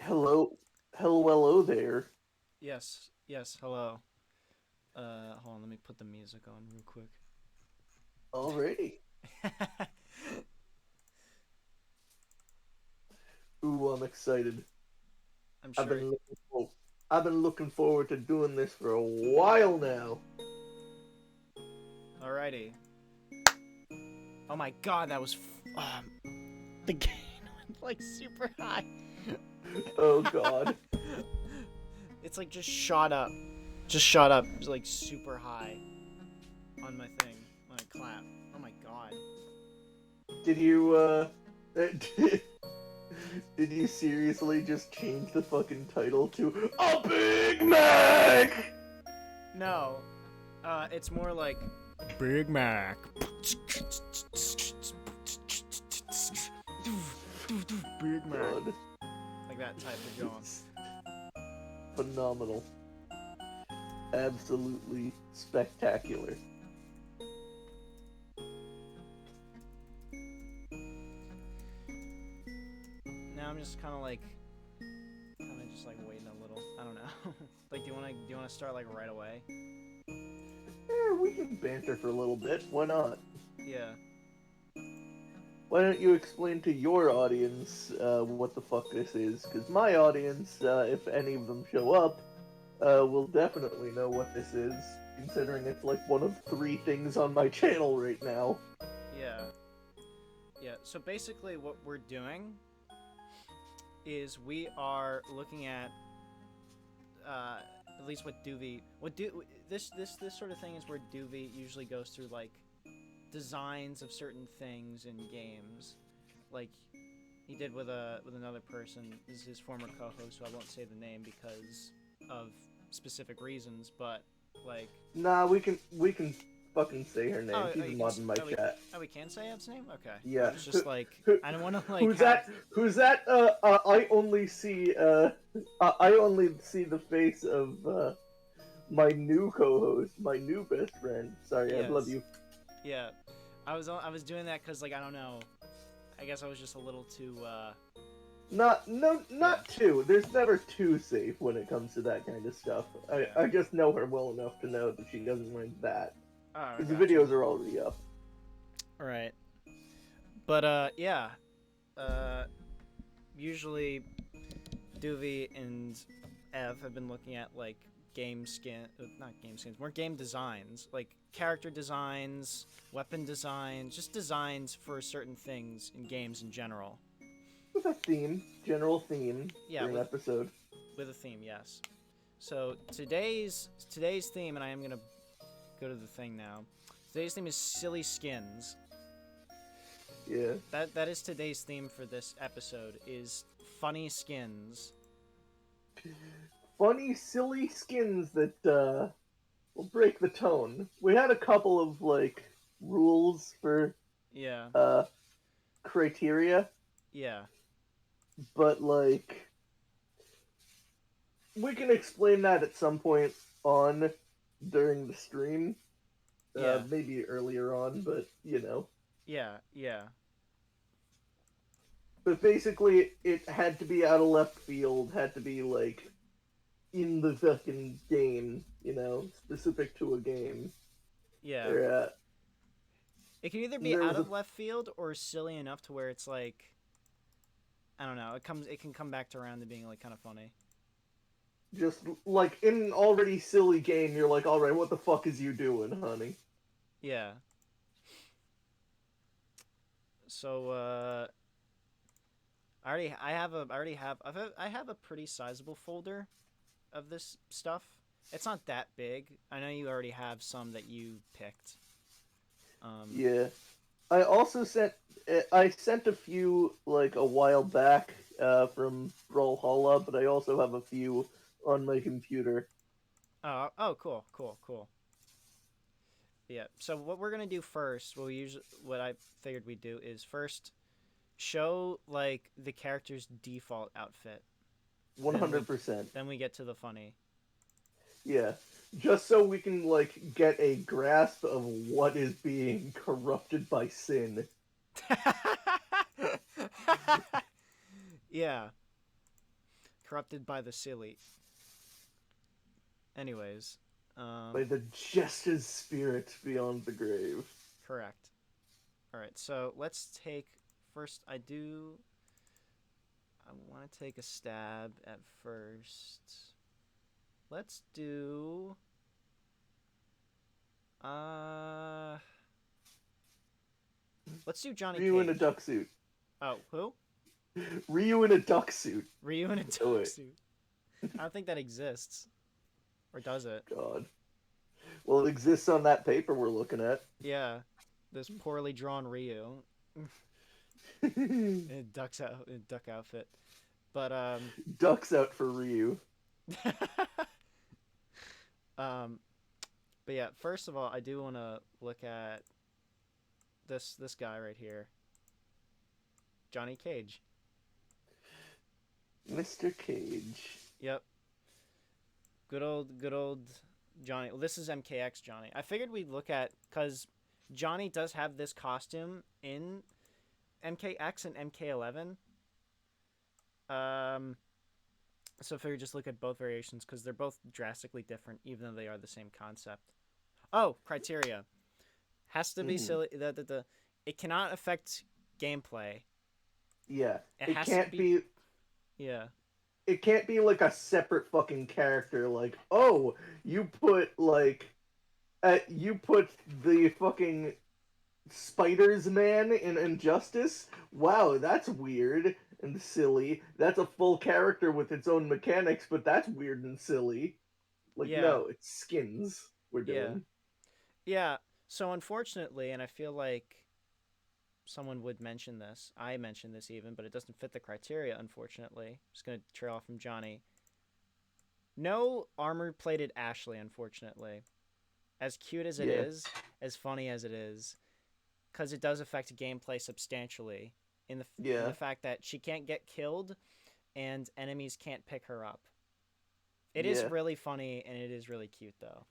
Hello, hello there. Yes, hello. Hold on, let me put the music on real quick. Alrighty. Ooh, I'm excited. I'm I've sure. been looking for, I've been looking forward to doing this for a while now. Alrighty. Oh my god, that was. The gain went like super high. Oh God. It's like just shot up. Just shot up. It was like super high on my thing. When I clap. Oh my god. Did you did, did you seriously just change the fucking title to A Big Mac? No. It's more like. Big Mac. Big Mac. God. Like that type of John. Phenomenal. Absolutely spectacular. Now I'm just kind of just like waiting a little. I don't know. Like, do you wanna start like right away? We can banter for a little bit. Why not? Yeah. Why don't you explain to your audience what the fuck this is? Because my audience, if any of them show up, will definitely know what this is, considering it's like one of three things on my channel right now. Yeah. Yeah. So basically, what we're doing is we are looking at uh, at least what Duvi. This sort of thing is where Duvi usually goes through like designs of certain things in games, like he did with another person. This is his former co-host, so I won't say the name because of specific reasons. But like, Nah, we can fucking say her name. oh, She's a you can, mod in my chat. we can say its name. Okay, I Yeah. was just like, I don't want to like Who's have. that? Who's that? I only see the face of my new co-host, my new best friend. Sorry, I love Yes, you. yeah, I was doing that because like I don't know. I guess I was just a little too. Not no Yeah, not too. There's never too safe when it comes to that kind of stuff. yeah. I just know her well enough to know that she doesn't mind that. Oh, I Because the got you. videos are already up. All right, but yeah. Uh, Usually Duvi and Ev have been looking at like not game skins, more game designs, like character designs, weapon designs, just designs for certain things in games in general. With a theme, general theme Yeah, for an episode. with a theme, yes. So today's theme, and I am gonna go to the thing now. Today's theme is silly skins. Yeah. That is today's theme for this episode is funny skins. Funny, silly skins that will break the tone. We had a couple of like rules for Yeah, uh criteria, yeah, but like we can explain that at some point on during the stream. yeah, Maybe earlier on, but you know. yeah, yeah. But basically, it had to be out of left field, had to be like in the fucking game, you know, specific to a game. Yeah. Or, It can either be there out was a of left field or silly enough to where it's like I don't know. It can come back to around to being like kind of funny. just like in an already silly game, you're like, all right, what the fuck is you doing, honey? Yeah. So I have a pretty sizable folder of this stuff. It's not that big. I know you already have some that you picked. Um Yeah. I also sent a few like a while back from Brawlhalla, but I also have a few on my computer. oh cool. Yeah. So what we're going to do first, what I figured we'd do is first show like the character's default outfit. Then we 100%. then we get to the funny. Yeah. Just so we can like get a grasp of what is being corrupted by sin. Yeah. Corrupted by the silly. Anyways, By the jester's spirit beyond the grave. correct. All right, so let's take first. I want to take a stab at first. Let's do. Let's do Johnny Ryu Cage. in a duck suit. Oh, who? Ryu in a duck suit. Ryu in a duck suit. I don't think that exists. Or does it? God. Well, it exists on that paper we're looking at. Yeah. This poorly drawn Ryu. in a duck outfit. But, Ducks out for Ryu. But yeah, first of all, I do want to look at this guy right here. Johnny Cage. Mr. Cage. Yep. Good old Johnny. Well, this is MKX Johnny. I figured we'd look at, because Johnny does have this costume in MKX and MK11. So I figured just look at both variations, because they're both drastically different, even though they are the same concept. Oh, criteria. Has to be silly. It cannot affect gameplay. Yeah. It can't be... Yeah. It can't be like a separate fucking character. Like, oh, you put the fucking Spiders Man in Injustice? Wow, that's weird and silly. That's a full character with its own mechanics, but that's weird and silly. Like, Yeah. no, it's skins we're doing. Yeah. So unfortunately, and I feel like someone would mention this. I mentioned this even, but it doesn't fit the criteria, unfortunately. Just going to trail off from Johnny. No armor-plated Ashley, unfortunately. As cute as it is, as funny as it is, because it does affect gameplay substantially in the fact that she can't get killed and enemies can't pick her up. It is really funny, and it is really cute, though.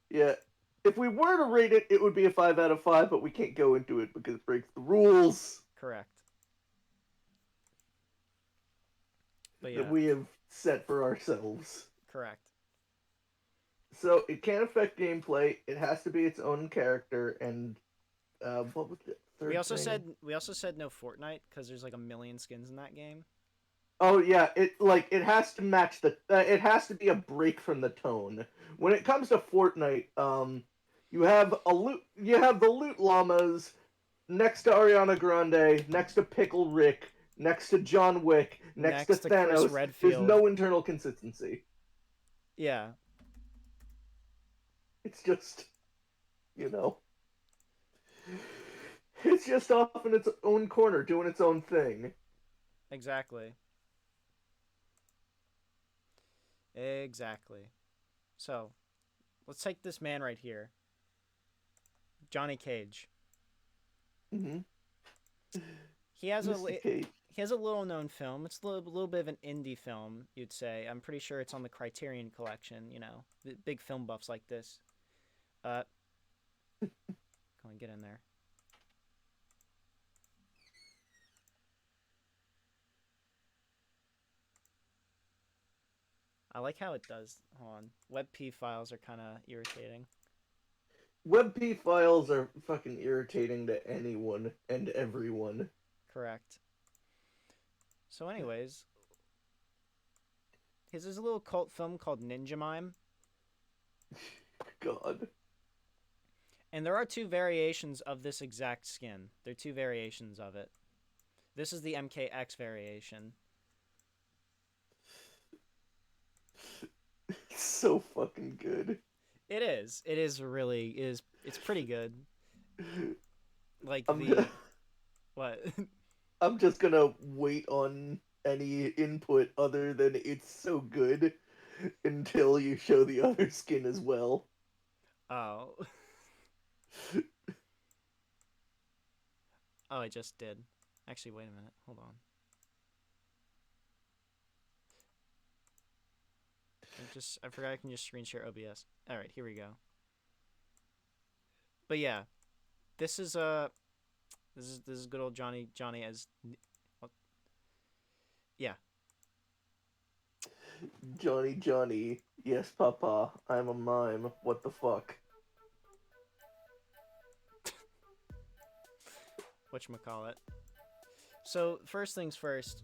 Yeah. If we were to rate it, it would be a 5 out of 5, but we can't go into it because it breaks the rules. Correct. But that we have set for ourselves. Correct. So it can't affect gameplay. It has to be its own character, and what was the third we also thing? said no Fortnite because there's like a million skins in that game. Oh yeah, it has to match the. It has to be a break from the tone. When it comes to Fortnite, you have the loot llamas next to Ariana Grande, next to Pickle Rick, next to John Wick, next to Thanos. There's no internal consistency. Yeah. It's just, it's just off in its own corner, doing its own thing. Exactly. So, let's take this man right here. Johnny Cage. Mm-hmm. He has a little known film. It's a little bit of an indie film, you'd say. I'm pretty sure it's on the Criterion Collection, the big film buffs like this. Come on, get in there. I like how it does. Hold on. WebP files are kind of irritating. WebP files are fucking irritating to anyone and everyone. Correct. So anyways, there's a little cult film called Ninja Mime. God. And there are two variations of this exact skin. There are two variations of it. This is the MKX variation. It's so fucking good. It is. It is really is. It's pretty good. Like what? I'm just gonna wait on any input other than it's so good until you show the other skin as well. Oh. Oh, I just did. Actually, wait a minute. Hold on. I forgot I can just screen share OBS. All right, here we go. But yeah, this is good old Johnny as yeah. Johnny, Johnny, yes, Papa, I'm a mime. What the fuck? Whatchamacallit. So, first things first,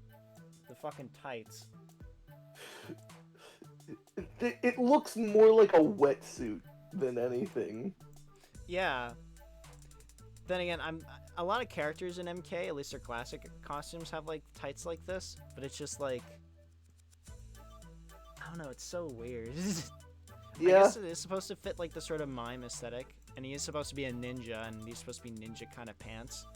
the fucking tights. It looks more like a wetsuit than anything. Yeah. Then again, a lot of characters in MK, at least their classic costumes, have like tights like this, but it's just like, I don't know, it's so weird. I Yeah, guess it is supposed to fit like the sort of mime aesthetic, and he is supposed to be a ninja, and he's supposed to be ninja kind of pants.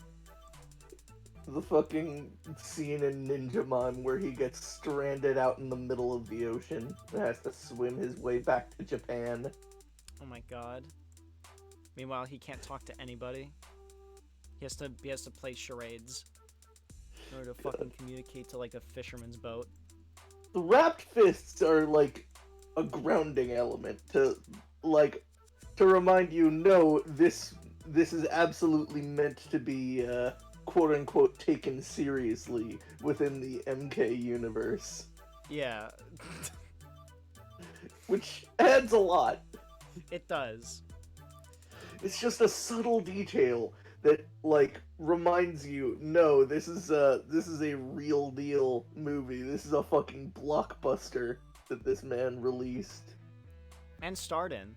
the fucking scene in Ninja Mime where he gets stranded out in the middle of the ocean and has to swim his way back to Japan. Oh my god. Meanwhile, he can't talk to anybody. He has to play charades in order to fucking communicate to like a fisherman's boat. The wrapped fists are like a grounding element to like to remind you, no, this is absolutely meant to be quote unquote taken seriously within the MK universe, Yeah, which adds a lot. it does. It's just a subtle detail that like reminds you, no, this is a real deal movie. This is a fucking blockbuster that this man released. And starred in.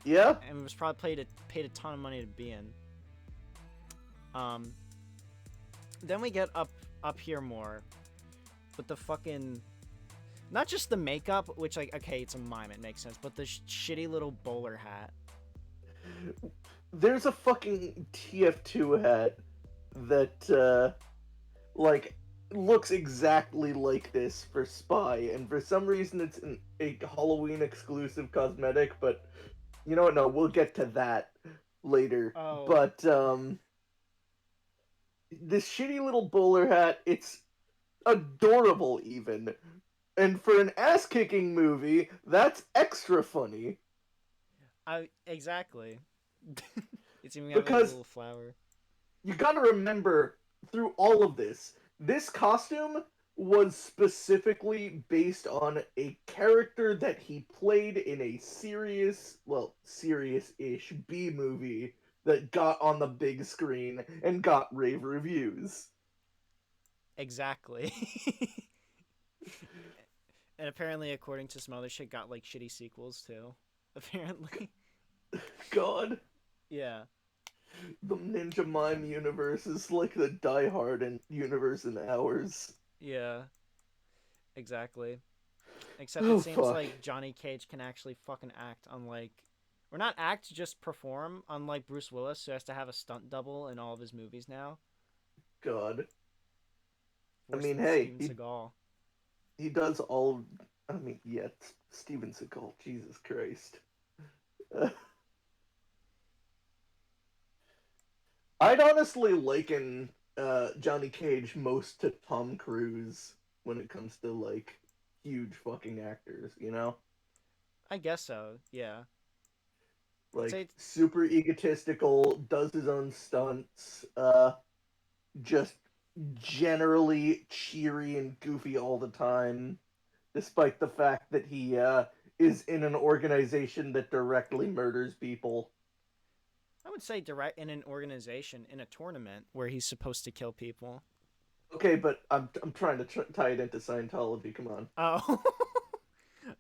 Yeah. And was probably paid a ton of money to be in. Then we get up here more with the fucking, not just the makeup, which like, okay, it's a mime, it makes sense, but the shitty little bowler hat. There's a fucking TF2 hat that like looks exactly like this for Spy, and for some reason it's a Halloween exclusive cosmetic, but you know what, no, we'll get to that later. Oh. But this shitty little bowler hat, it's adorable even. And for an ass-kicking movie, that's extra funny. Exactly. It's even got like a Because little flower. you gotta remember, through all of this, this costume was specifically based on a character that he played in a serious-ish B movie that got on the big screen and got rave reviews. Exactly. And apparently, according to some other shit, got like shitty sequels too. Apparently. God. Yeah. The Ninja Mime universe is like the Die Hard universe in ours. Yeah. Exactly. Except Oh, it seems fuck. like Johnny Cage can actually fucking act, unlike, or not act, just perform, unlike Bruce Willis, who has to have a stunt double in all of his movies now. God. Worse I mean, than hey, Steven Seagal. he does all. I mean, yeah, Steven Seagal. Jesus Christ. I'd honestly liken Johnny Cage most to Tom Cruise when it comes to like huge fucking actors, you know? I guess so, yeah. I'd say Like super egotistical, does his own stunts, just generally cheery and goofy all the time, despite the fact that he is in an organization that directly murders people. I would say direct in an organization, in a tournament, where he's supposed to kill people. Okay, but I'm trying to tie it into Scientology. Come on. Oh.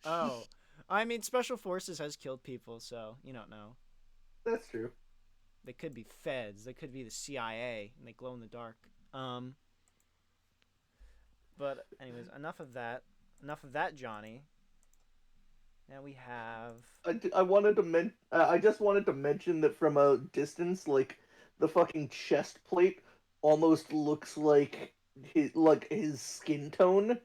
Oh. I mean, Special Forces has killed people, so you don't know. That's true. They could be feds. They could be the CIA, and they glow in the dark. Um. But anyways, enough of that. Enough of that, Johnny. Now we have. I wanted to I just wanted to mention that from a distance, like the fucking chest plate almost looks like his skin tone,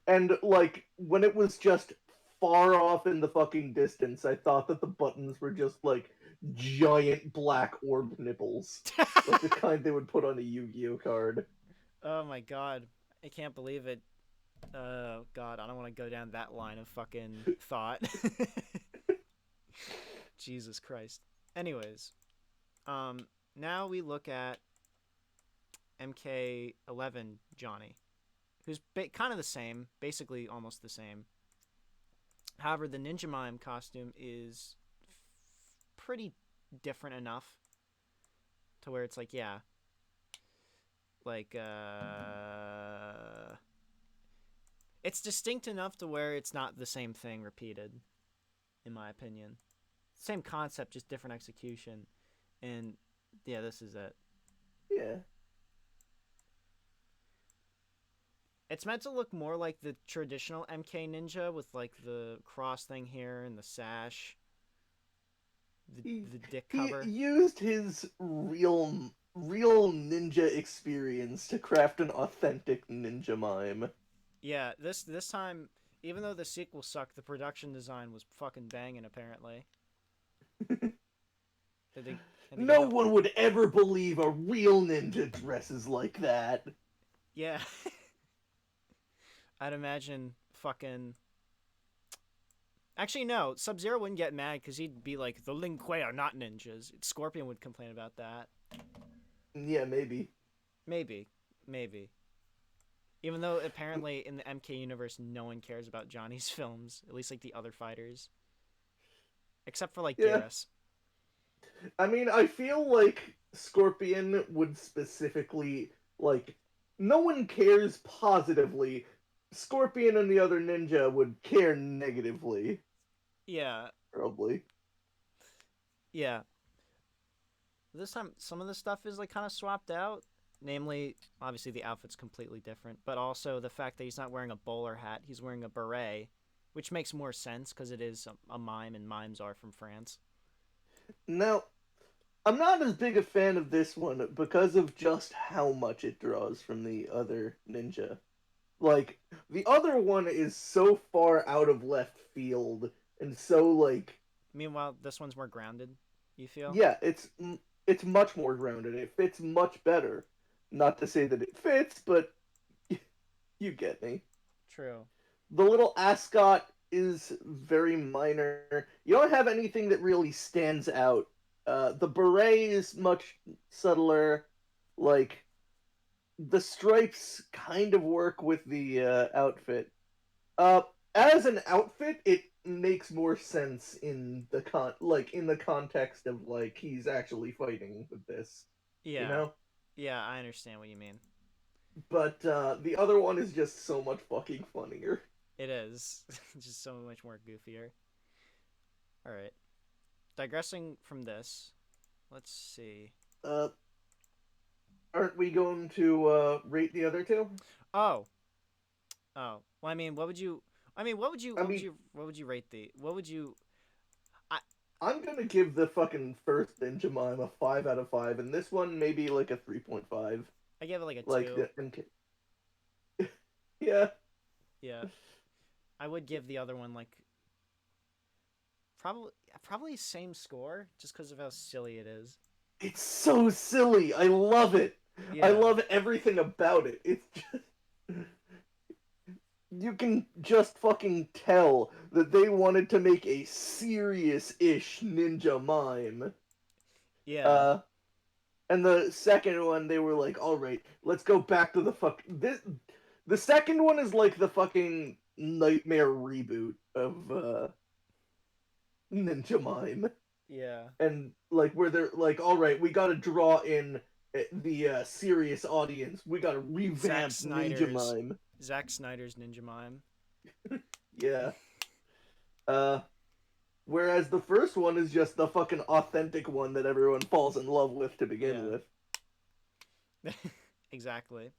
and like when it was just far off in the fucking distance, I thought that the buttons were just like giant black orb nipples, like the kind they would put on a Yu-Gi-Oh card. Oh my god, I can't believe it. God, I don't want to go down that line of fucking thought. Jesus Christ. Anyways, now we look at MK11 Johnny. who's kind of the same, basically almost the same. However, the Ninja Mime costume is pretty different enough to where it's like, yeah, like it's distinct enough to where it's not the same thing repeated, in my opinion. Same concept, just different execution. And yeah, this is it. Yeah. It's meant to look more like the traditional MK Ninja with like the cross thing here and the sash, the dick cover. He used his real ninja experience to craft an authentic ninja mime. Yeah, this time, even though the sequel sucked, the production design was fucking banging. Apparently, No one would ever believe a real ninja dresses like that. Yeah, I'd imagine fucking. Actually, no. Sub-Zero wouldn't get mad because he'd be like, "The Lin Kuei are not ninjas." Scorpion would complain about that. Yeah, maybe. Maybe. Even though apparently in the MK universe, no one cares about Johnny's films, at least like the other fighters, except for like Darius. I mean, I feel like Scorpion would specifically like. No one cares positively. Scorpion and the other ninja would care negatively. Yeah. Probably. Yeah. This time, some of the stuff is like kind of swapped out. Namely, obviously the outfit's completely different, but also the fact that he's not wearing a bowler hat, he's wearing a beret, which makes more sense because it is a mime, and mimes are from France. Now, I'm not as big a fan of this one because of just how much it draws from the other ninja. Like, the other one is so far out of left field and so, like... Meanwhile, this one's more grounded, you feel? Yeah, it's much more grounded. It fits much better. Not to say that it fits, but you get me. True. The little ascot is very minor. You don't have anything that really stands out. The beret is much subtler. Like, the stripes kind of work with the outfit. As an outfit, it makes more sense in the in the context of like he's actually fighting with this. Yeah. You know? Yeah, I understand what you mean. But the other one is just so much fucking funnier. It is. Just so much more goofier. Alright. Digressing from this, let's see. Aren't we going to rate the other two? Oh. Well, I mean, what would you rate the I'm gonna give the fucking first Ninja Mime a 5 out of 5, and this one maybe like a 3.5. I gave it like a 2. Like yeah. Yeah. I would give the other one like probably same score just because of how silly it is. It's so silly. I love it. Yeah. I love everything about it. It's just you can just fucking tell that they wanted to make a serious-ish ninja mime. Yeah. And the second one, they were like, all right, let's go back to the second one is like the fucking nightmare reboot of Ninja Mime. Yeah. And like where they're like, all right, we got to draw in the serious audience. We got to revamp Ninja Mime. Zack Snyder's Ninja Mime. Yeah. Whereas the first one is just the fucking authentic one that everyone falls in love with to begin with. Exactly.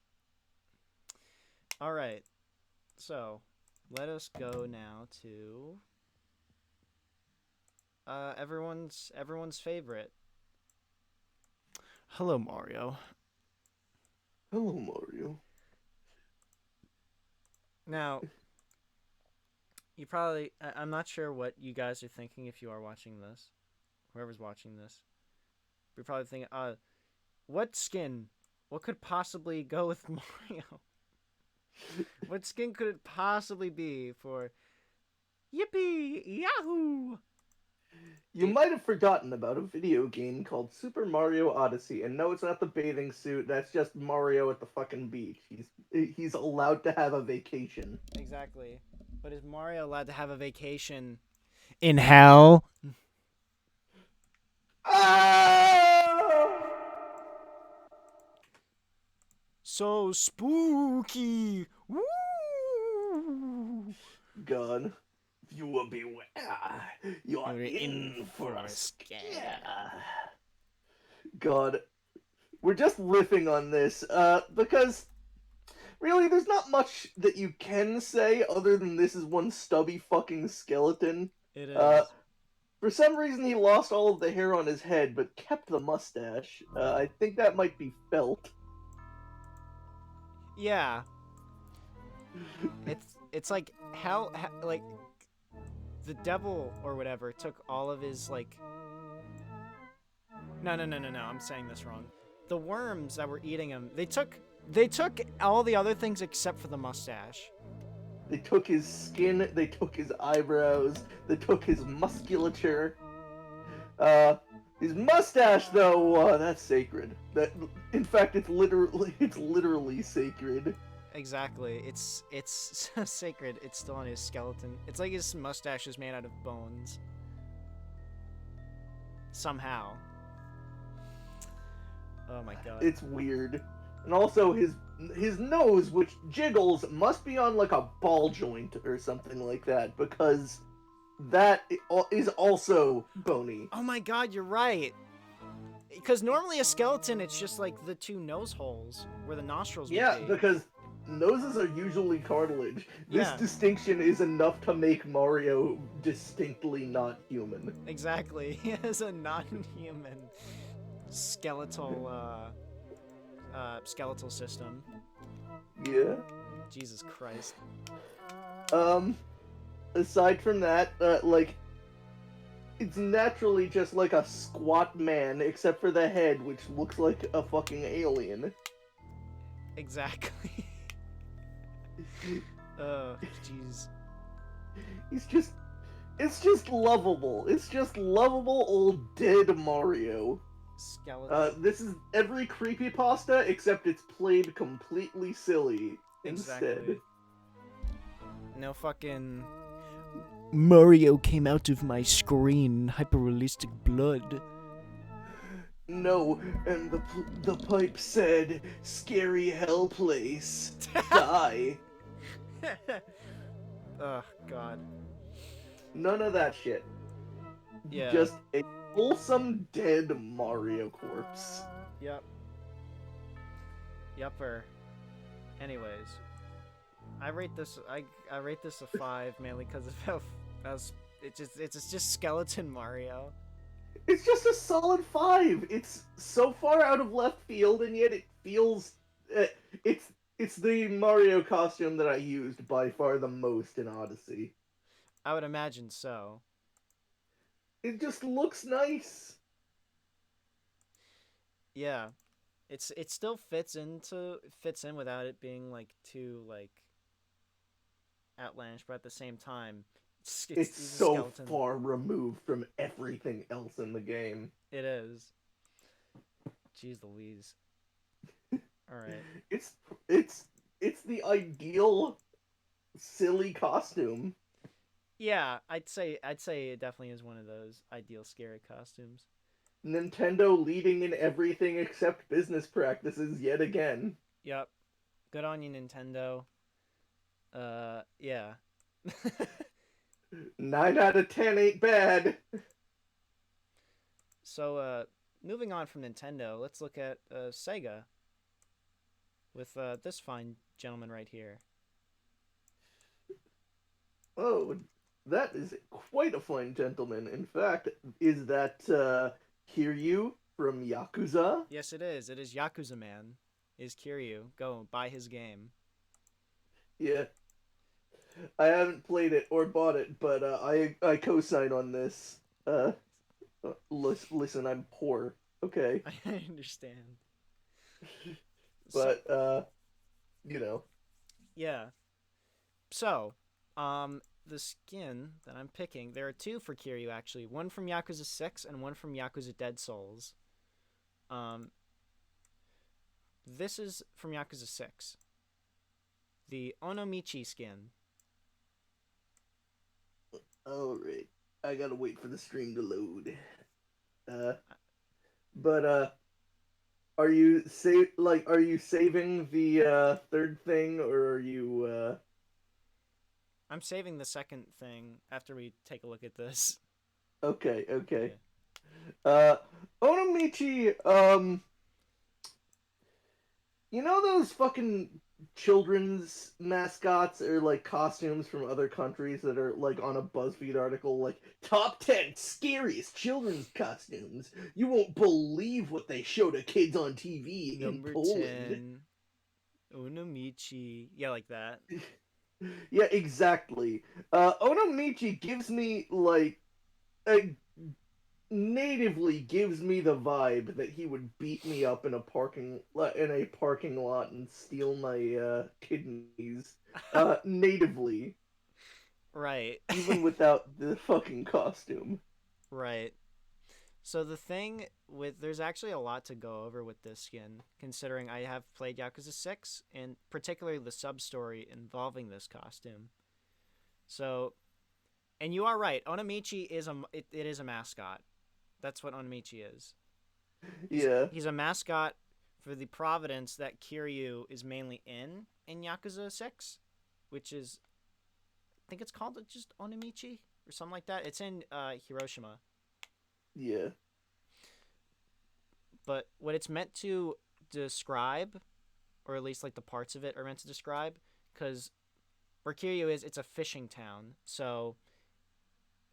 All right. So, let us go now to everyone's favorite. Hello, Mario. Hello, Mario. Now, you probably... I'm not sure what you guys are thinking if you are watching this. Whoever's watching this. You're probably thinking, what skin? What could possibly go with Mario? What skin could it possibly be for... Yippee! Yahoo! You might have forgotten about a video game called Super Mario Odyssey, and no, it's not the bathing suit. That's just Mario at the fucking beach. He's allowed to have a vacation. Exactly. But is Mario allowed to have a vacation in hell? Ah! So spooky. Woo! God, you will beware. You're You're in for a scare. scare. God, we're just riffing on this, because really, there's not much that you can say other than this is one stubby fucking skeleton. It Uh, is. for some reason, he lost all of the hair on his head, but kept the mustache. I think that might be felt. Yeah. It's like how like the devil or whatever took all of his like. No. I'm saying this wrong. The worms that were eating him, they took all the other things except for the mustache. They took his skin, they took his eyebrows, they took his musculature. His mustache, though, that's sacred. In fact, it's literally sacred. Exactly. It's so sacred. It's still on his skeleton. It's like his mustache is made out of bones. Somehow. Oh my god. It's weird. And also his nose, which jiggles, must be on like a ball joint or something like that, because that is also bony. Oh my god, you're right. Because normally a skeleton, it's just like the two nose holes where the nostrils would be. Yeah, because noses are usually cartilage. This distinction is enough to make Mario distinctly not human. Exactly. He has a non-human skeletal system. Yeah. Jesus Christ. Aside from that, like, it's naturally just like a squat man, except for the head, which looks like a fucking alien. Exactly. Oh, jeez. It's just lovable. It's just lovable old dead Mario. Skeleton. This is every creepypasta, except it's played completely silly instead. Exactly. No fucking... Mario came out of my screen, hyper-realistic blood. No, and the pipe said, "Scary hell place, die." Oh, God. None of that shit. Yeah. Just a wholesome dead Mario corpse. Yep. Yupper. Anyways, I rate this a 5 mainly because of how it's just skeleton Mario. It's just a solid 5. It's so far out of left field, and yet it feels it's the Mario costume that I used by far the most in Odyssey. I would imagine so. It just looks nice. Yeah. It still fits in without it being like too like outlandish, but at the same time It's so skeleton. Far removed from everything else in the game. It is. Jeez Louise. All right. It's the ideal silly costume. Yeah, I'd say it definitely is one of those ideal scary costumes. Nintendo leading in everything except business practices yet again. Yep. Good on you, Nintendo. Yeah. 9 out of 10 ain't bad. So, moving on from Nintendo, let's look at Sega. With this fine gentleman right here. Oh, that is quite a fine gentleman. In fact, is that Kiryu from Yakuza? Yes, it is. It is Yakuza Man. Is Kiryu. Go buy his game. Yeah. I haven't played it or bought it, but I co-sign on this. Listen, I'm poor. Okay. I understand. But you know. Yeah. So, the skin that I'm picking, there are two for Kiryu actually. One from Yakuza 6 and one from Yakuza Dead Souls. Um, this is from Yakuza 6. The Onomichi skin. Alright. I gotta wait for the stream to load. Uh, but are you are you saving the third thing, or are you I'm saving the second thing after we take a look at this. okay, okay. Yeah. Uh Onomichi, you know those fucking children's mascots or like costumes from other countries that are like on a BuzzFeed article, like top 10 scariest children's costumes? You won't believe what they show to kids on TV in Number Poland. 10. Onomichi. Yeah, like that. Yeah, exactly. Onomichi gives me like a natively gives me the vibe that he would beat me up in a parking lot and steal my kidneys. Natively, Right. even without the fucking costume. Right. So the thing with there's actually a lot to go over with this skin, considering I have played Yakuza 6 and particularly the sub story involving this costume. So, and you are right, Onomichi is it is a mascot. That's what Onomichi is. Yeah, He's a mascot for the Providence that Kiryu is mainly in Yakuza 6, which is I think it's called just Onomichi or something like that. It's in Hiroshima. yeah, But what it's meant to describe, or at least like the parts of it are meant to describe, because where Kiryu is, it's a fishing town. So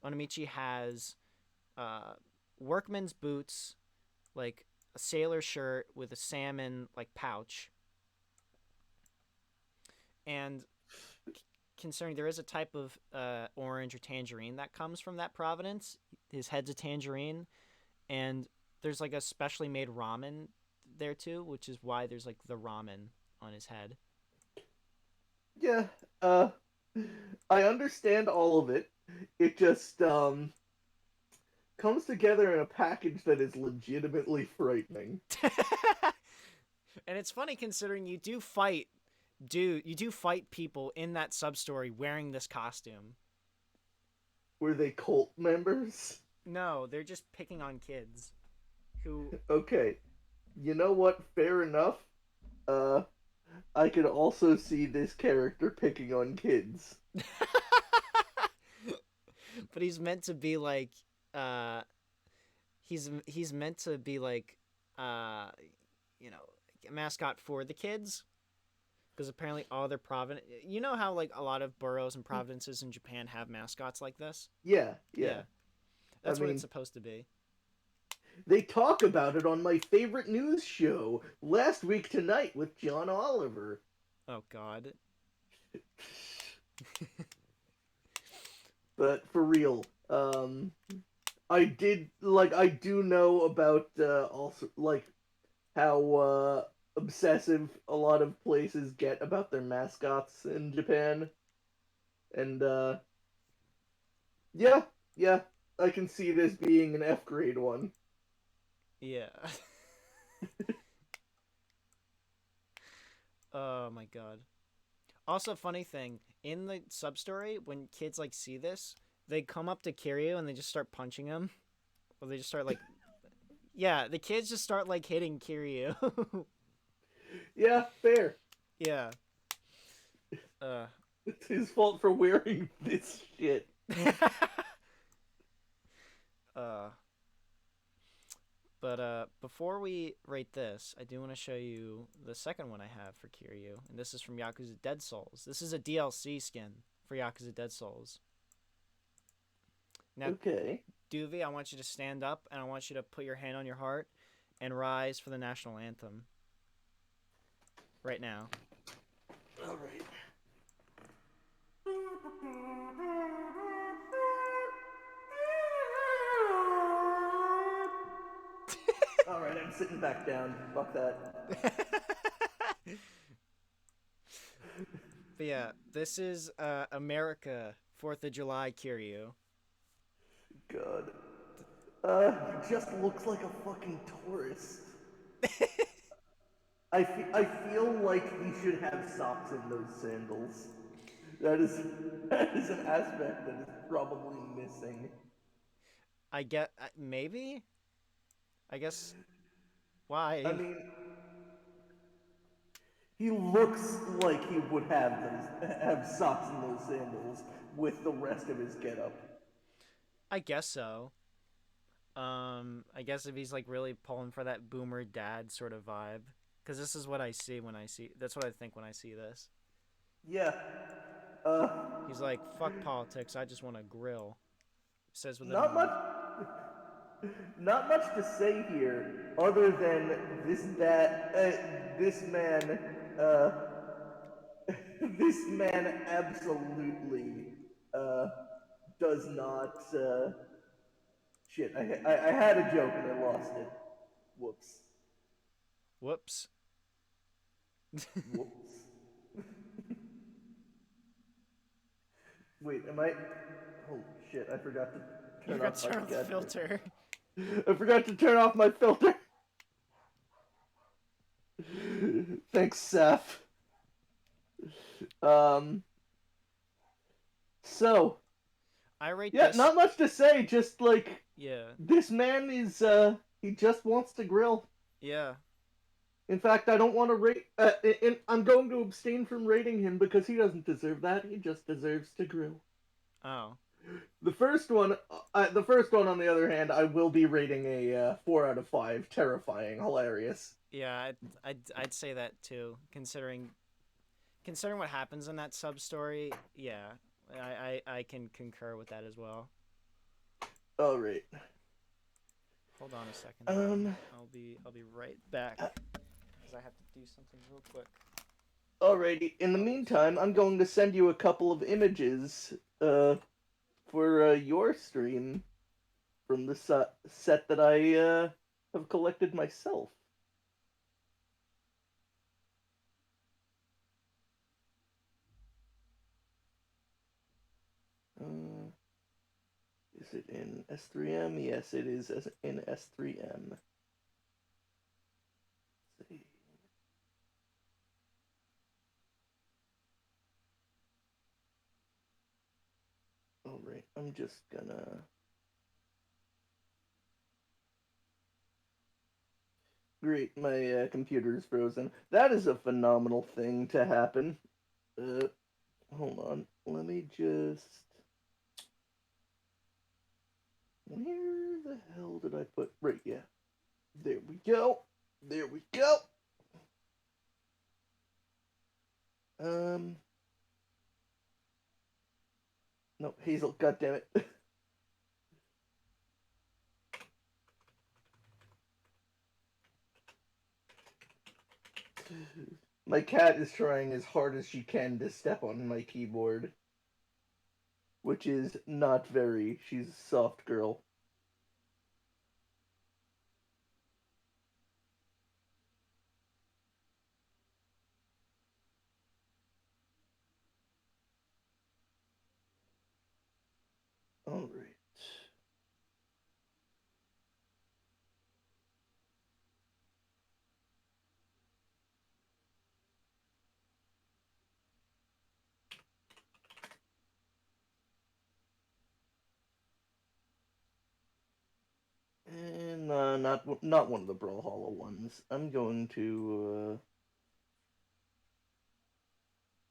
Onomichi has uh, workman's boots, like a sailor shirt with a salmon like pouch, and concerning there is a type of orange or tangerine that comes from that province. His head's a tangerine, and there's like a specially made ramen there too, which is why there's like the ramen on his head. yeah. Uh, I understand all of it. It just comes together in a package that is legitimately frightening. And it's funny considering you do fight people in that sub story wearing this costume. Were they cult members? No, they're just picking on kids who Okay, you know what? Fair enough. Uh, I could also see this character picking on kids. but he's meant to be like uh he's meant to be like uh you know, a mascot for the kids because apparently all their province you know how like a lot of boroughs and provinces in Japan have mascots like this? Yeah, yeah. Yeah. I That's what it's mean, supposed to be. they talk about it on my favorite news show last week tonight with John Oliver. Oh god. But for real, I do know about also like how obsessive a lot of places get about their mascots in Japan, and yeah, yeah, I can see this being an F grade one. Yeah. Oh my god. Also, funny thing in the sub story, when kids like see this, they come up to Kiryu and they just start punching him, or they just start like, yeah, the kids just start like hitting Kiryu. Yeah, fair. Yeah. Uh. It's his fault for wearing this shit. uh. But before we rate this, I do want to show you the second one I have for Kiryu, and this is from Yakuza Dead Souls. This is a DLC skin for Yakuza Dead Souls. Now, Okay. Duvi, I want you to stand up and I want you to put your hand on your heart and rise for the national anthem. Right now. All right. All right, I'm sitting back down. Fuck that. But yeah, this is America 4th of July Kiryu. God. He just looks like a fucking tourist. I feel like he should have socks in those sandals. That is that is an aspect that is probably missing. I get maybe. I guess I why? mean, he looks like he would have socks in those sandals with the rest of his getup. I guess so. I guess if he's like really pulling for that boomer dad sort of vibe, because this is what I see when I see. That's what I think when I see this. Yeah. Uh, He's like, "Fuck politics. I just want to grill." Says with not much. Not much to say here, other than this man, uh, this man absolutely uh, does not. Shit, I had a joke and I lost it. Whoops. Whoops. Whoops. Wait, am I? Holy shit! I forgot to You turn got off to my turn off the goddamn. filter. I forgot to turn off my filter. Thanks, Seth. Um. So I rate yeah, this. not much to say. Just like Yeah. this man is, he just wants to grill. Yeah. In fact, I don't want to rate. I'm going to abstain from rating him because he doesn't deserve that. He just deserves to grill. Oh. The first one, on the other hand, I will be rating a 4 out of 5. Terrifying, hilarious. Yeah. I'd say that too. Considering what happens in that sub story. Yeah. I can concur with that as well. All right. Hold on a second. Um. I'll be right back because I have to do something real quick. Alrighty. In the meantime, I'm going to send you a couple of images. For your stream from the set that I have collected myself. Is it in S3M? Yes, it is in S3M. Let's see. Alright, I'm just gonna... Great, my computer's frozen. That is a phenomenal thing to happen. Hold on. Let me just... Where the hell did I put... Right, yeah. There we go. There we go. No, Hazel, goddammit. My cat is trying as hard as she can to step on my keyboard. Which is not very. She's a soft girl. Alright. And not one of the Brawlhalla ones. I'm going to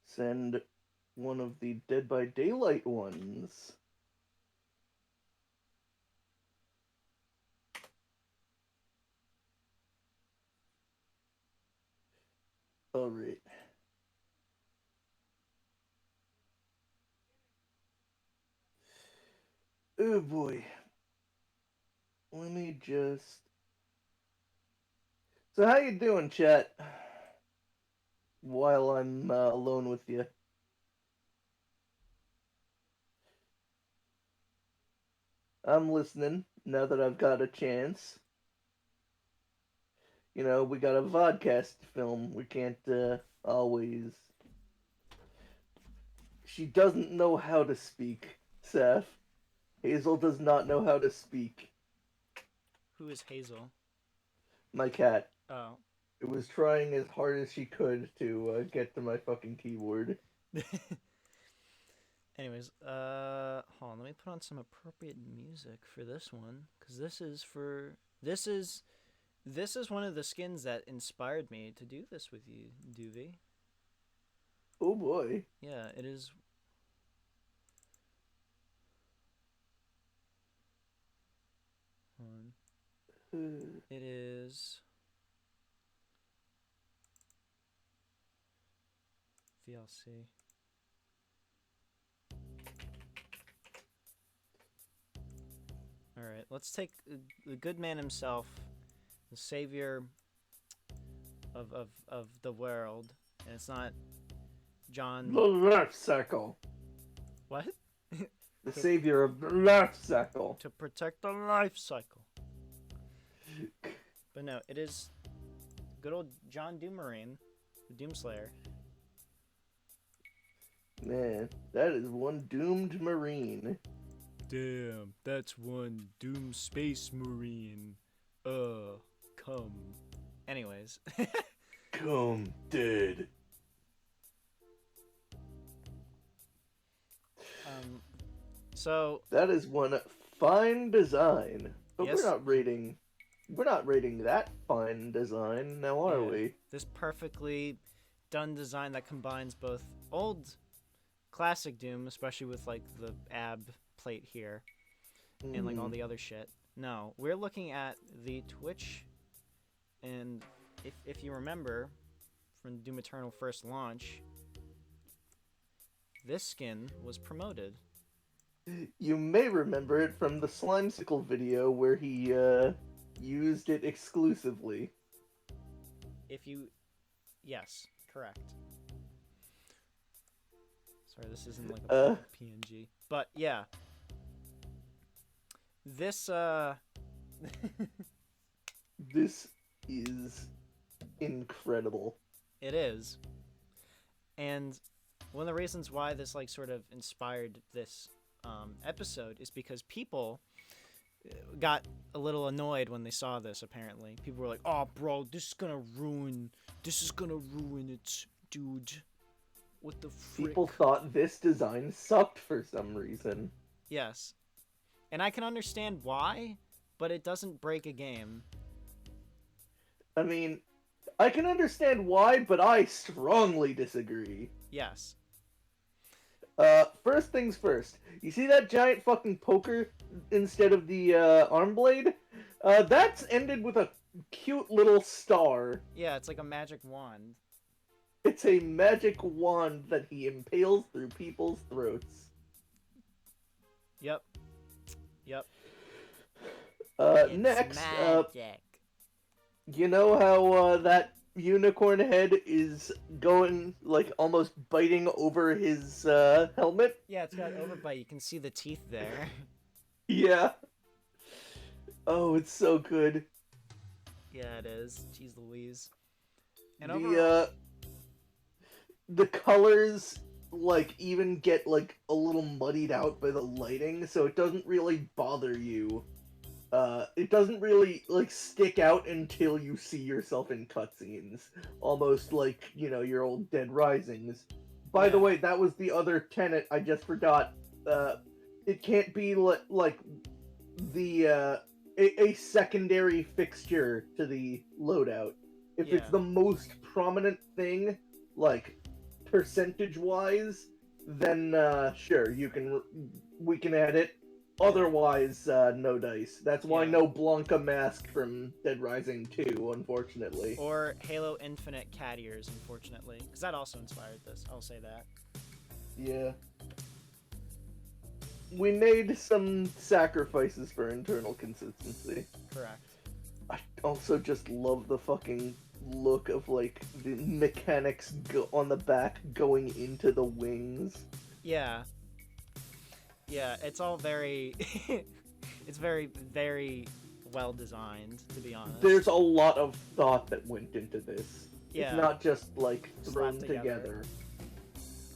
send one of the Dead by Daylight ones. Alright. Oh boy. Let me just... So how you doing, chat? While I'm alone with you. I'm listening now that I've got a chance. You know, we got a vodcast to film. We can't always She doesn't know how to speak, Seth. Hazel does not know how to speak. Who is Hazel? My cat. Oh. It was trying as hard as she could to get to my fucking keyboard. Anyways, hold on, let me put on some appropriate music for this one, because this is one of the skins that inspired me to do this with you, Duvi. Oh boy. Yeah, it is. It is VLC. All right, let's take the good man himself, the savior of the world, and it's not John. The life cycle. What? The savior of the life cycle. To protect the life cycle. But no, it is good old John Doomarine, the Doomslayer. Man, that is one doomed marine. Damn, that's one Doom Space Marine. Come. Anyways. Come dead. So that is one fine design. But yes. We're not rating that fine design, now are we? This perfectly done design that combines both old classic Doom, especially with like the ab plate here, and like all the other shit. No, we're looking at the Twitch, and if you remember from Doom Eternal first launch, this skin was promoted. You may remember it from the Slimesicle video where he used it exclusively. Yes, correct. Sorry, this isn't like a PNG, but yeah. This This is incredible. It is. And one of the reasons why this like sort of inspired this episode is because people got a little annoyed when they saw this. Apparently, people were like, "Oh, bro, this is gonna ruin it, dude. What the frick?" People thought this design sucked for some reason. Yes, and I can understand why, but it doesn't break a game. I mean, I can understand why, but I strongly disagree. Yes. First things first. You see that giant fucking poker instead of the arm blade? That's ended with a cute little star. Yeah, it's like a magic wand. It's a magic wand that he impales through people's throats. Yep. Next, magic. You know how that unicorn head is going, like, almost biting over his helmet? Yeah, it's got overbite. You can see the teeth there. Yeah. Oh, it's so good. Yeah, it is. Jeez Louise. And the colors, like, even get, like, a little muddied out by the lighting, so it doesn't really bother you. It doesn't really, like, stick out until you see yourself in cutscenes. Almost like, you know, your old Dead Risings. By the way, that was the other tenet I just forgot. It can't be, like, a secondary fixture to the loadout. If it's the most prominent thing, like, percentage-wise, then, sure, we can add it. Otherwise, no dice. That's why no Blanca mask from Dead Rising 2, unfortunately. Or Halo Infinite cat ears, unfortunately. Because that also inspired this, I'll say that. Yeah. We made some sacrifices for internal consistency. Correct. I also just love the fucking look of, like, the mechanics on the back going into the wings. Yeah. Yeah, it's all very... it's very, very well designed, to be honest. There's a lot of thought that went into this. Yeah. It's not just, like, thrown together.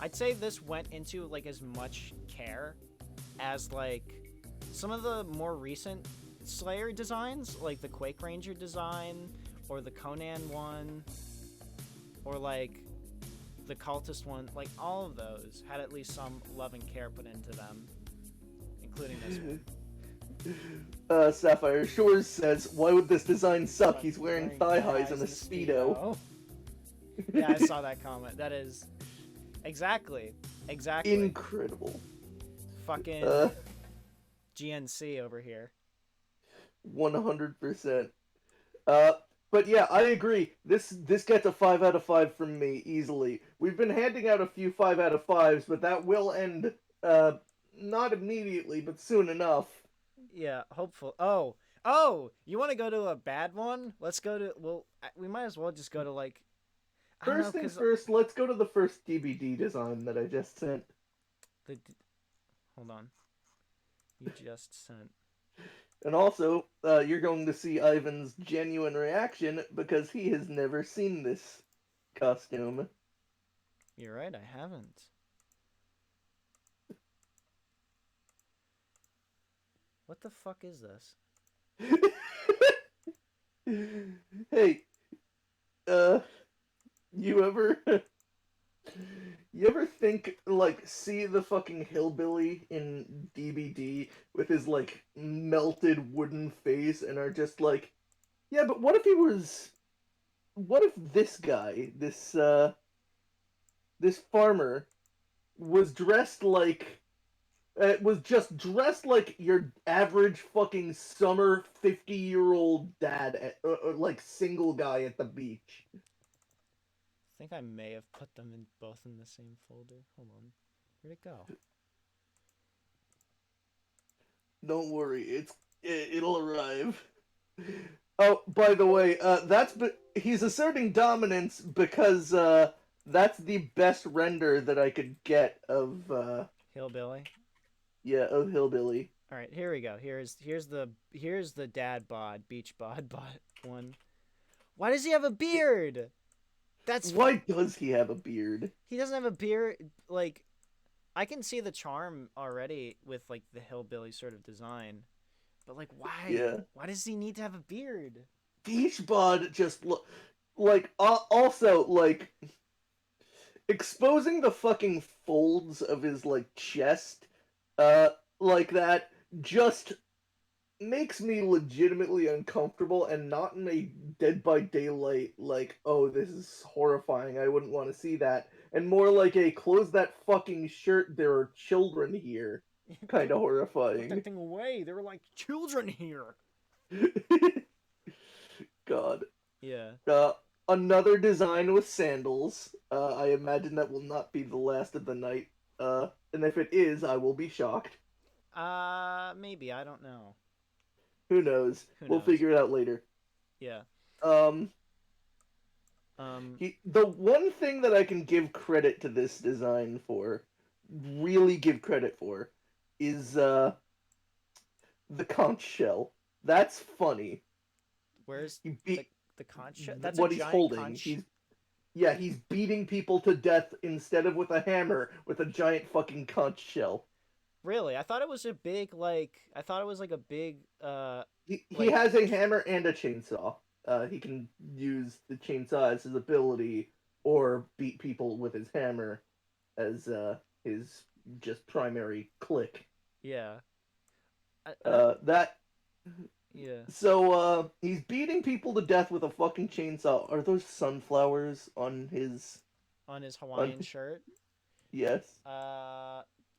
I'd say this went into like as much care as like some of the more recent Slayer designs, like the Quake Ranger design or the Conan one or like the Cultist one. Like all of those had at least some love and care put into them, including this one. Sapphire Shores says, "Why would this design suck? He's wearing thigh highs and a Speedo." Yeah, I saw that comment. That is exactly. Incredible. Fucking GNC over here. 100%. But yeah, I agree. This gets a 5 out of 5 from me easily. We've been handing out a few 5 out of 5s, but that will end not immediately, but soon enough. Yeah, hopeful. Oh, you want to go to a bad one? Let's go to. Well, we might as well just go to like. First things first, let's go to the first DVD design that I just sent. Hold on. You just sent. And also, you're going to see Ivan's genuine reaction because he has never seen this costume. You're right, I haven't. What the fuck is this? Hey, you ever think, like, see the fucking hillbilly in DBD with his, like, melted wooden face and are just like, yeah, but what if this guy, this farmer, was dressed like, was just dressed like your average fucking summer 50-year-old dad, like, single guy at the beach. I think I may have put them in both in the same folder. Hold on. Where'd it go? Don't worry, it'll arrive. Oh, by the way, he's asserting dominance because that's the best render that I could get of Hillbilly. Yeah, of hillbilly. All right, here we go. Here's the Dadbod beach bod one. Why does he have a beard? Why does he have a beard? He doesn't have a beard. Like, I can see the charm already with like the hillbilly sort of design, but like, why? Yeah. Why does he need to have a beard? Beach bod just like also like exposing the fucking folds of his like chest, like that just makes me legitimately uncomfortable, and not in a Dead by Daylight like, oh, this is horrifying, I wouldn't want to see that, and more like a close that fucking shirt, there are children here kind of horrifying. Put that thing away, there were like children here. God. Yeah. Another design with sandals. I imagine that will not be the last of the night, and if it is, I will be shocked. Maybe, I don't know. Who knows? We'll figure it out later. Yeah. The one thing that I can give credit to this design for, really give credit for, is the conch shell. That's funny. Where's the conch shell? That's what a he's giant holding. Conch... He's beating people to death instead of with a hammer, with a giant fucking conch shell. Really? I thought it was a big, like... I thought it was, like, a big, He has a hammer and a chainsaw. He can use the chainsaw as his ability, or beat people with his hammer as, his just primary click. Yeah. Yeah. So, he's beating people to death with a fucking chainsaw. Are those sunflowers on his... On his Hawaiian shirt? Yes.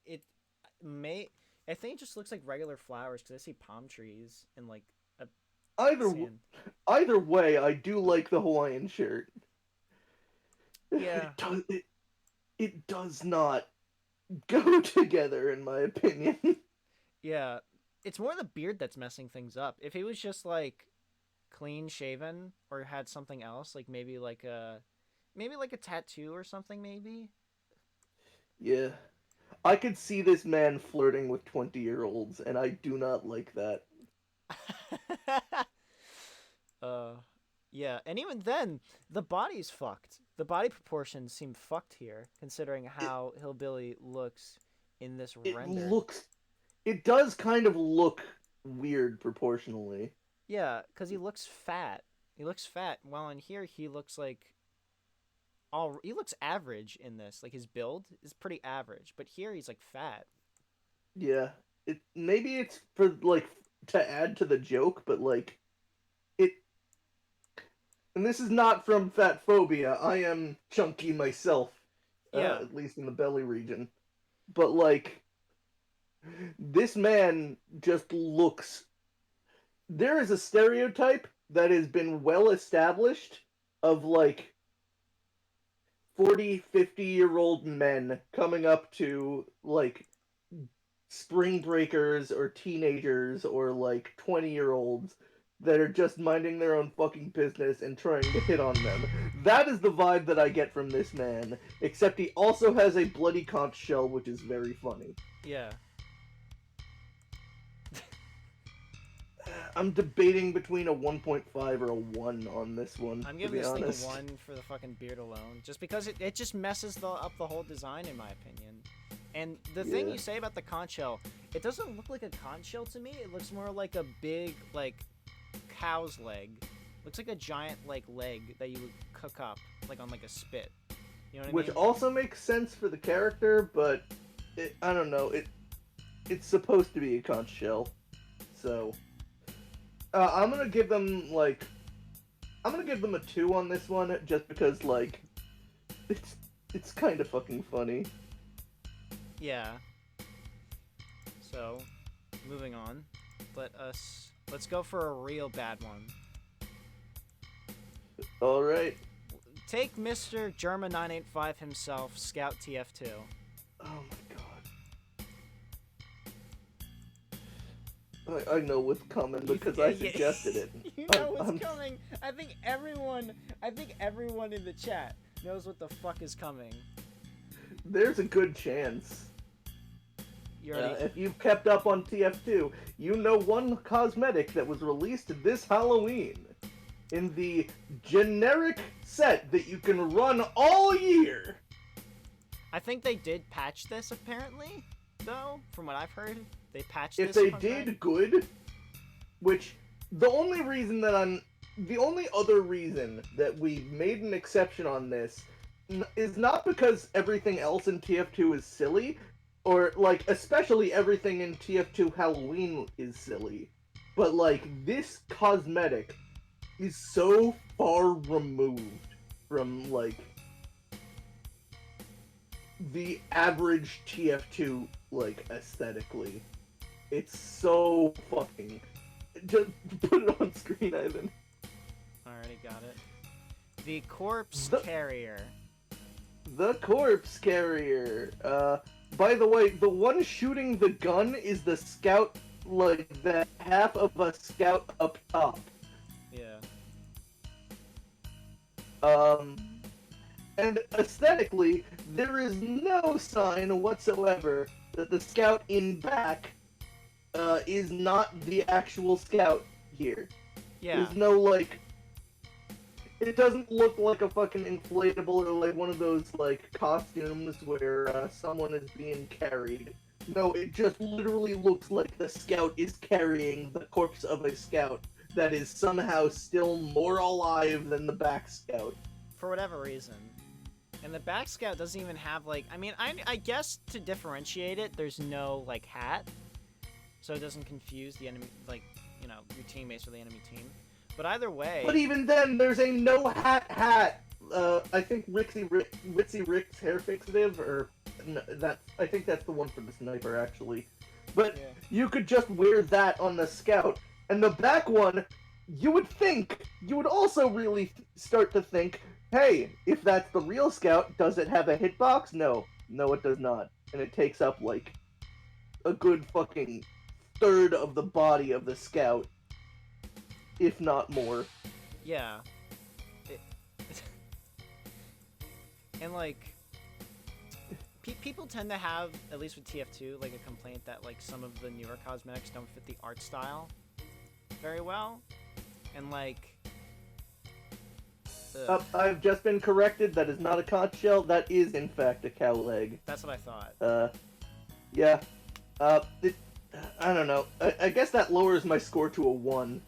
It may... I think it just looks like regular flowers, because I see palm trees and, like, a Either way, I do like the Hawaiian shirt. Yeah. It does not go together, in my opinion. Yeah. It's more the beard that's messing things up. If he was just, like, clean shaven or had something else, like maybe like a tattoo or something, maybe. Yeah. I could see this man flirting with 20-year-olds, and I do not like that. Yeah, and even then, the body's fucked. The body proportions seem fucked here, considering how Hillbilly looks in this It render. looks. It does kind of look weird proportionally. Yeah, because he looks fat. He looks fat, while in here he looks like he looks average in this. Like his build is pretty average, but here he's like fat. Yeah. Maybe it's for like to add to the joke, but like it. And this is not from fat phobia. I am chunky myself, Yeah, at least in the belly region. But like this man just looks. There is a stereotype that has been well established of like 40, 50-year-old men coming up to like spring breakers or teenagers or like 20-year-olds that are just minding their own fucking business and trying to hit on them. That is the vibe that I get from this man, except he also has a bloody conch shell, which is very funny. yeah. I'm debating between a 1.5 or a 1 on this one, I'm to giving be this honest. thing a 1 for the fucking beard alone, just because it just messes up the whole design, in my opinion. And the thing you say about the conch shell, it doesn't look like a conch shell to me. It looks more like a big, like, cow's leg. Looks like a giant, like, leg that you would cook up, like, on, like, a spit. You know what I mean? Which also makes sense for the character, but I don't know. It's supposed to be a conch shell, so I'm gonna give them a 2 on this one, just because like it's kind of fucking funny. Yeah. So, moving on. Let's go for a real bad one. All right. Take Mr. German 985 himself, Scout TF2. Oh my god. I know what's coming because I suggested it. You know what's coming. I think everyone in the chat knows what the fuck is coming. There's a good chance. If you've kept up on TF2, you know one cosmetic that was released this Halloween in the generic set that you can run all year. I think they did patch this, apparently, though, from what I've heard. They patched if this. If they did, good. Which, the only other reason that we made an exception on this is not because everything else in TF2 is silly, or, like, especially everything in TF2 Halloween is silly, but, like, this cosmetic is so far removed from, like, the average TF2, like, aesthetically. It's so fucking... Just put it on screen, Ivan. Already got it. The Corpse Carrier. The Corpse Carrier. By the way, the one shooting the gun is the scout, like, the half of a scout up top. Yeah. And aesthetically, there is no sign whatsoever that the scout in back is not the actual scout here. Yeah. There's no, like... It doesn't look like a fucking inflatable or like one of those, like, costumes where someone is being carried. No, it just literally looks like the scout is carrying the corpse of a scout that is somehow still more alive than the back scout. For whatever reason. And the back scout doesn't even have, like... I mean, I guess to differentiate it, there's no, like, hat. So it doesn't confuse the enemy, like, you know, your teammates or the enemy team. But either way... But even then, there's a no-hat hat! I think Ritzy Rick's hair fixative, or... No, I think that's the one for the sniper, actually. But you could just wear that on the scout. And the back one, you would also really start to think, hey, if that's the real scout, does it have a hitbox? No. No, it does not. And it takes up, like, a good fucking third of the body of the scout. If not more. Yeah. And, like, people tend to have, at least with TF2, like, a complaint that, like, some of the newer cosmetics don't fit the art style very well. And, like, I've just been corrected. That is not a conch shell. That is, in fact, a cow leg. That's what I thought. Yeah. I don't know. I guess that lowers my score to a 1.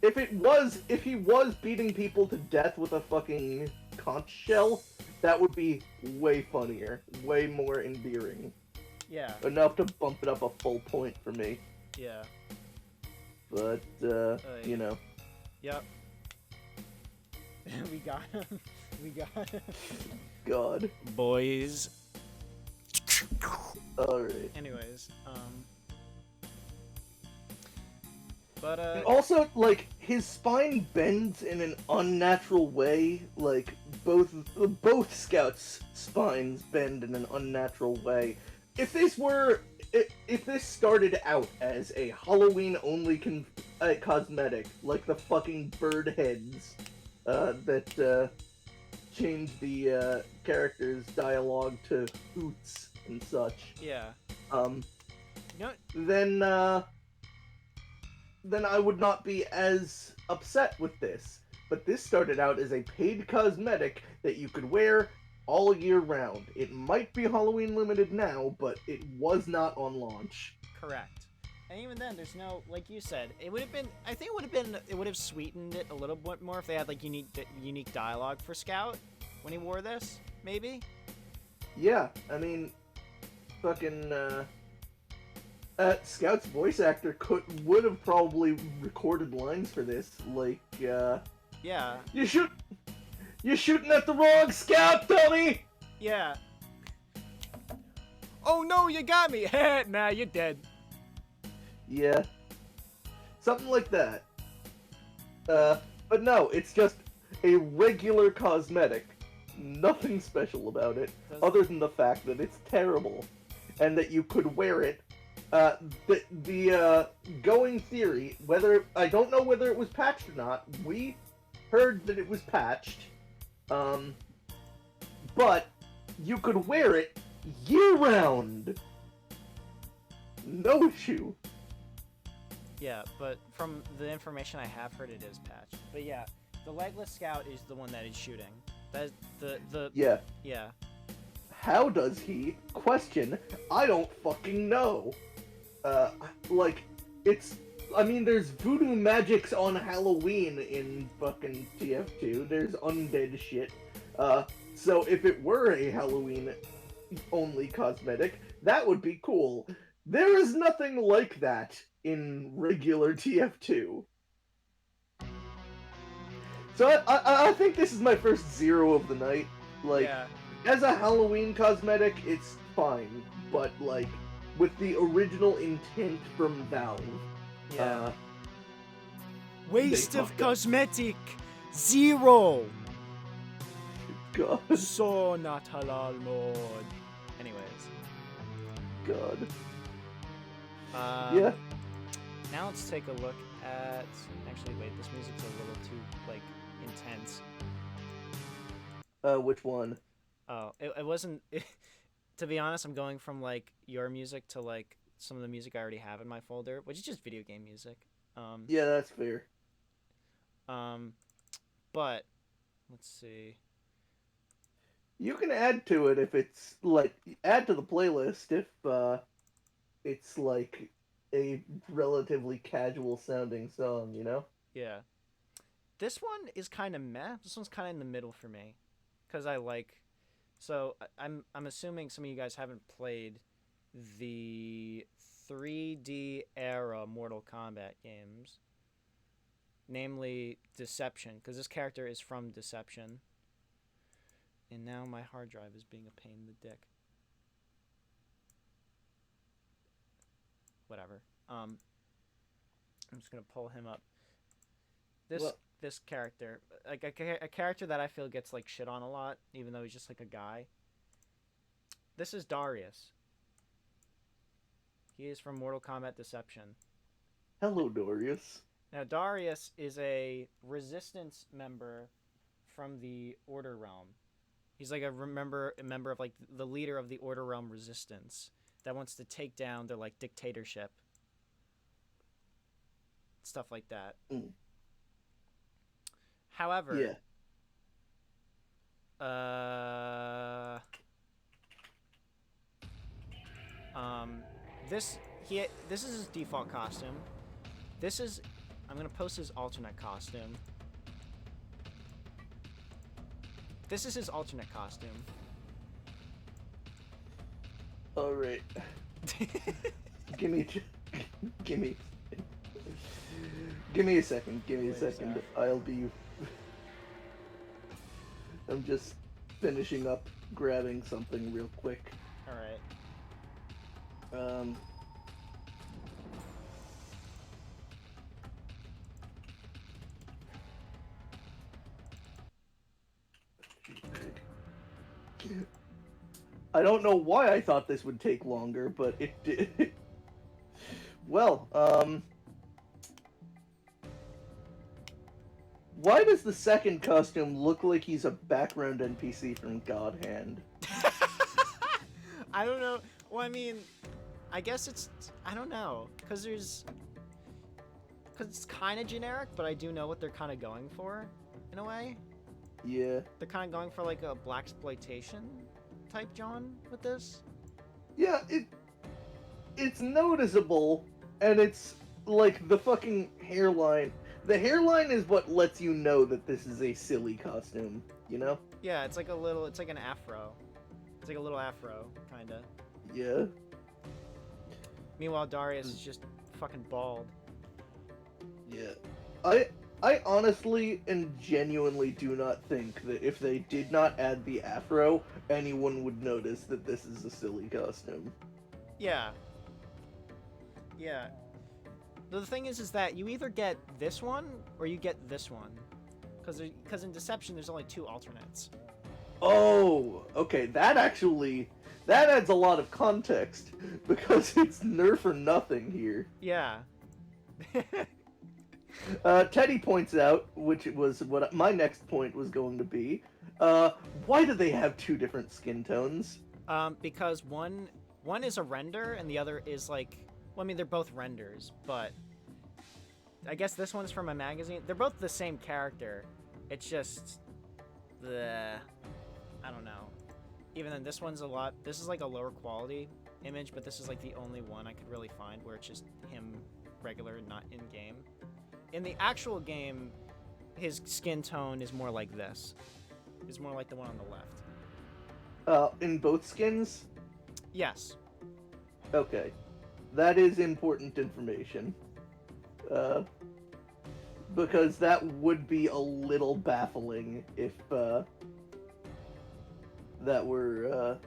If he was beating people to death with a fucking conch shell, that would be way funnier, way more endearing. Yeah. Enough to bump it up a full point for me. Yeah. But, you know. Yep. We got him. We got him. God. Boys. Alright. Anyways, but, And also, like, his spine bends in an unnatural way. Like, both scouts' spines bend in an unnatural way. If this started out as a Halloween-only cosmetic, like the fucking bird heads that change the character's dialogue to hoots and such. yeah. You know, then I would not be as upset with this. But this started out as a paid cosmetic that you could wear all year round. It might be Halloween limited now, but it was not on launch. correct. And even then, there's no, like you said, it would have been. I think it would have sweetened it a little bit more if they had like unique dialogue for Scout when he wore this, maybe. Yeah, I mean, fucking Scout's voice actor would have probably recorded lines for this, like Yeah. You're shooting at the wrong Scout, dummy! Yeah. Oh no, you got me! Nah, you're dead. Yeah. Something like that. But no, it's just a regular cosmetic. Nothing special about it, other than the fact that it's terrible. And that you could wear it. The going theory, I don't know whether it was patched or not. We heard that it was patched. But you could wear it year-round. No issue. Yeah, but from the information I have heard, it is patched. But yeah, the legless Scout is the one that is shooting. That the Yeah. Yeah. How does he? Question. I don't fucking know. There's voodoo magics on Halloween in fucking TF2. There's undead shit. So if it were a Halloween-only cosmetic, that would be cool. There is nothing like that in regular TF2. So I think this is my first 0 of the night. Like, Yeah. as a Halloween cosmetic, it's fine. But, like, with the original intent from Valve, Yeah. Waste Waste of of fucked up. cosmetic. 0. God, So not halal mode. Anyways. God. Yeah. Yeah. Now let's take a look at. Actually, wait. This music's a little too intense. Which one? Oh, it wasn't. To be honest, I'm going from your music to some of the music I already have in my folder, which is just video game music. Yeah, that's fair. But let's see. You can add to it if it's add to the playlist if it's like a relatively casual sounding song, you know? Yeah. This one is kind of meh. This one's kind of in the middle for me, because So I'm assuming some of you guys haven't played the 3D era Mortal Kombat games, namely Dissection, because this character is from Dissection. And now my hard drive is being a pain in the dick. Whatever. I'm just gonna pull him up. This character, a character that I feel gets shit on a lot, even though he's just a guy. This is Darius. He is from Mortal Kombat Deception. Hello, Darius. Now Darius is a resistance member from the Order Realm. He's a member of the leader of the Order Realm resistance that wants to take down their dictatorship. Stuff like that. Mm. However, Yeah. Uh, this this is his default costume. This is, I'm gonna post his alternate costume. This is his alternate costume. All right. Give me a second. Give me a second. I'll be. I'm just finishing up grabbing something real quick. All right. I don't know why I thought this would take longer, but it did. Well, why does the second costume look like he's a background NPC from God Hand? I don't know. Well, I mean, I guess it's, I don't know, because it's kind of generic, but I do know what they're kind of going for, in a way. Yeah. They're kind of going for like a blaxploitation type John with this. Yeah, it's noticeable, and it's like the fucking hairline. The hairline is what lets you know that this is a silly costume, you know? Yeah, it's like a little, it's like an afro. It's like a little afro, kinda. Yeah. Meanwhile, Darius is just fucking bald. Yeah. I honestly and genuinely do not think that if they did not add the afro, anyone would notice that this is a silly costume. Yeah. Yeah. The thing is that you either get this one or you get this one. Because in Dissection, there's only 2 alternates. Oh, okay. That adds a lot of context because it's nerf or nothing here. Yeah. Teddy points out, which was what my next point was going to be, why do they have 2 different skin tones? Because one is a render and the other is like, well, I mean, they're both renders, but I guess this one's from a magazine. They're both the same character. It's just I don't know. Even then, this one's this is like a lower quality image, but this is like the only one I could really find where it's just him regular, not in game. In the actual game, his skin tone is more like this. It's more like the one on the left. In both skins? Yes. Okay. That is important information. Because that would be a little baffling if that were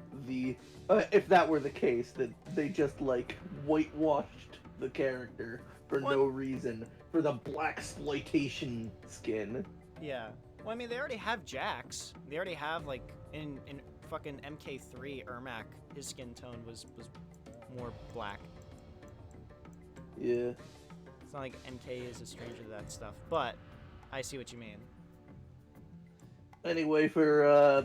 if that were the case, that they just like whitewashed the character for no reason for the blaxploitation skin. Yeah. Well, I mean, they already have Jax. They already have like in fucking MK3 Ermac, his skin tone was more black. Yeah. It's not like MK is a stranger to that stuff, but I see what you mean. Anyway, for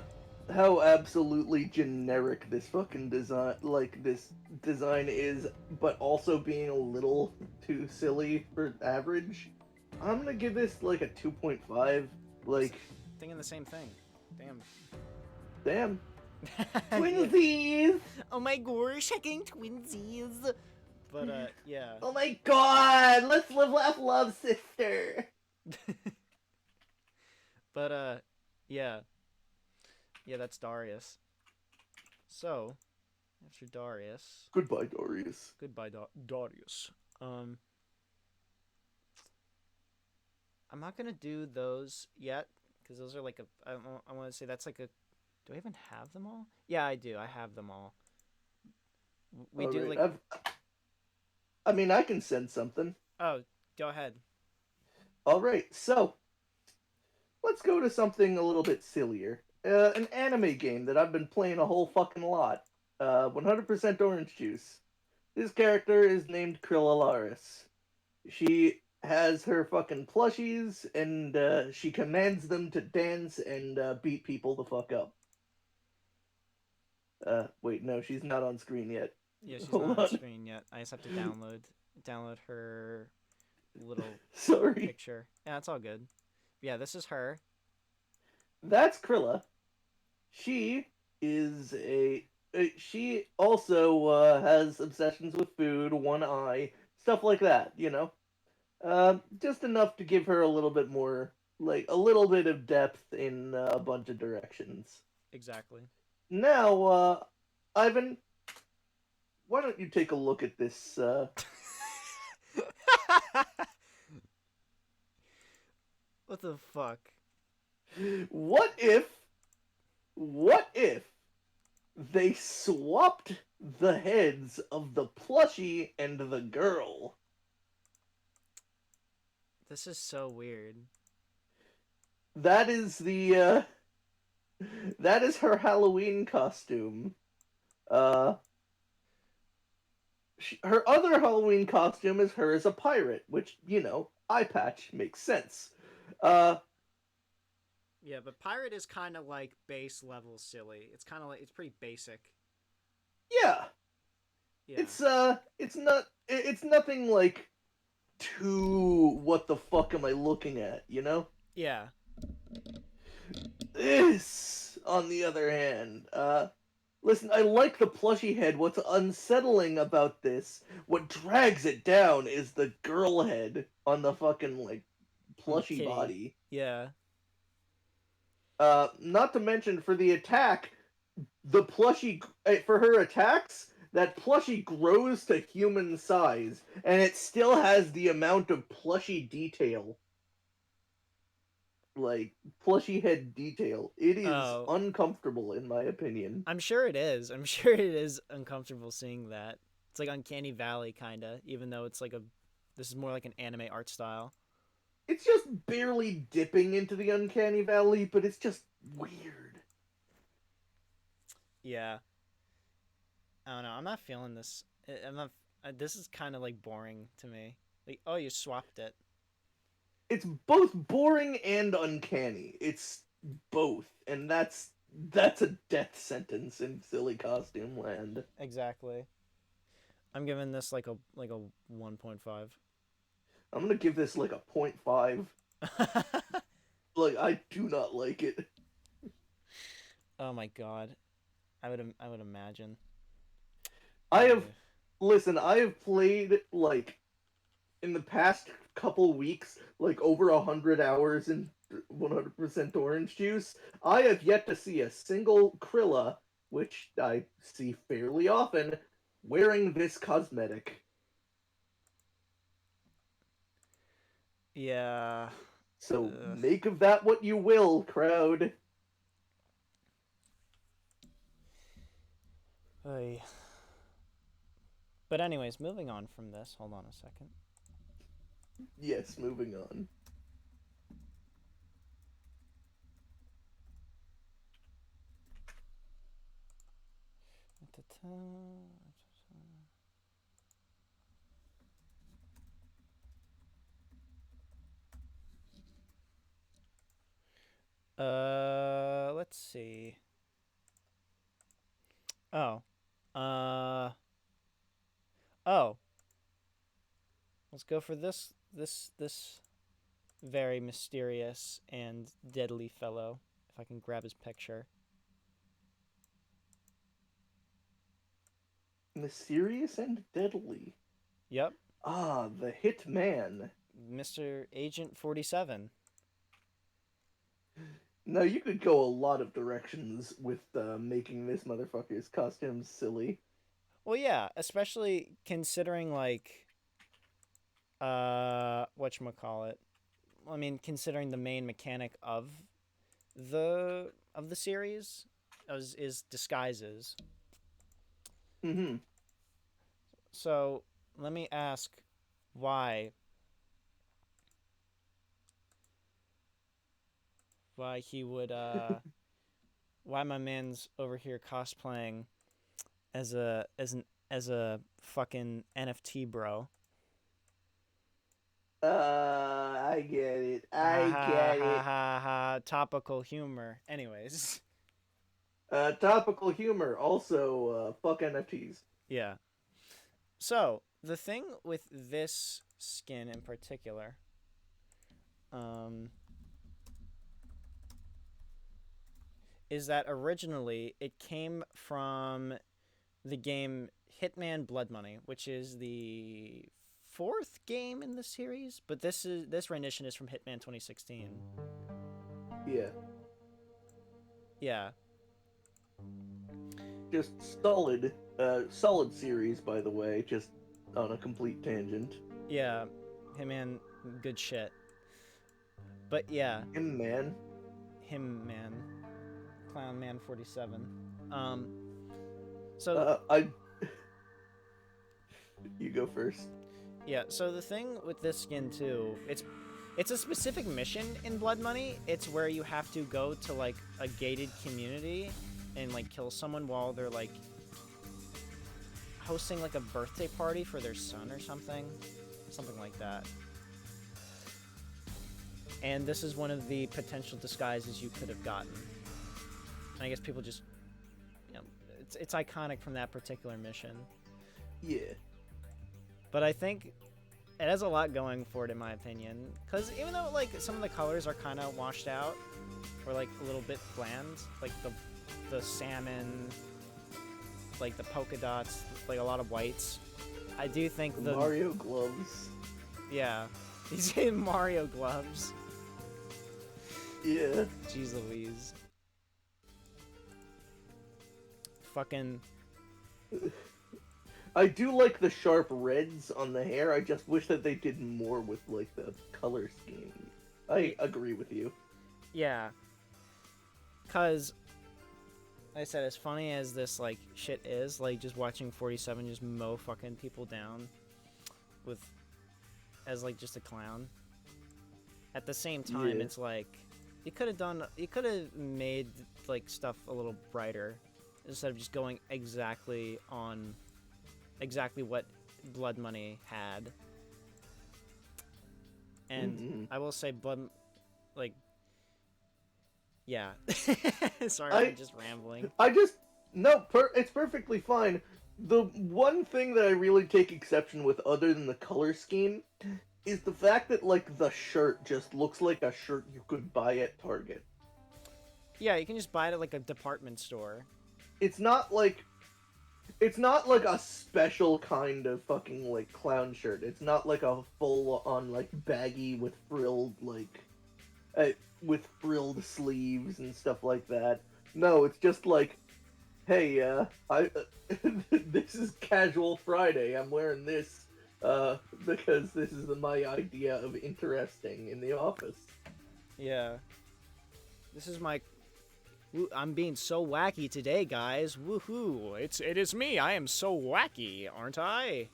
how absolutely generic this fucking design, is, but also being a little too silly for average, I'm gonna give this like a 2.5. Like, Thinking the same thing. Damn. Damn. Twinsies! Oh my gosh, checking twinsies. But yeah. Oh my god! Let's laugh, love, sister. But yeah. Yeah, that's Darius. So, after Darius. Goodbye, Darius. Goodbye, Darius. I'm not gonna do those yet because those are like I want to say that's like a. Do I even have them all? Yeah, I do. I have them all. We all do right. like. I mean, I can send something. Oh, go ahead. All right, so let's go to something a little bit sillier. An anime game that I've been playing a whole fucking lot. 100% Orange Juice. This character is named Krilla. She has her fucking plushies, and she commands them to dance and beat people the fuck up. Wait, no, she's not on screen yet. Yeah, she's not on screen yet. I just have to download her. Little Sorry. Picture. Yeah, it's all good. Yeah, this is her. That's Krilla. She is she also has obsessions with food, one eye, stuff like that. Just enough to give her a little bit more, like a little bit of depth in a bunch of directions. Exactly. Now, Ivan, why don't you take a look at this? What the fuck? What if, what if they swapped the heads of the plushie and the girl? This is so weird. That is that is her Halloween costume. Uh, her other Halloween costume is her as a pirate, which eye patch makes sense. Uh, Yeah, but pirate is kind of like base level silly. It's kind of like it's pretty basic. yeah, Yeah. it's nothing like too what the fuck am I looking at, you know? Yeah. This, on the other hand, listen, I like the plushy head. What's unsettling about this, what drags it down, is the girl head on the fucking, like, On the plushy kitty. body. Yeah. Not to mention, for the attack, the plushie, for her attacks, that plushie grows to human size, and it still has the amount of plushy detail, like plushy head detail. It is Oh, uncomfortable, in my opinion. I'm sure it is. I'm sure it is uncomfortable seeing that. It's like Uncanny Valley kinda, even though it's like a this is more like an anime art style. It's just barely dipping into the uncanny valley, but it's just weird. Yeah. I don't know. I'm not feeling this. I'm not. This is kind of like boring to me. Like, oh, you swapped it. It's both boring and uncanny. It's both, and that's a death sentence in silly costume land. Exactly. I'm giving this like a 1.5. I'm gonna give this like a 0.5. Like, I do not like it. Oh my god. I would imagine. I have Ugh. Listen, I have played like in the past couple weeks like over 100 hours in 100% orange juice. I have yet to see a single krilla, which I see fairly often, wearing this cosmetic. Yeah. So Ugh. make of that what you will, crowd. Oy. But anyways, moving on from this. Hold on a second. Yes, moving on. Let's see. Oh. Uh oh. Let's go for this very mysterious and deadly fellow. If I can grab his picture. Mysterious and deadly. Yep. Ah, the Hitman. Mr. Agent 47. Now you could go a lot of directions with making this motherfucker's costume silly. Well, yeah, especially considering like whatchamacallit. I mean, considering the main mechanic of the series is disguises. Mm-hmm. So, let me ask why he would why my man's over here cosplaying as a fucking NFT bro. I get it. Ha I ha get ha it. ha ha. Topical humor. Anyways, Topical humor. Also, fuck NFTs. yeah. So the thing with this skin in particular, um, is that originally it came from the game Hitman Blood Money, which is the fourth game in the series, but this rendition is from Hitman 2016. Yeah. Yeah. Just solid series, by the way, just on a complete tangent. Yeah. Hitman, good shit. But yeah. Him man. Clown Man 47. So You go first. yeah, so the thing with this skin too, it's a specific mission in Blood Money. It's where you have to go to like a gated community and like kill someone while they're like hosting like a birthday party for their son or something like that. And this is one of the potential disguises you could have gotten. And I guess people just, you know, it's iconic from that particular mission. Yeah. But I think it has a lot going for it, in my opinion. Because even though, like, some of the colors are kind of washed out, or, like, a little bit bland, like the salmon, like, the polka dots, like, a lot of whites, I do think the... Mario gloves. Yeah. He's in Mario gloves. Yeah. Jeez Louise. Fucking... I do like the sharp reds on the hair. I just wish that they did more with, like, the color scheme. I agree with you. Yeah. Because, like I said, as funny as this, like, shit is, like, just watching 47 just mow fucking people down with... as, like, just a clown. At the same time, Yeah. it's like... You could have made, like, stuff a little brighter. Instead of just going exactly what Blood Money had. And I will say yeah. Sorry, I'm just rambling. It's perfectly fine. The one thing that I really take exception with, other than the color scheme, is the fact that, like, the shirt just looks like a shirt you could buy at Target. Yeah, you can just buy it at, like, a department store. It's not like a special kind of fucking, like, clown shirt. It's not like a full-on, like, baggy with frilled, like, with frilled sleeves and stuff like that. No, it's just like, hey, this is casual Friday. I'm wearing this, because this is my idea of interesting in the office. Yeah. This is my... I'm being so wacky today, guys. Woohoo! It is me. I am so wacky, aren't I?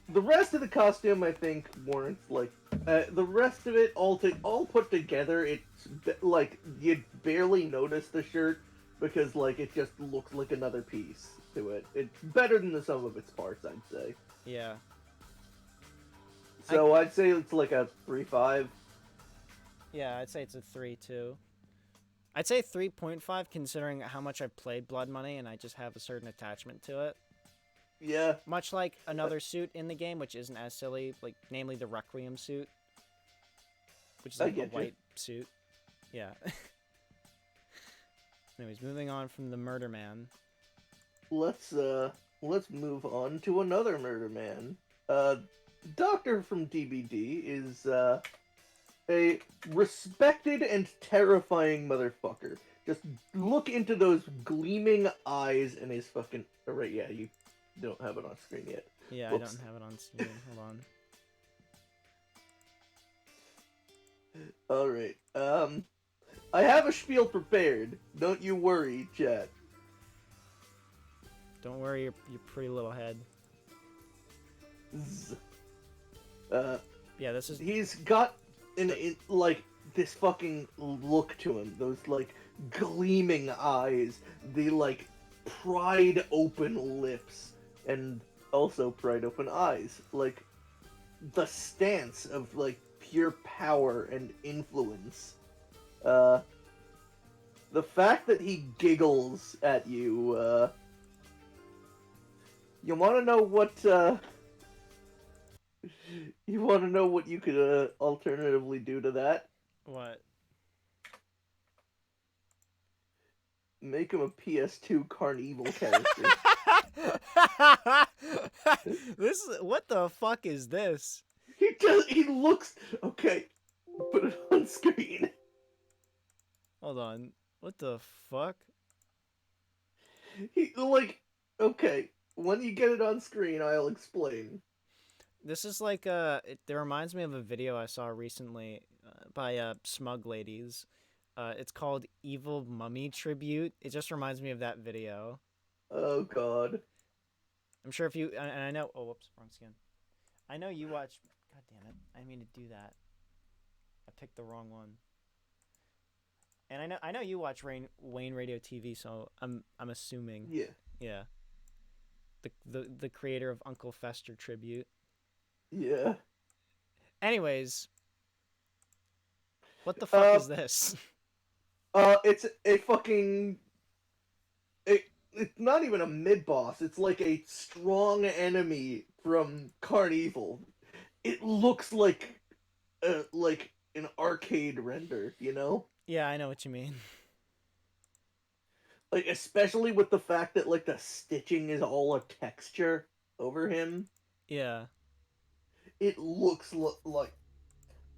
The rest of the costume, I think, warrants, like, the rest of it all put together. It's like you'd barely notice the shirt because, like, it just looks like another piece to it. It's better than the sum of its parts, I'd say. Yeah. So I'd say it's like a 3.5. Yeah, I'd say it's a 3 too. I'd say 3.5 considering how much I've played Blood Money and I just have a certain attachment to it. Yeah. Much like another suit in the game, which isn't as silly, like namely the Requiem suit, which is like a white suit. Yeah. Anyways, moving on from the Murder Man. Let's move on to another Murder Man. Doctor from DBD is a respected and terrifying motherfucker. Just look into those gleaming eyes and his fucking... Oh, right, yeah, you don't have it on screen yet. Yeah, Whoops. I don't have it on screen. Hold on. Alright, I have a spiel prepared. Don't you worry, chat. Don't worry your pretty little head. Yeah, this is... He's got... like, this fucking look to him. Those, like, gleaming eyes. The, like, pried open lips. And also pried open eyes. Like, the stance of, like, pure power and influence. The fact that he giggles at you, you wanna know what, you want to know what you could alternatively do to that? What? Make him a PS2 Carnival character. What the fuck is this? He looks okay. Put it on screen. Hold on. What the fuck? He like okay. When you get it on screen, I'll explain. This is like it reminds me of a video I saw recently by Smug Ladies. It's called Evil Mummy Tribute. It just reminds me of that video. Oh god. I'm sure if you and I know. Oh, whoops, wrong skin. I know you watch. God damn it! I didn't mean to do that. I picked the wrong one. And I know you watch Wayne Radio TV, so I'm assuming. Yeah. Yeah. The creator of Uncle Fester Tribute. Yeah. Anyways, what the fuck is this? It's a fucking. It's not even a mid boss. It's like a strong enemy from Carnival. It looks like an arcade render, you know? Yeah, I know what you mean. Like especially with the fact that like the stitching is all a texture over him. Yeah. It looks like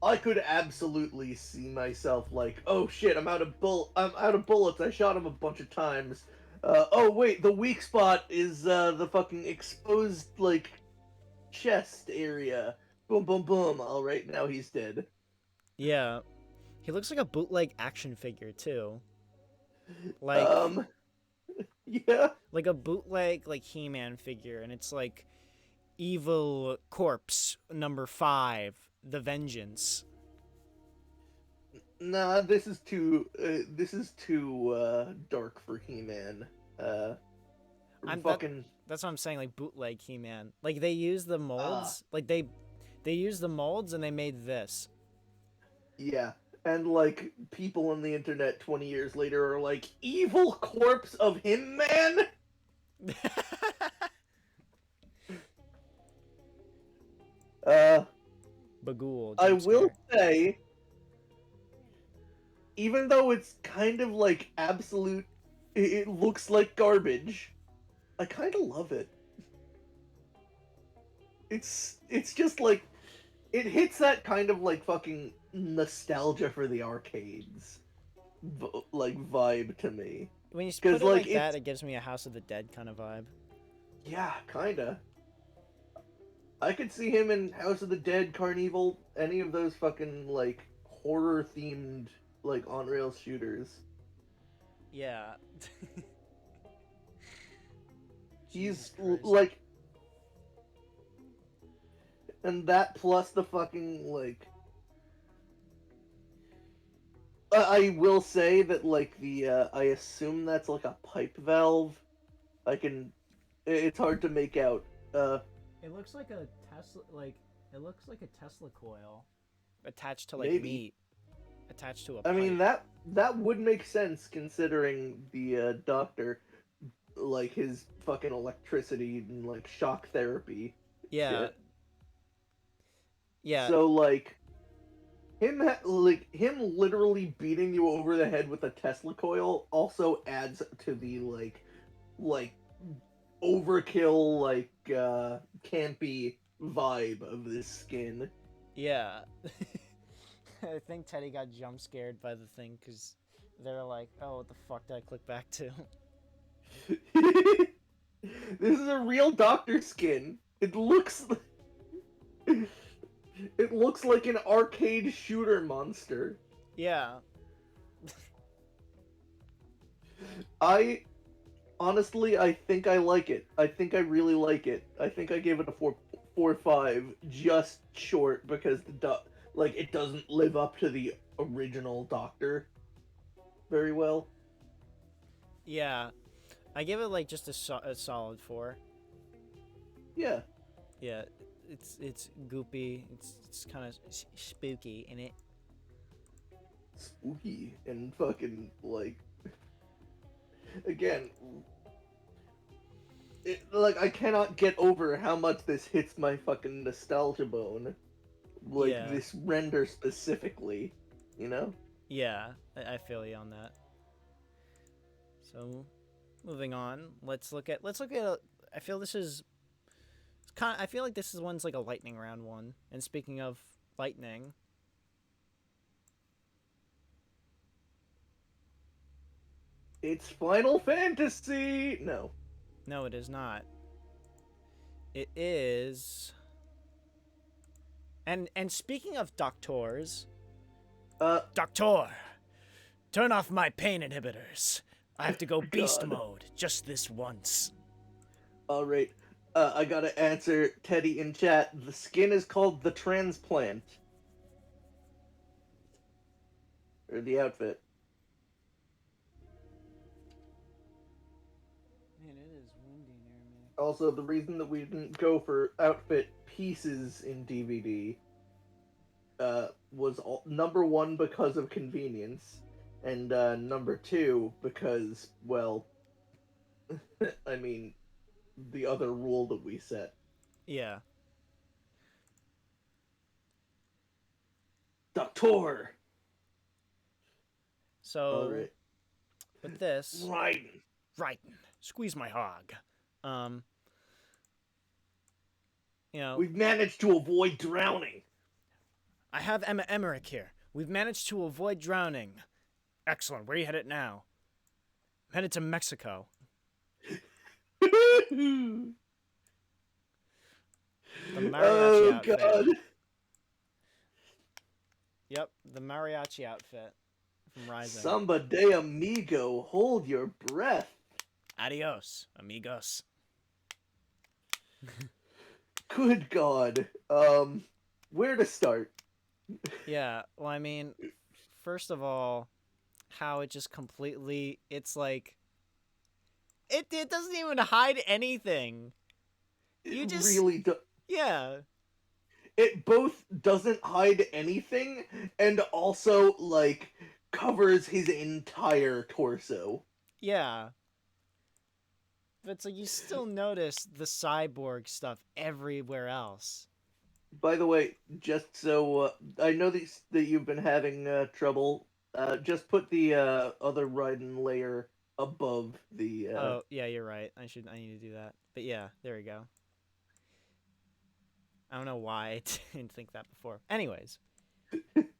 I could absolutely see myself like, oh shit, I'm out of bullets. I shot him a bunch of times. Oh wait, the weak spot is the fucking exposed like chest area. Boom, boom, boom. All right, now he's dead. Yeah. He looks like a bootleg action figure too. Like yeah. like a bootleg like He-Man figure, and it's like Evil Corpse number 5, The Vengeance. Nah, this is too dark for He-Man. That's what I'm saying, like bootleg He-Man. Like they use the molds, like they use the molds and they made this. Yeah. And like people on the internet 20 years later are like, evil corpse of him, man. Bagul. I will say, even though it's kind of like absolute, it looks like garbage. I kind of love it. It's just like it hits that kind of like fucking nostalgia for the arcades, like vibe to me. When you put it like that, it gives me a House of the Dead kind of vibe. Yeah, kinda. I could see him in House of the Dead, Carnival, any of those fucking like horror themed like on rails shooters. Yeah. He's like, and that plus the fucking like. I will say that like the I assume that's like a pipe valve. It's hard to make out. It looks like a Tesla, it looks like a Tesla coil attached to like maybe. meat, attached to a I pipe. mean that would make sense considering the doctor, like his fucking electricity and like shock therapy. Yeah. Shit. Yeah. So like him literally beating you over the head with a Tesla coil also adds to the like overkill like campy vibe of this skin. Yeah. I think Teddy got jump scared by the thing because they're like, oh, what the fuck did I click back to? This is a real doctor skin. It looks like an arcade shooter monster. Yeah. Honestly, I think I like it. I think I really like it. I think I gave it a 4.5, just short because it doesn't live up to the original Doctor very well. Yeah. I give it like just a solid 4. Yeah. Yeah. It's goopy. It's kind of spooky in it. Spooky and fucking like. Again, I cannot get over how much this hits my fucking nostalgia bone. Like, this render specifically, you know? Yeah, I feel you on that. So, moving on. Let's look at. I feel this is. I feel like this is one's like a lightning round one. And speaking of lightning, It's Final Fantasy. No. no, it is not. It is. And speaking of doctors, Doctor, turn off my pain inhibitors. I have to go beast God. mode just this once. All right. I gotta answer Teddy in chat. The skin is called the transplant. Or the outfit. Man, it is windy near me. Also, the reason that we didn't go for outfit pieces in DVD was number one because of convenience, and number two because, well, I mean, the other rule that we set. Yeah. Doctor. So, All right. with this, right, squeeze my hog. You know, We've managed to avoid drowning. I have Emma Emmerich here. We've managed to avoid drowning. Excellent. Where are you headed now? I'm headed to Mexico. The mariachi outfit. God. Yep, the mariachi outfit from Rising. Samba de amigo, hold your breath. Adios, amigos. Good God. Where to start? Yeah, well, I mean, first of all, how it just completely, it's like, it doesn't even hide anything. You just, really yeah. It both doesn't hide anything and also, like, covers his entire torso. Yeah. But it's like you still notice the cyborg stuff everywhere else. By the way, just so I know that you've been having trouble, just put the other Raiden layer above the. Oh yeah, you're right. I need to do that. But yeah, there we go. I don't know why I didn't think that before. Anyways,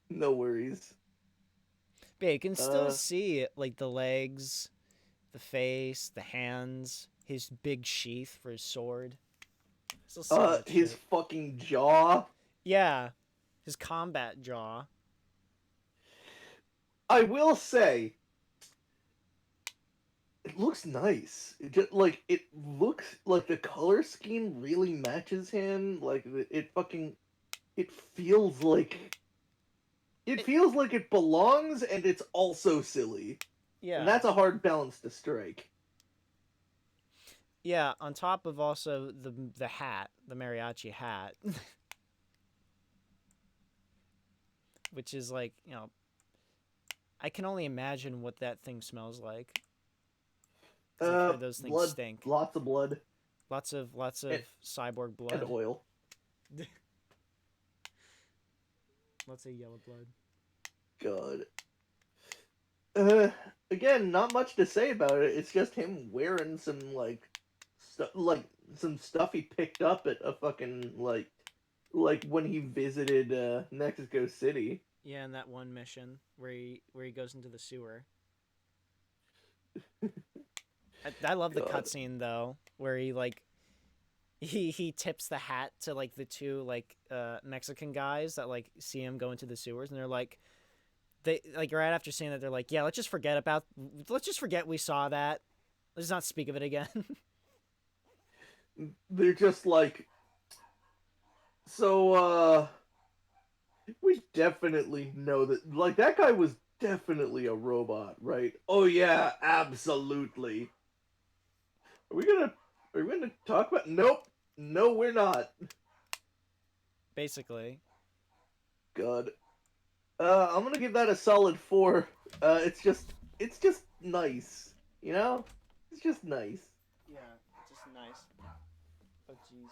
No worries. but yeah, you can still see like the legs, the face, the hands, his big sheath for his sword. Still see that His shit. fucking jaw. Yeah, his combat jaw. I will say, it looks nice. It looks like the color scheme really matches him. Like it feels like it belongs, and it's also silly. Yeah. And that's a hard balance to strike. Yeah, on top of also the hat, the mariachi hat. Which is like, you know, I can only imagine what that thing smells like. I've heard those things blood, stink. lots of blood. Lots of cyborg blood. And oil. Lots of yellow blood. God. Again, not much to say about it. It's just him wearing some some stuff he picked up at a fucking like when he visited Mexico City. Yeah, in that one mission where he goes into the sewer. I love the cutscene though, where he like he tips the hat to like the two like Mexican guys that like see him go into the sewers, and they're like, they like right after seeing that, they're like, yeah, let's just forget we saw that. Let's not speak of it again. They're just like, so we definitely know that, like, that guy was definitely a robot, right? Oh yeah, absolutely. Are we gonna talk about? Nope. No, we're not. Basically. God. I'm gonna give that a solid 4. It's just nice, you know? It's just nice. Yeah, just nice. Oh jeez.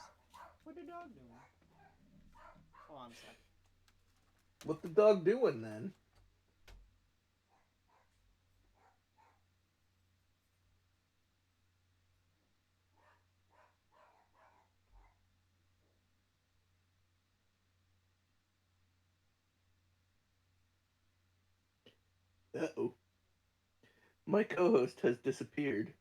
What the dog doing? Hold on a sec. What's the dog doing then? Uh-oh. My co-host has disappeared.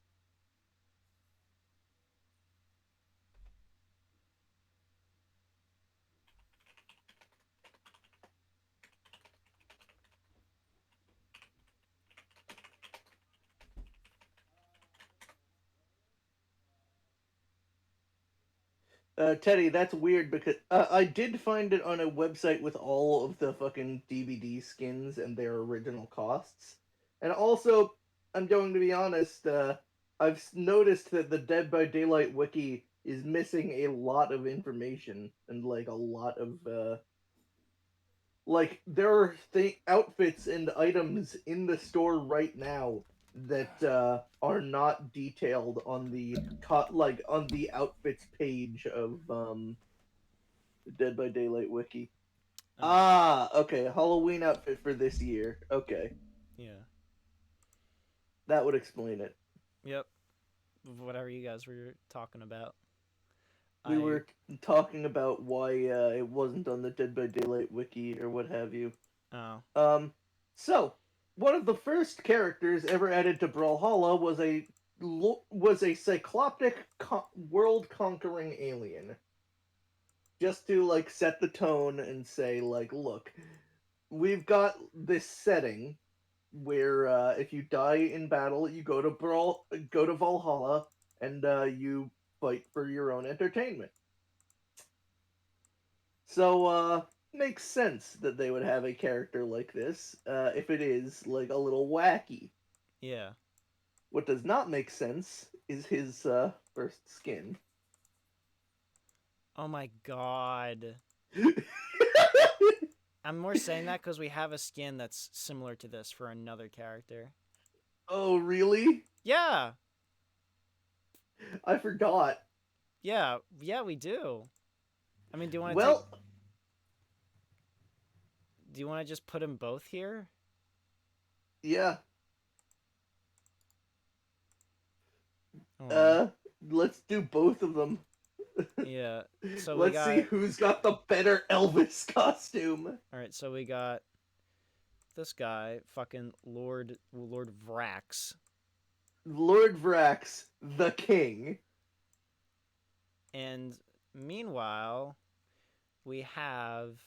Teddy, that's weird because I did find it on a website with all of the fucking DVD skins and their original costs. And also, I'm going to be honest, I've noticed that the Dead by Daylight wiki is missing a lot of information and like a lot of like there are outfits and items in the store right now that are not detailed on the like on the outfits page of Dead by Daylight wiki. Oh, Ah, okay, Halloween outfit for this year. Okay, yeah. that would explain it. Yep. Whatever you guys were talking about. We I were talking about why it wasn't on the Dead by Daylight wiki or what have you. oh Um, so one of the first characters ever added to Brawlhalla was a cycloptic world conquering alien. Just to like set the tone and say like, look, we've got this setting where if you die in battle, you go to Valhalla, and you fight for your own entertainment. So makes sense that they would have a character like this if it is like a little wacky. yeah. What does not make sense is his first skin. Oh my god. I'm more saying that because we have a skin that's similar to this for another character. Oh, really? Yeah. I forgot. Yeah. Yeah, we do. I mean, do you want to take? Well, Do you want to just put them both here? yeah. Hold on. Let's do both of them. Yeah. So we Let's see got. who's got the better Elvis costume. All right. So we got this guy, fucking Lord Vrax, Lord Vrax, the king. and meanwhile, we have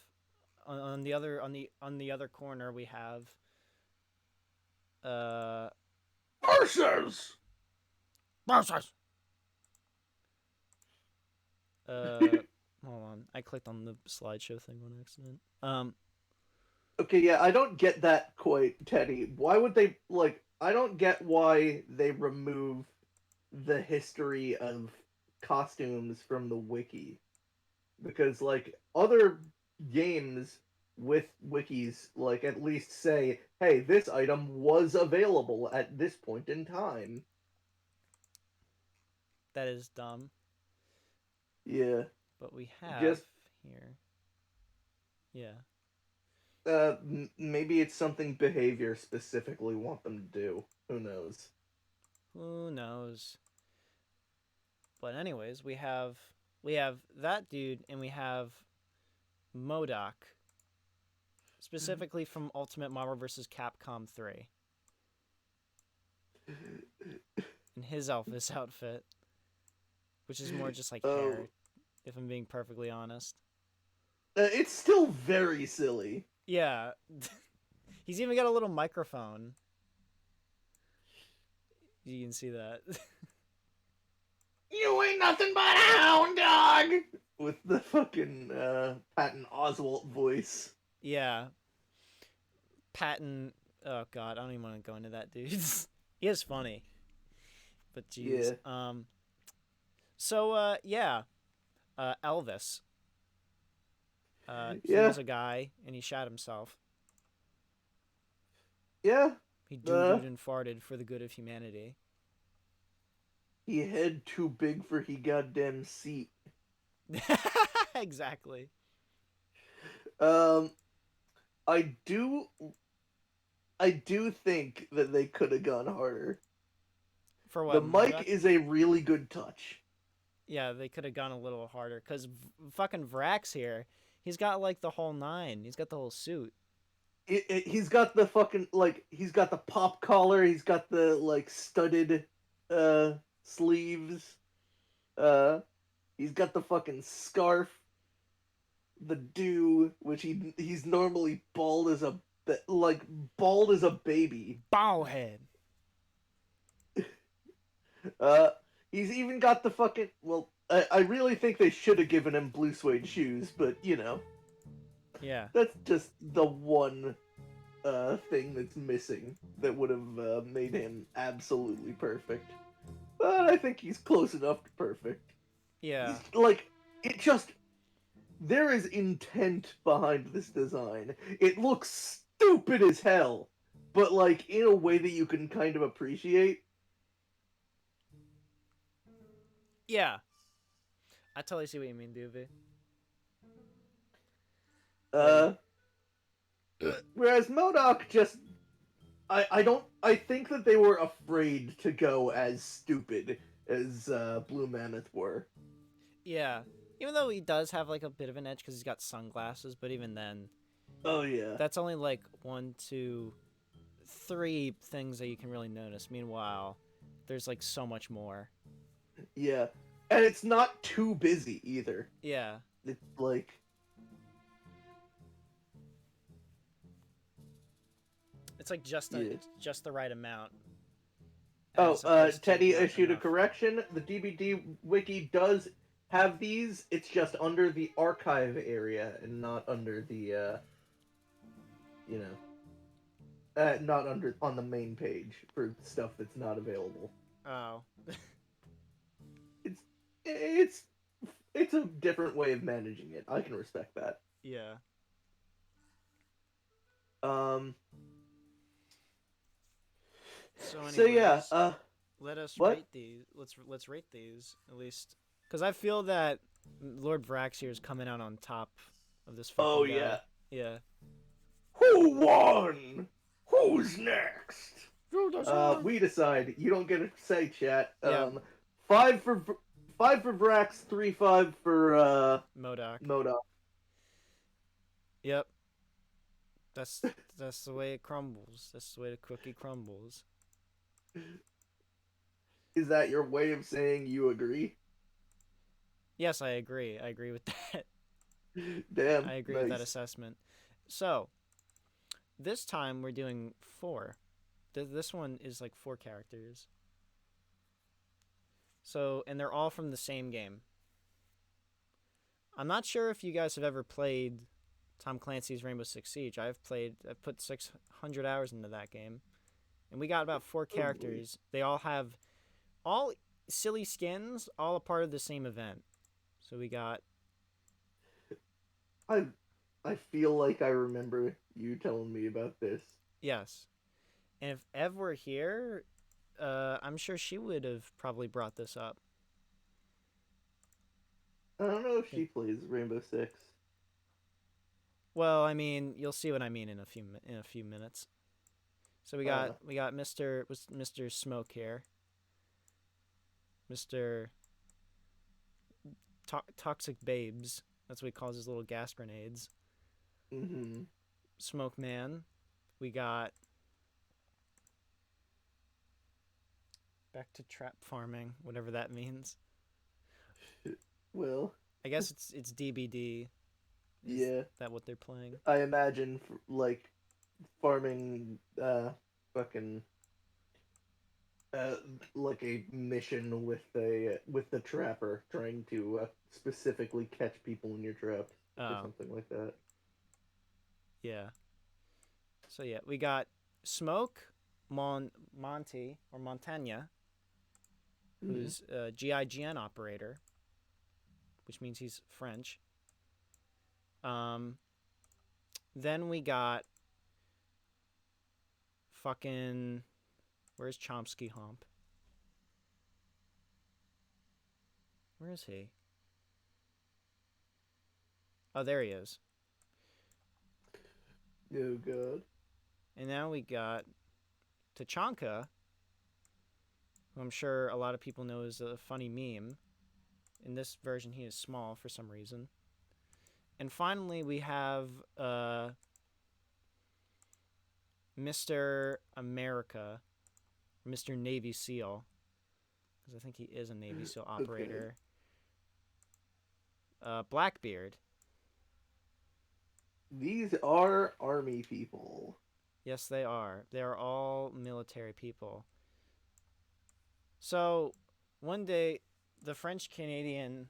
on the other corner we have uh Versus. Versus. uh hold on, I clicked on the slideshow thing on accident. Okay, yeah, I don't get that quite, Teddy. Why would they like? I don't get why they remove the history of costumes from the wiki because like other games with wikis like at least say, hey, this item was available at this point in time. that is dumb, Yeah, but we have just here. Yeah. maybe it's something behavior specifically want them to do. Who knows? Who knows? But anyways, we have that dude, and we have Modoc, specifically from Ultimate Marvel vs. Capcom 3, in his Elvis outfit, which is more just like Oh, hair, if I'm being perfectly honest. it's still very silly. Yeah. He's even got a little microphone. You can see that. You ain't nothing but a hound dog! With the fucking Patton Oswalt voice. Yeah. Patton. Oh god, I don't even want to go into that, dude. He is funny, but jeez. Yeah. So yeah. Elvis. He Yeah. was a guy, and he shot himself. Yeah. He doo-dooed and farted for the good of humanity. He head too big for he goddamn seat. Exactly. Um, I do, I do think that they could have gone harder. For The what, mic Modoc? is a really good touch. Yeah, they could have gone a little harder, because fucking Vrax here, he's got like the whole nine. He's got the whole suit. he's got the fucking like he's got the pop collar, he's got the like studded uh sleeves, uh he's got the fucking scarf, the do, which he's normally bald as a like bald as a baby. Bow head. Uh he's even got the fucking well I really think they should have given him blue suede shoes, but you know, Yeah. that's just the one thing that's missing that would have made him absolutely perfect. But I think he's close enough to perfect. Yeah. He's like it just there is intent behind this design. It looks stupid as hell, but like in a way that you can kind of appreciate. Yeah. I totally see what you mean, Duvi. But Uh, whereas Modoc just I think that they were afraid to go as stupid as Blue Mammoth were. yeah. Even though he does have like a bit of an edge because he's got sunglasses, but even then, Oh yeah. that's only like 1, 2, 3 things that you can really notice. Meanwhile, there's like so much more. Yeah. And it's not too busy either. Yeah. It's like It's like yeah. just the right amount. Oh, As opposed to Teddy not issued a enough. correction. The DBD wiki does have these. It's just under the archive area and not under the you know, not under on the main page for stuff that's not available. Oh. It's it's it's a different way of managing it. I can respect that. Yeah. Um. So So yeah. anyways, let us What? rate these. Let's rate these at least, because I feel that Lord Vraxir is coming out on top of this fucking Oh guy. yeah. Yeah. Who won? Who's next? We decide. You don't get a say, chat. Yeah. 5 for 5 for Vrax, 3-5 for Modoc. Modoc. Yep. That's that's the way it crumbles. That's the way the cookie crumbles. Is that your way of saying you agree? Yes, I agree. I agree with that. Damn, I agree with that nice. assessment. So, this time we're doing 4. This one is like 4 characters. So, and they're all from the same game. I'm not sure if you guys have ever played Tom Clancy's Rainbow Six Siege. I've put 600 hours into that game. And we got about 4 characters. They all have all silly skins, all a part of the same event. So we got I I feel like I remember you telling me about this. yes. And if Ev were here, I'm sure she would have probably brought this up. I don't know if she plays Rainbow Six. Well, I mean, you'll see what I mean in a few minutes. So we got Mr. Smoke here. Mr. Toxic Babes. That's what he calls his little gas grenades. Mm-hmm. Smoke Man. We got back to trap farming, whatever that means. Well, I guess it's DBD. Is yeah. that what they're playing? I imagine like farming fucking like a mission with the trapper trying to specifically catch people in your traps or something like that. Yeah. So yeah, we got Smoke Monty or Montagna, who's a GIGN operator, which means he's French. Then we got fucking where's Chomsky Hump? Where is he? Oh, there he is. Oh god. And now we got Tachanka, who I'm sure a lot of people know is a funny meme. In this version, he is small for some reason. And finally, we have Mr. America, Mr. Navy SEAL, because I think he is a Navy SEAL operator. Blackbeard. These are army people. Yes, they are. They are all military people. So, one day, the French-Canadian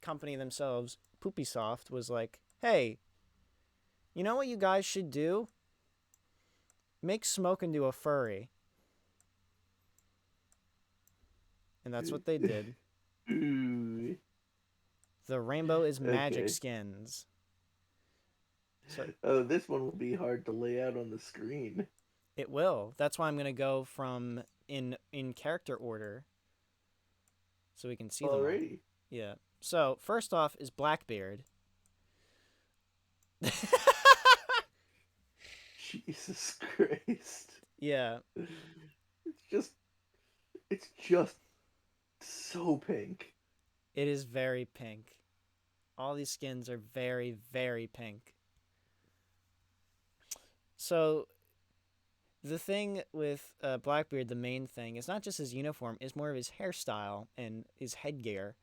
company themselves, Poopysoft, was like, hey, you know what you guys should do? Make Smoke into a furry. And that's what they did. Ooh. The Rainbow is Magic Okay. skins. So Oh, this one will be hard to lay out on the screen. it will. That's why I'm going to go from in character order so we can see them all. Alrighty. Yeah. So, first off is Blackbeard. Jesus Christ. Yeah. It's just so pink. It is very pink. All these skins are very, very pink. So, the thing with Blackbeard, the main thing, is not just his uniform, it's more of his hairstyle and his headgear.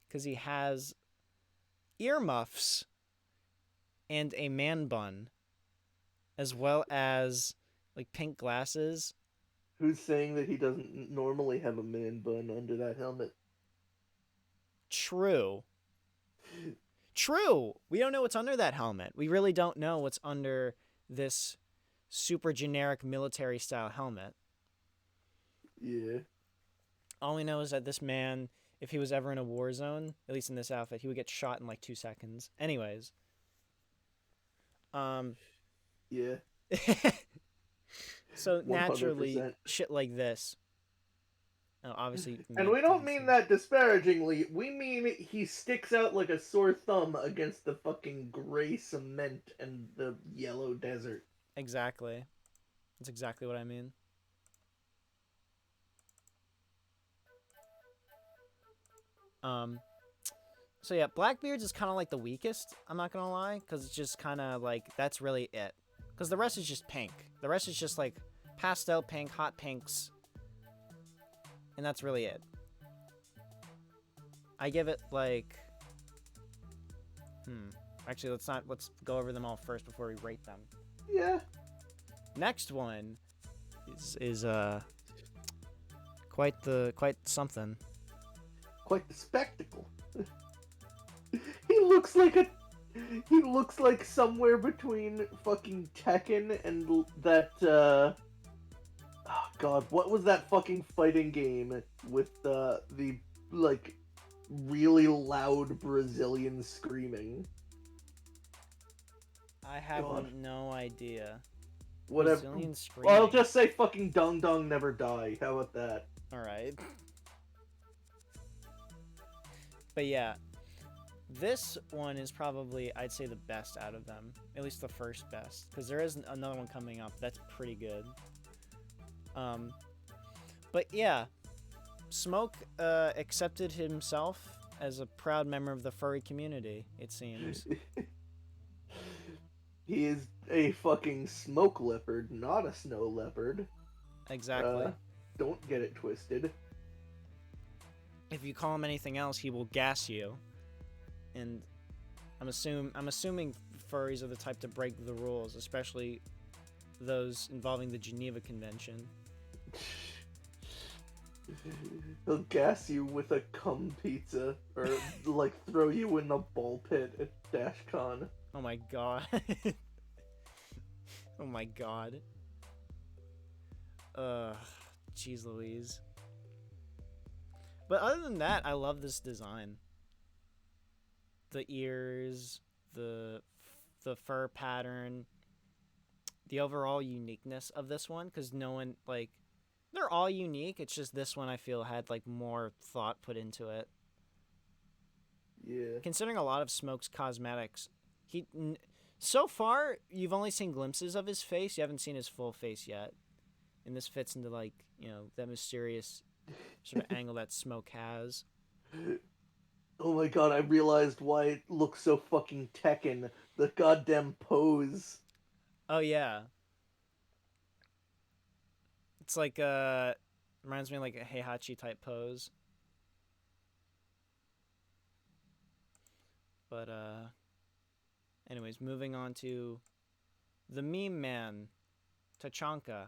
Because he has earmuffs and a man bun, as well as like pink glasses. Who's saying that he doesn't normally have a man bun under that helmet? True. True. We don't know what's under that helmet. We really don't know what's under this super generic military style helmet. Yeah. All we know is that this man, if he was ever in a war zone, at least in this outfit, he would get shot in like 2 seconds. Anyways. Yeah. So 100%. naturally, shit like this. Obviously. And we don't mean that disparagingly. We mean he sticks out like a sore thumb against the fucking gray cement and the yellow desert. Exactly. That's exactly what I mean. So yeah, Blackbeard's is kind of like the weakest, I'm not gonna lie, because it's just kind of like, that's really it. Because the rest is just pink. The rest is just like pastel pink, hot pinks. And that's really it. I give it like... Actually, let's go over them all first before we rate them. Yeah. Next one is quite something. Quite the spectacle. He looks like somewhere between fucking Tekken and that oh god, what was that fucking fighting game with the like really loud Brazilian screaming? I have no idea. Whatever. Brazilian screaming. Well, I'll just say fucking Dong Dong Never Die. How about that? Alright. But yeah, this one is probably, I'd say, the best out of them. At least the first best. Because there is another one coming up that's pretty good. But yeah, Smoke accepted himself as a proud member of the furry community, it seems. He is a fucking smoke leopard, not a snow leopard. Exactly. Don't get it twisted. If you call him anything else, he will gas you. And I'm assuming furries are the type to break the rules, especially those involving the Geneva Convention. He'll gas you with a cum pizza, or like throw you in the ball pit at DashCon. Oh my god. Oh my god. Jeez Louise. But other than that, I love this design. The ears, the fur pattern, the overall uniqueness of this one, because no one, like, they're all unique, it's just this one I feel had, like, more thought put into it. Yeah. Considering a lot of Smoke's cosmetics, so far, you've only seen glimpses of his face, you haven't seen his full face yet. And this fits into, like, you know, that mysterious sort of angle that Smoke has. Oh my god, I realized why it looks so fucking Tekken. The goddamn pose. Oh, yeah. It's like reminds me of like a Heihachi type pose. But anyways, moving on to the meme man, Tachanka,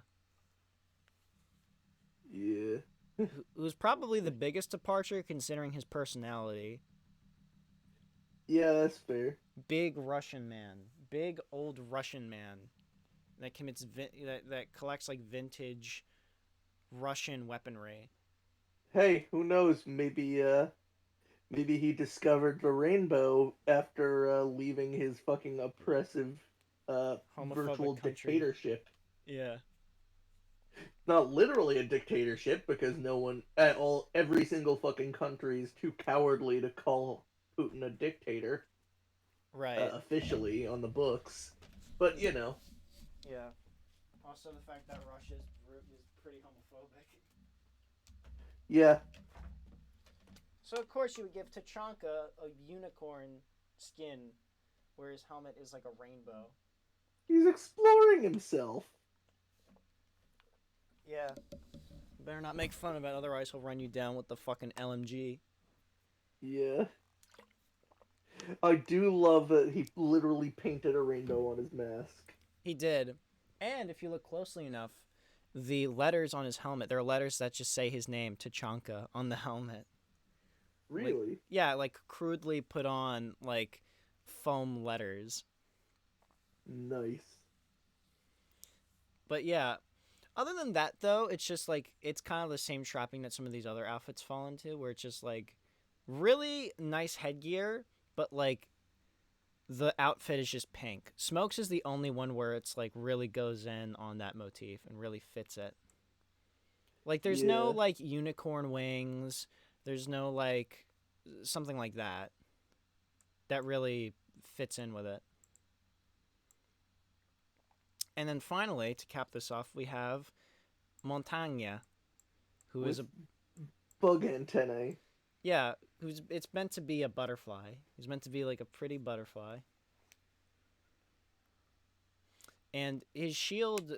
Yeah. who's probably the biggest departure considering his personality. Yeah, that's fair. Big Russian man, big old Russian man that commits that collects like vintage Russian weaponry. Hey, who knows? Maybe he discovered the rainbow after leaving his fucking oppressive Homophobic virtual country. dictatorship. Yeah. Not literally a dictatorship, because no one at all, every single fucking country is too cowardly to call Putin a dictator Right. officially on the books. But you know, Yeah. Also, the fact that Russia is pretty homophobic. yeah, So of course you would give Tachanka a unicorn skin, where his helmet is like a rainbow. he's exploring himself. Yeah. Better not make fun of it, otherwise he'll run you down with the fucking LMG. Yeah. I do love that he literally painted a rainbow on his mask. He did. And if you look closely enough, the letters on his helmet, there are letters that just say his name, Tachanka, on the helmet. Like, Really? yeah, like crudely put on like foam letters. Nice. But yeah, other than that though, it's just like it's kind of the same trapping that some of these other outfits fall into, where it's just like really nice headgear, but like the outfit is just pink. Smokes is the only one where it's like really goes in on that motif and really fits it. Like there's no Yeah. like unicorn wings, there's no like something like that that really fits in with it. And then finally, to cap this off, we have Montagne, who is With a bug antennae. yeah, who's it's meant to be a butterfly. He's meant to be like a pretty butterfly. And his shield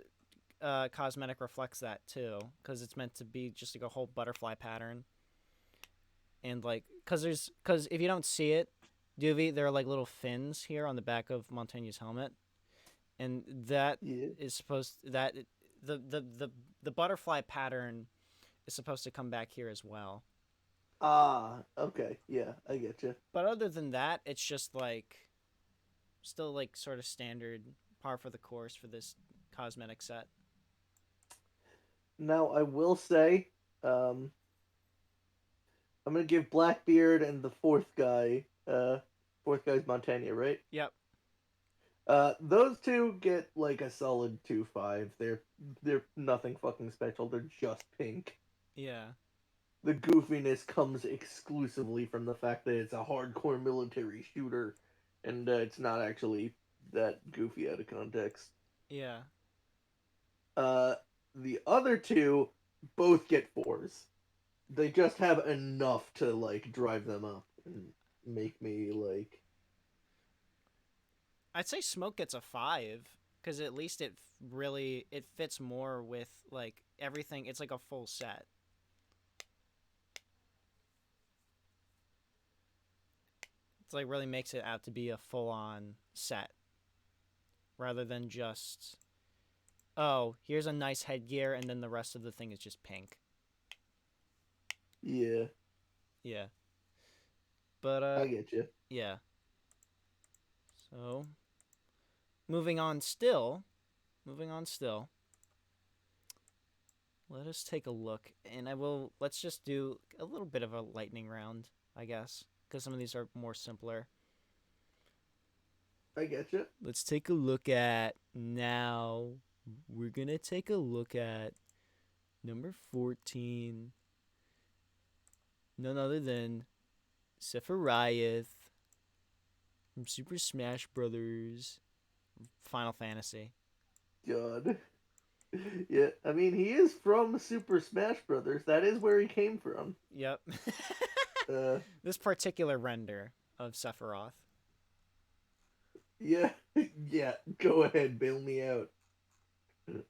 cosmetic reflects that too, because it's meant to be just like a whole butterfly pattern. And like, because if you don't see it, Duvi, there are like little fins here on the back of Montaigne's helmet, and that Yeah. is supposed that the butterfly pattern is supposed to come back here as well. Ah, okay. Yeah, I get you. But other than that, it's just like still like sort of standard par for the course for this cosmetic set. Now, I will say, I'm gonna give Blackbeard and the fourth guy's Montaigne, right? Yep. Those two get like a solid 2-5. They're nothing fucking special. They're just pink. Yeah. The goofiness comes exclusively from the fact that it's a hardcore military shooter, and it's not actually that goofy out of context. Yeah. Uh, the other two both get 4s. They just have enough to like drive them up and make me like. I'd say Smoke gets a 5 because at least it fits more with like everything. It's like a full set. It's like really makes it out to be a full on set rather than just oh, here's a nice headgear and then the rest of the thing is just pink. Yeah, Yeah. But I get you. yeah. So moving on still. Let us take a look, and let's just do a little bit of a lightning round, I guess, because some of these are more simpler. I get you. Let's take a look at now. We're gonna take a look at number 14. None other than Sephiroth from Super Smash Brothers, Final Fantasy. God. Yeah, I mean he is from Super Smash Brothers. That is where he came from. Yep. Uh, This particular render of Sephiroth. yeah, yeah. Go ahead, bail me out.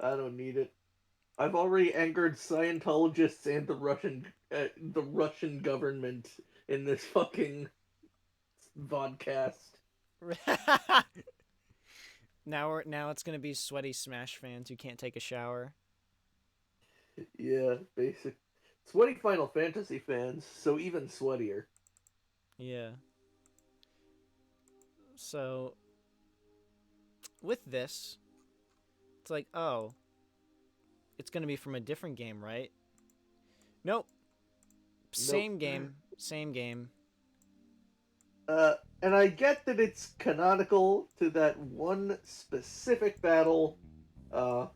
I don't need it. I've already angered Scientologists and the Russian government in this fucking vodcast. Now it's gonna be sweaty Smash fans who can't take a shower. Yeah, basic. Sweaty Final Fantasy fans, so even sweatier. Yeah. So with this, it's like, oh, it's gonna be from a different game, right? Nope. Nope. Same game. Same game. And I get that it's canonical to that one specific battle, uh,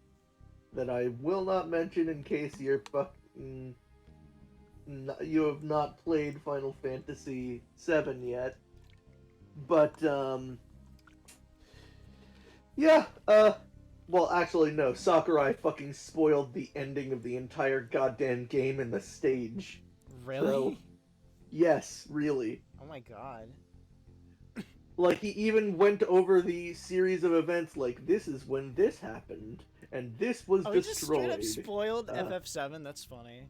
that I will not mention in case you have not played Final Fantasy VII yet. But yeah, well, actually, no. Sakurai fucking spoiled the ending of the entire goddamn game in the stage. So, Really? yes, really. Oh my god. Like, he even went over the series of events, like, this is when this happened, and this was Oh, he just straight up destroyed. spoiled FF7. That's funny.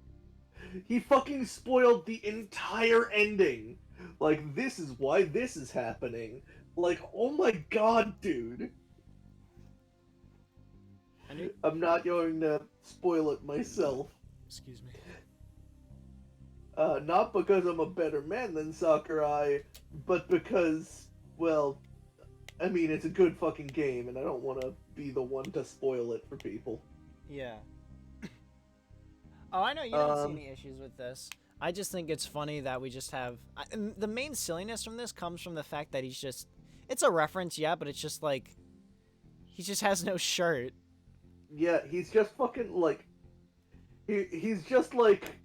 He fucking spoiled the entire ending. Like, this is why this is happening. Like, oh my god, dude. I'm not going to spoil it myself. Excuse me. Not because I'm a better man than Sakurai, but because, well, I mean, it's a good fucking game, and I don't want to be the one to spoil it for people. Yeah. Oh, I know you don't see any issues with this. I just think it's funny that we just have... the main silliness from this comes from the fact that he's just... It's a reference, yeah, but it's just like... He just has no shirt. Yeah, he's just fucking, like... He's just, like...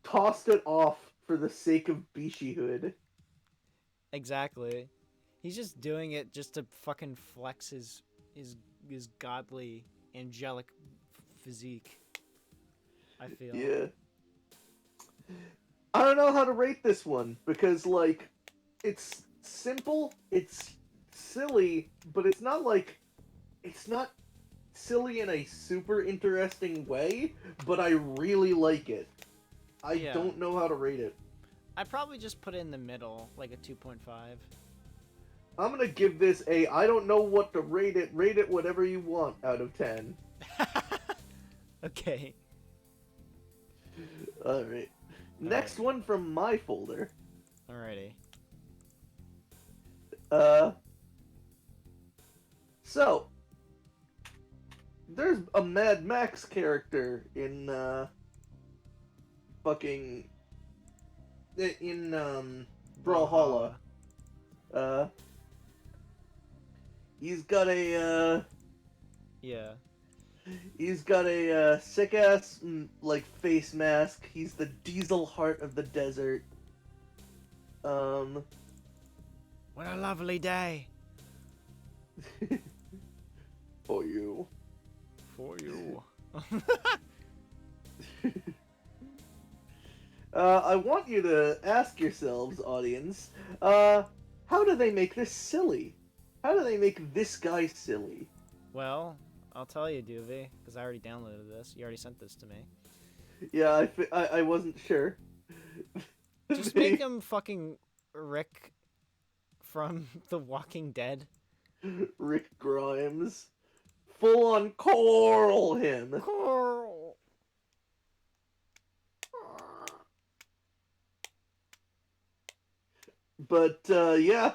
tossed it off for the sake of Bishihood. Exactly. He's just doing it just to fucking flex his godly, angelic physique. I feel. Yeah. I don't know how to rate this one, because, like, it's simple, it's silly, but it's not, like, it's not silly in a super interesting way, but I really like it. I don't know how to rate it. I'd probably just put it in the middle, like a 2.5. I'm gonna give this a I don't know what to rate it whatever you want out of 10. Okay. Alright. Next one from my folder. Alrighty. So, there's a Mad Max character in, fucking... in, Brawlhalla. He's got a, Yeah. He's got a, sick-ass, like, face mask. He's the Diesel Heart of the Desert. What a lovely day. For you. For you. I want you to ask yourselves, audience, how do they make this silly? How do they make this guy silly? Well, I'll tell you, Duvi, because I already downloaded this. You already sent this to me. Yeah, I wasn't sure. Just make him fucking Rick from The Walking Dead. Rick Grimes. Full on coral him. Coral. But, yeah.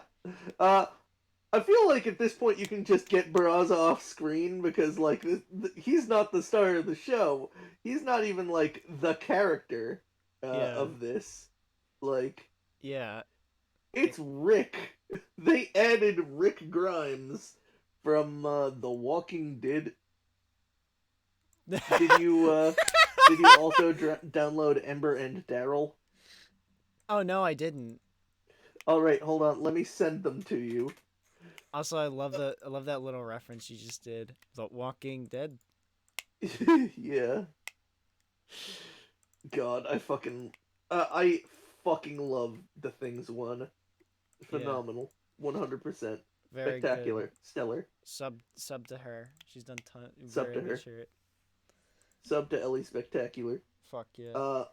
I feel like at this point you can just get Barraza off screen because, like, he's not the star of the show. He's not even, like, the character of this. Like, yeah, it's Rick. They added Rick Grimes from The Walking Dead. Did you also download Ember and Daryl? Oh no, I didn't. Alright, hold on. Let me send them to you. Also, I love that little reference you just did. The Walking Dead. Yeah. God, I fucking love the Things one. Phenomenal. 100%. Very Spectacular. good. Stellar. Sub to her. She's done Sub very to good her. shirt. Sub to Ellie Spectacular. Fuck yeah. Uh,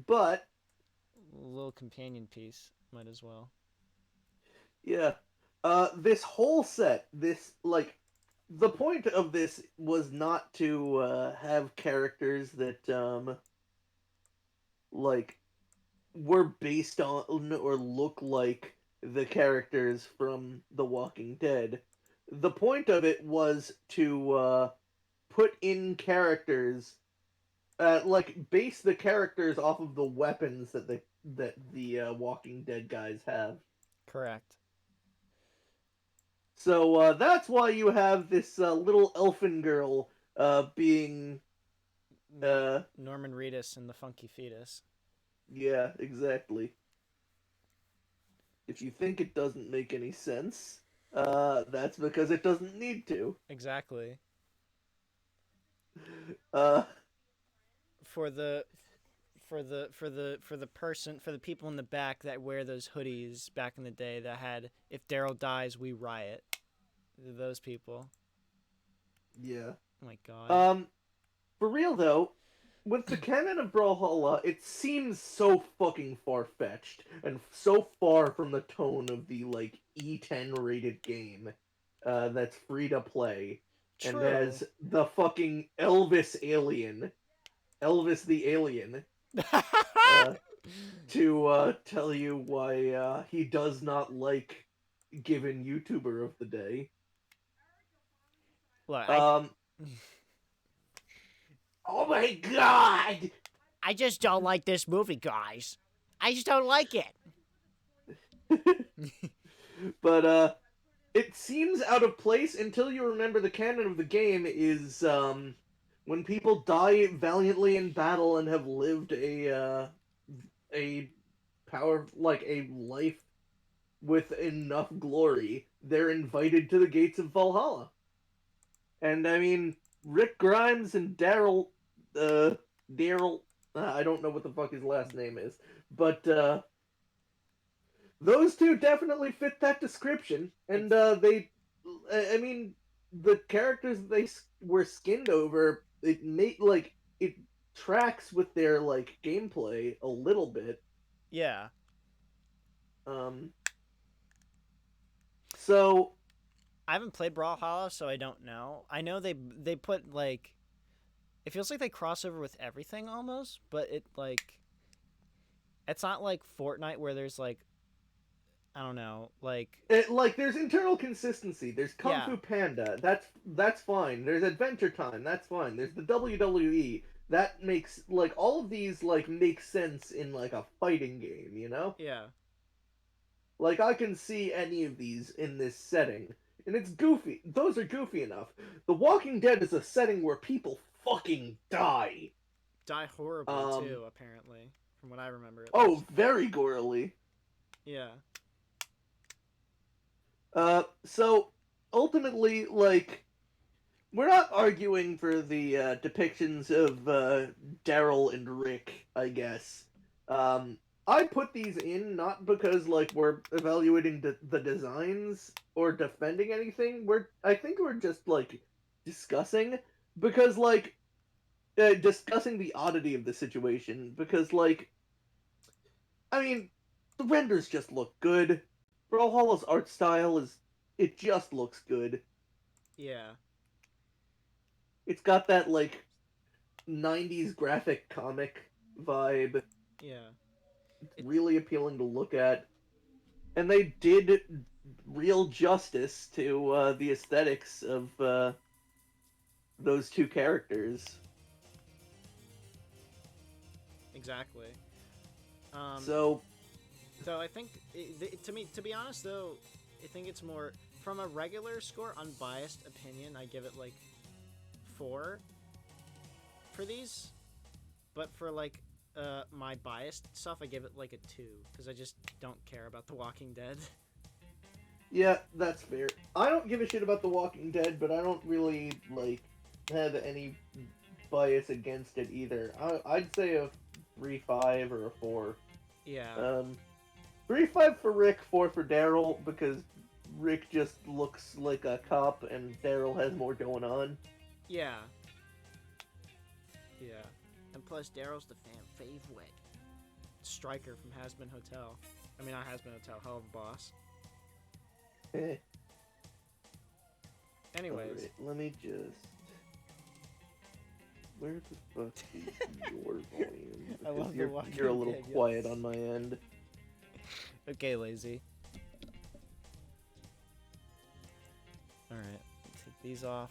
but A little companion piece. Might as well. yeah, this whole set, the point of this was not to have characters that like were based on or look like the characters from The Walking Dead. The point of it was to put in characters, base the characters off of the weapons that the Walking Dead guys have. Correct. So that's why you have this little elfin girl being Norman Reedus and the Funky Fetus. yeah, exactly. If you think it doesn't make any sense, that's because it doesn't need to. Exactly. Uh, For the for the people in the back that wear those hoodies back in the day that had "If Daryl dies, we riot." Those people. yeah. Oh my god. For real though, with the canon of Brawlhalla, it seems so fucking far-fetched and so far from the tone of the E10 rated game that's free to play and True. has the fucking Elvis the alien, uh, to tell you why he does not like given YouTuber of the day. Look, Um, oh my god! I just don't like this movie, guys. I just don't like it. But it seems out of place until you remember the canon of the game is when people die valiantly in battle and have lived a a life with enough glory, they're invited to the gates of Valhalla. And I mean, Rick Grimes and Daryl, I don't know what the fuck his last name is, but those two definitely fit that description, and I mean, the characters they were skinned over, it tracks with their gameplay a little bit. Yeah. Um, so I haven't played Brawlhalla, so I don't know. I know they put like it feels like they cross over with everything almost, but it's not like Fortnite where there's like I don't know, there's internal consistency. There's Kung yeah. Fu Panda. That's fine. There's Adventure Time. That's fine. There's the WWE. That makes all of these make sense in a fighting game. You know. Yeah. I can see any of these in this setting, and it's goofy. Those are goofy enough. The Walking Dead is a setting where people fucking die. Die horribly too, apparently, from what I remember at Oh, least. very gorily. Yeah. So ultimately, we're not arguing for the depictions of Daryl and Rick, I guess. I put these in not because we're evaluating the designs or defending anything. I think we're just discussing because discussing the oddity of the situation because I mean the renders just look good. Brawlhalla's art style it just looks good. Yeah. It's got that 90s graphic comic vibe. Yeah. It's really appealing to look at. And they did real justice to the aesthetics of those two characters. Exactly. Um So, so I think to be honest though, I think it's more from a regular score unbiased opinion, I give it 4 for these. But for my biased stuff, I give it a 2 because I just don't care about The Walking Dead. yeah, that's fair. I don't give a shit about The Walking Dead, but I don't really, have any bias against it either. I'd say a 3-5 or a 4. Yeah. 3-5 for Rick, 4 for Daryl, because Rick just looks like a cop and Daryl has more going on. Yeah. Yeah. And plus, Daryl's the fan favorite. Striker from Hasbin Hotel. I mean, not Hasbin Hotel, Hell of a Boss. Eh. Anyways. Alright, let me just... Where the fuck is your volume? I love the Because walking you're a little pig, yeah. quiet on my end. Okay, lazy. Alright, take these off.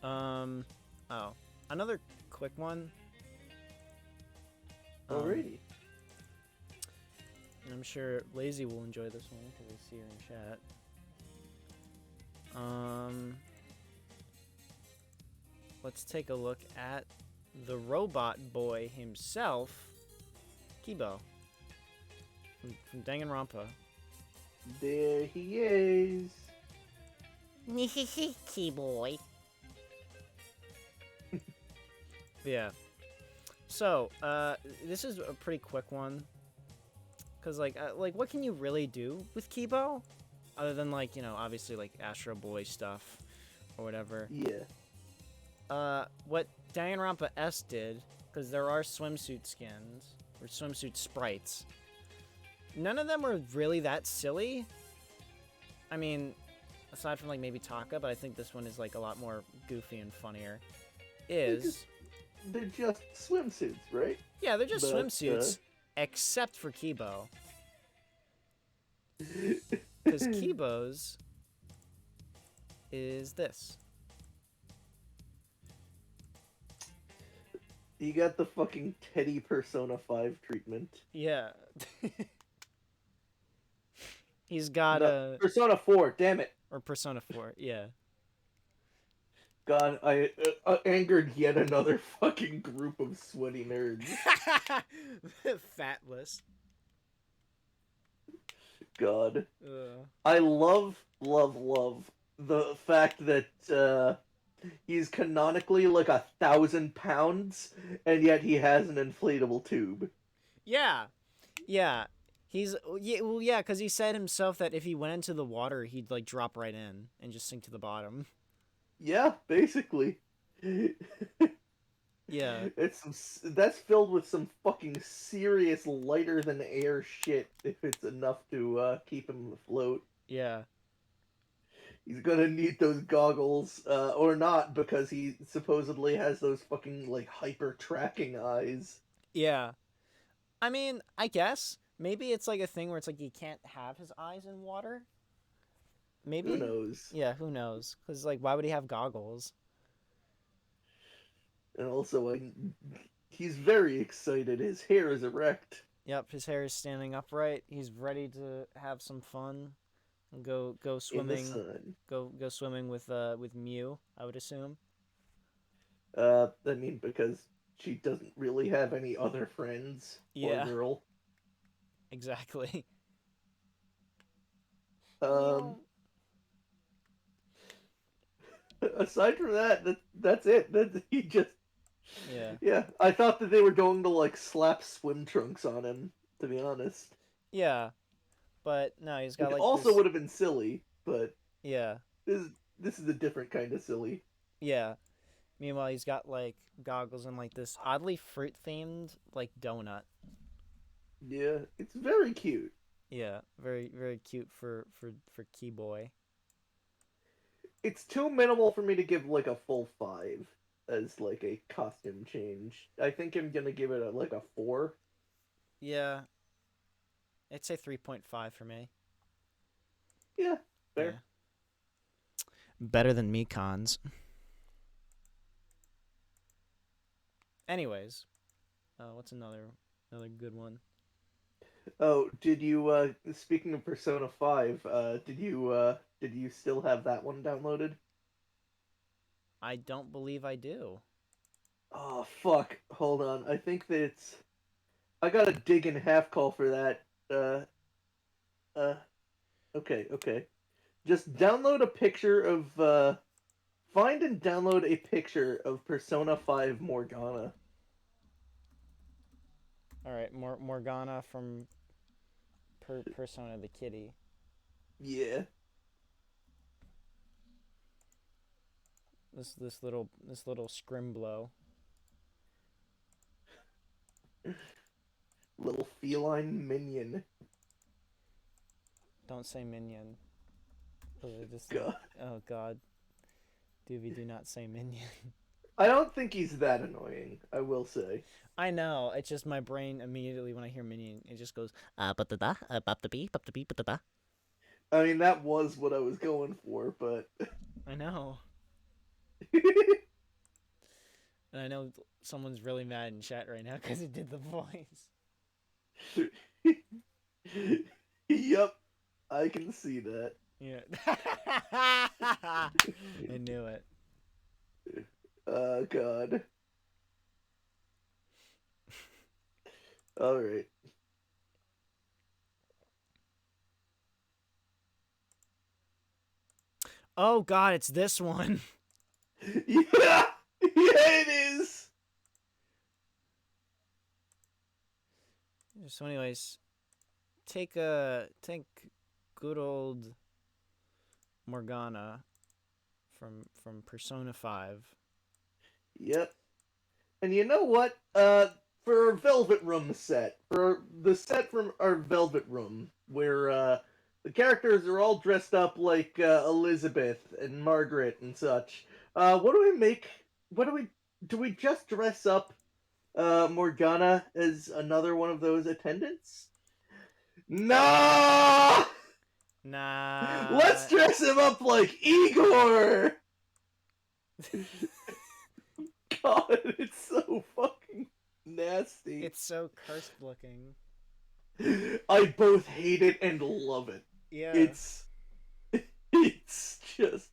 Oh. Another quick one. Alrighty. And I'm sure Lazy will enjoy this one because I see her in chat. Let's take a look at the robot boy himself, Kibo, from Danganronpa. There he is. Key boy. Yeah. So, this is a pretty quick one. Cause like, what can you really do with Kibo, other than like, you know, obviously like Astro Boy stuff, or whatever. Yeah. What Danganronpa S did, because there are swimsuit skins or swimsuit sprites. None of them were really that silly. I mean, aside from like maybe Taka, but I think this one is like a lot more goofy and funnier. They're just swimsuits, right? Yeah, they're just swimsuits, except for Kibo. Because Kibo's is this. You got the fucking Teddy Persona 5 treatment. Yeah. He's got no, Persona 4, damn it. Or Persona 4, yeah. God, I angered yet another fucking group of sweaty nerds. Fatless. God. I love the fact that he's canonically like 1,000 pounds, and yet he has an inflatable tube. Yeah. Yeah. Yeah, because he said himself that if he went into the water, he'd like drop right in and just sink to the bottom. Yeah, basically. Yeah. That's filled with some fucking serious lighter than air shit if it's enough to keep him afloat. Yeah. He's gonna need those goggles, or not, because he supposedly has those fucking, like, hyper-tracking eyes. Yeah. I mean, I guess. Maybe it's like a thing where it's like he can't have his eyes in water. Maybe. Who knows? Yeah, who knows? Because, like, why would he have goggles? And also, he's very excited. His hair is erect. Yep, his hair is standing upright. He's ready to have some fun. And go swimming. In the sun. Go swimming with Mew, I would assume. I mean, because she doesn't really have any other friends. Yeah. Or girl. Exactly. Aside from that's it. He just... Yeah. Yeah, I thought that they were going to, like, slap swim trunks on him, to be honest. Yeah. But, no, he's got, It like, also this... would have been silly, but... Yeah. This is a different kind of silly. Yeah. Meanwhile, he's got, like, goggles and, like, this oddly fruit-themed, like, donut. Yeah, it's very cute. Yeah, very, very cute for Key Boy. It's too minimal for me to give, like, a full 5 as, like, a costume change. I think I'm gonna give it, like, a 4. Yeah. I'd say 3.5 for me. Yeah, fair. Yeah. Better than Mikon's. Anyways. What's another good one? Oh, did you, speaking of Persona 5, did you still have that one downloaded? I don't believe I do. Oh, fuck. Hold on. I think that it's... I gotta dig in half call for that. Okay. Just download a picture of, find and download a picture of Persona 5 Morgana. Alright, Morgana from Persona the Kitty. Yeah. This little scrimblow. Little feline minion. Don't say minion. God. Oh god. Duvi, do not say minion. I don't think he's that annoying, I will say. I know, it's just my brain immediately when I hear minion, it just goes ba-da-da, bap-da-bee, ba-da-da. I mean, that was what I was going for, but... I know. And I know someone's really mad in chat right now because it did the voice. Yup, I can see that. Yeah. I knew it. Oh, God. Alright. Oh god, it's this one. Yeah! Yeah, it is! So anyways, take good old Morgana from Persona 5. Yep. And you know what? For our Velvet Room set, for the set from our Velvet Room, where the characters are all dressed up like Elizabeth and Margaret and such, what do we make? Do we just dress up Morgana as another one of those attendants? No! Nah. Let's dress him up like Igor! God, it's so fucking nasty. It's so cursed looking. I both hate it and love it. Yeah. It's just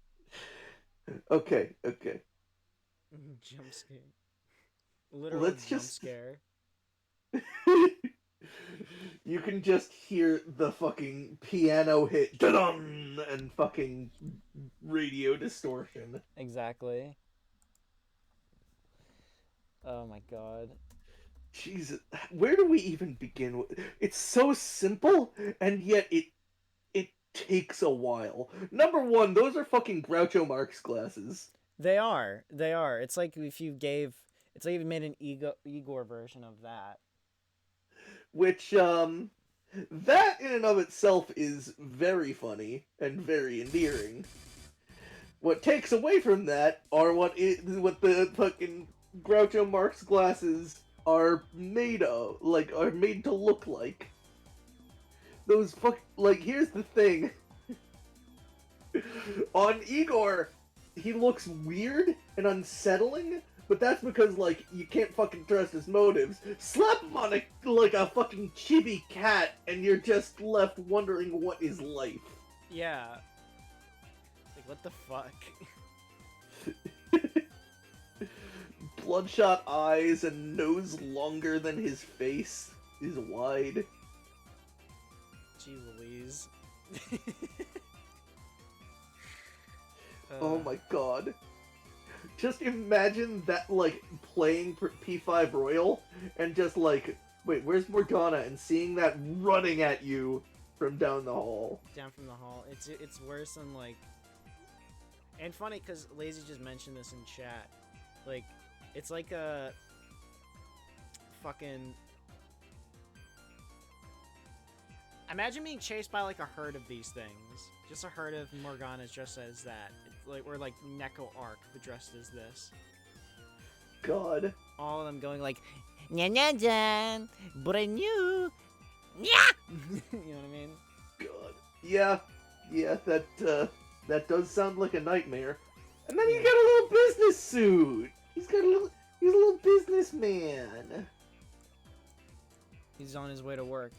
okay. Jump scare. Literal Let's jump just scare. You can just hear the fucking piano hit da-dum, and fucking radio distortion. Exactly. Oh my god. Jesus, where do we even begin with? It's so simple, and yet it takes a while. Number one, those are fucking Groucho Marx glasses. They are. It's like if you gave. It's like if you made an Igor version of that. Which, that in and of itself is very funny and very endearing. What takes away from that are what the fucking Groucho Marx glasses are made of, are made to look like. Those here's the thing. On Igor, he looks weird and unsettling, but that's because, you can't fucking trust his motives. Slap him on a fucking chibi cat, and you're just left wondering what is life. Yeah. Like, what the fuck? Bloodshot eyes and nose longer than his face is wide. Gee Louise. Oh my god. Just imagine that, playing P5 Royal, and just wait, where's Morgana? And seeing that running at you from down the hall. Down from the hall. It's worse than, And funny, because Lazy just mentioned this in chat. It's like a fucking... Imagine being chased by, a herd of these things. Just a herd of Morganas dressed as that. Or, Neko Arc, but dressed as this. God. All of them going Nya nya jan, brand new, nya! You know what I mean? God. Yeah, that does sound like a nightmare. And then you got a little business suit! He's a little businessman. He's on his way to work.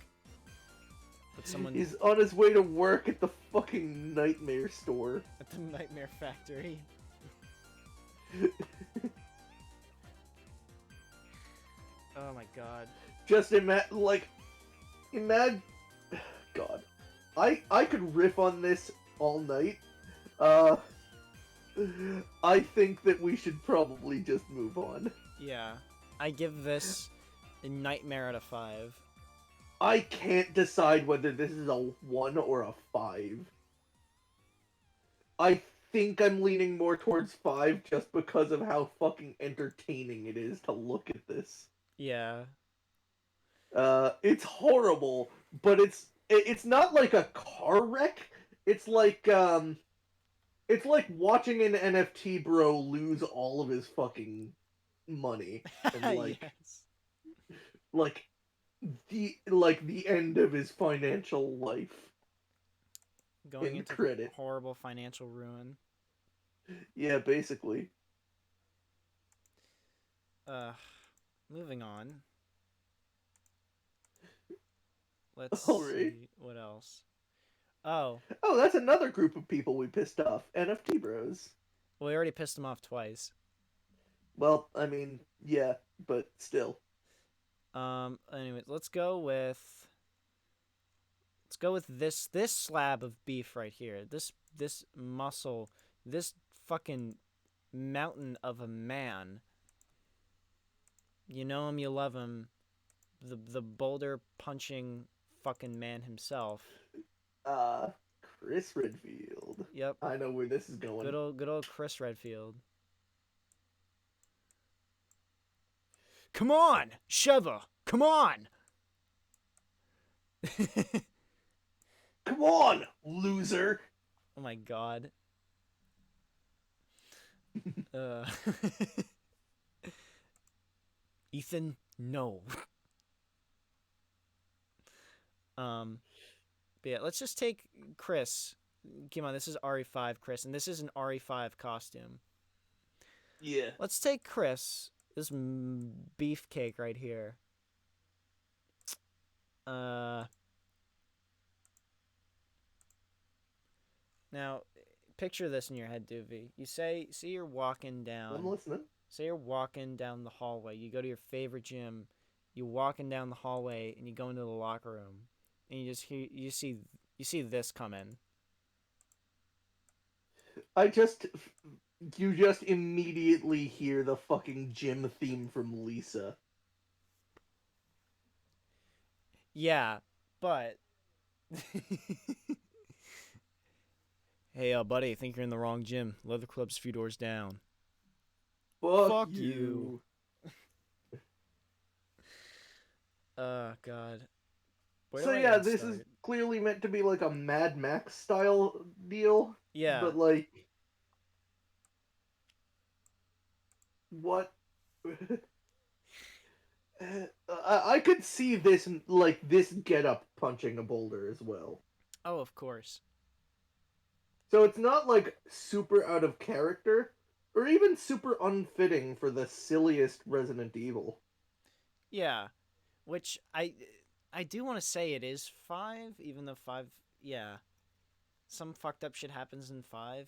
But He's on his way to work at the fucking Nightmare store. At the Nightmare Factory. Oh my god. Just imagine, God. I could riff on this all night. I think that we should probably just move on. Yeah. I give this a nightmare out of 5. I can't decide whether this is a 1 or a 5. I think I'm leaning more towards 5 just because of how fucking entertaining it is to look at this. Yeah. It's horrible, but it's not like a car wreck. It's like watching an NFT bro lose all of his fucking money and Yes. like the end of his financial life Going in into credit. horrible financial ruin. Yeah, basically. Uh, moving on. Let's All right. see what else. Oh, Oh, that's another group of people we pissed off. NFT bros. well, we already pissed them off twice. Well, I mean, yeah, but still. Anyways, let's go with this slab of beef right here. This muscle, this fucking mountain of a man. You know him, you love him. The boulder punching fucking man himself. Uh, Chris Redfield. Yep. I know where this is going. Good old Chris Redfield. Come on, Sheva. Come on. Come on, loser. Oh my god. Uh, Ethan, no. But yeah, let's just take Chris. Come on, this is RE5 Chris, and this is an RE5 costume. Yeah. Let's take Chris, this beefcake right here. Now, picture this in your head, Duvi. See you're walking down. I'm listening. Say you're walking down the hallway. You go to your favorite gym. You're walking down the hallway, and you go into the locker room, and you see this come in. You just immediately hear the fucking gym theme from Lisa. Yeah, but hey, buddy, I think you're in the wrong gym. Leather Club's a few doors down. Fuck you. God. So yeah, this is clearly meant to be like a Mad Max style deal. Yeah. But like, what? I could see this get up punching a boulder as well. Oh, of course. So it's not like super out of character or even super unfitting for the silliest Resident Evil. Yeah, which I do want to say it is 5, even though 5, yeah, some fucked up shit happens in 5,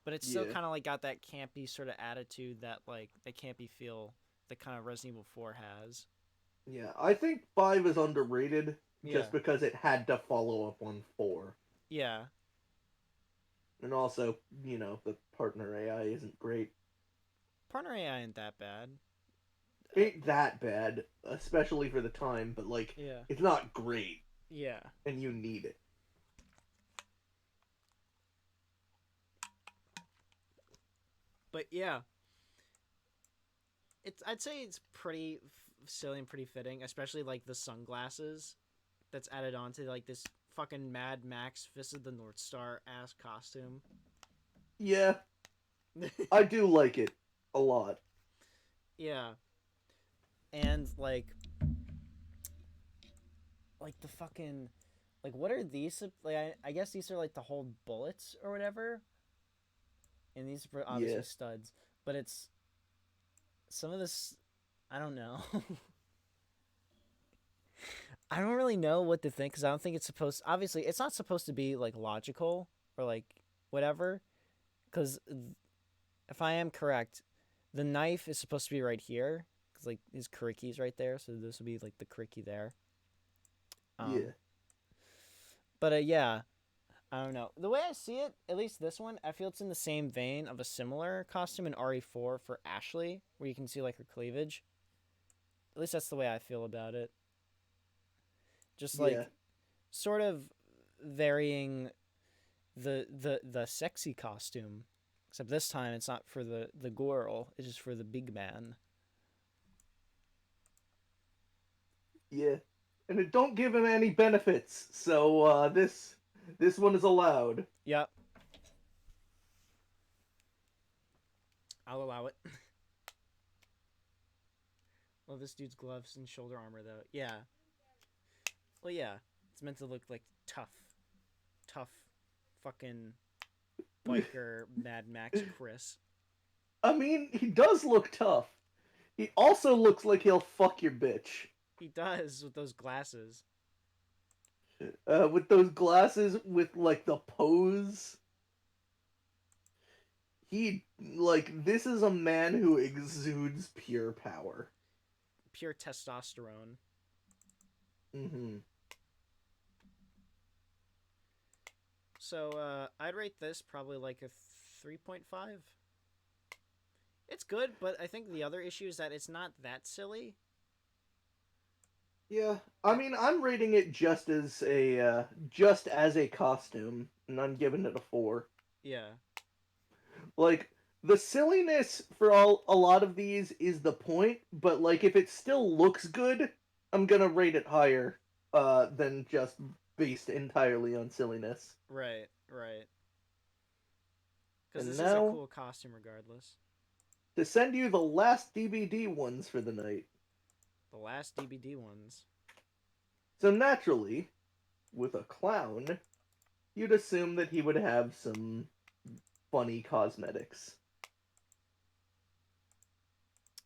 but it's still kind of like got that campy sort of attitude that like the campy feel that kind of Resident Evil 4 has. Yeah, I think 5 is underrated just because it had to follow up on 4. Yeah. And also, the partner AI isn't great. Partner AI ain't that bad. Ain't that bad, especially for the time, but it's not great. Yeah. And you need it. But yeah. I'd say it's pretty silly and pretty fitting, especially like the sunglasses that's added on to like this fucking Mad Max Fist of the North Star ass costume. Yeah. I do like it a lot. Yeah. And like the fucking what are these? Like I guess these are like to hold bullets or whatever. And these are obviously studs, but it's some of this I don't know. I don't really know what to think because I don't think it's supposed. Obviously, it's not supposed to be like logical or like whatever. Because if I am correct, the knife is supposed to be right here because like his Kuriki's right there, so this would be like the Kuriki there. Yeah. But yeah, I don't know. The way I see it, at least this one, I feel it's in the same vein of a similar costume in RE4 for Ashley, where you can see like her cleavage. At least that's the way I feel about it. Just like sort of varying the sexy costume, except this time it's not for the girl, it's just for the big man. Yeah, and it don't give him any benefits, so this one is allowed. Yep, I'll allow it. Well, this dude's gloves and shoulder armor though. Yeah. Well, yeah, it's meant to look like tough, fucking biker Mad Max Chris. I mean, he does look tough. He also looks like he'll fuck your bitch. He does with those glasses. With those glasses, with like the pose. This is a man who exudes pure power. Pure testosterone. Mm-hmm. So, I'd rate this probably like a 3.5. It's good, but I think the other issue is that it's not that silly. Yeah, I mean, I'm rating it just as a costume, and I'm giving it a 4. Yeah. Like, the silliness for a lot of these is the point, but like if it still looks good, I'm gonna rate it higher than just based entirely on silliness. Right. Because And this is a now, cool costume regardless. to send you the last DVD ones for the night. The last DVD ones. So naturally, with a clown, you'd assume that he would have some funny cosmetics.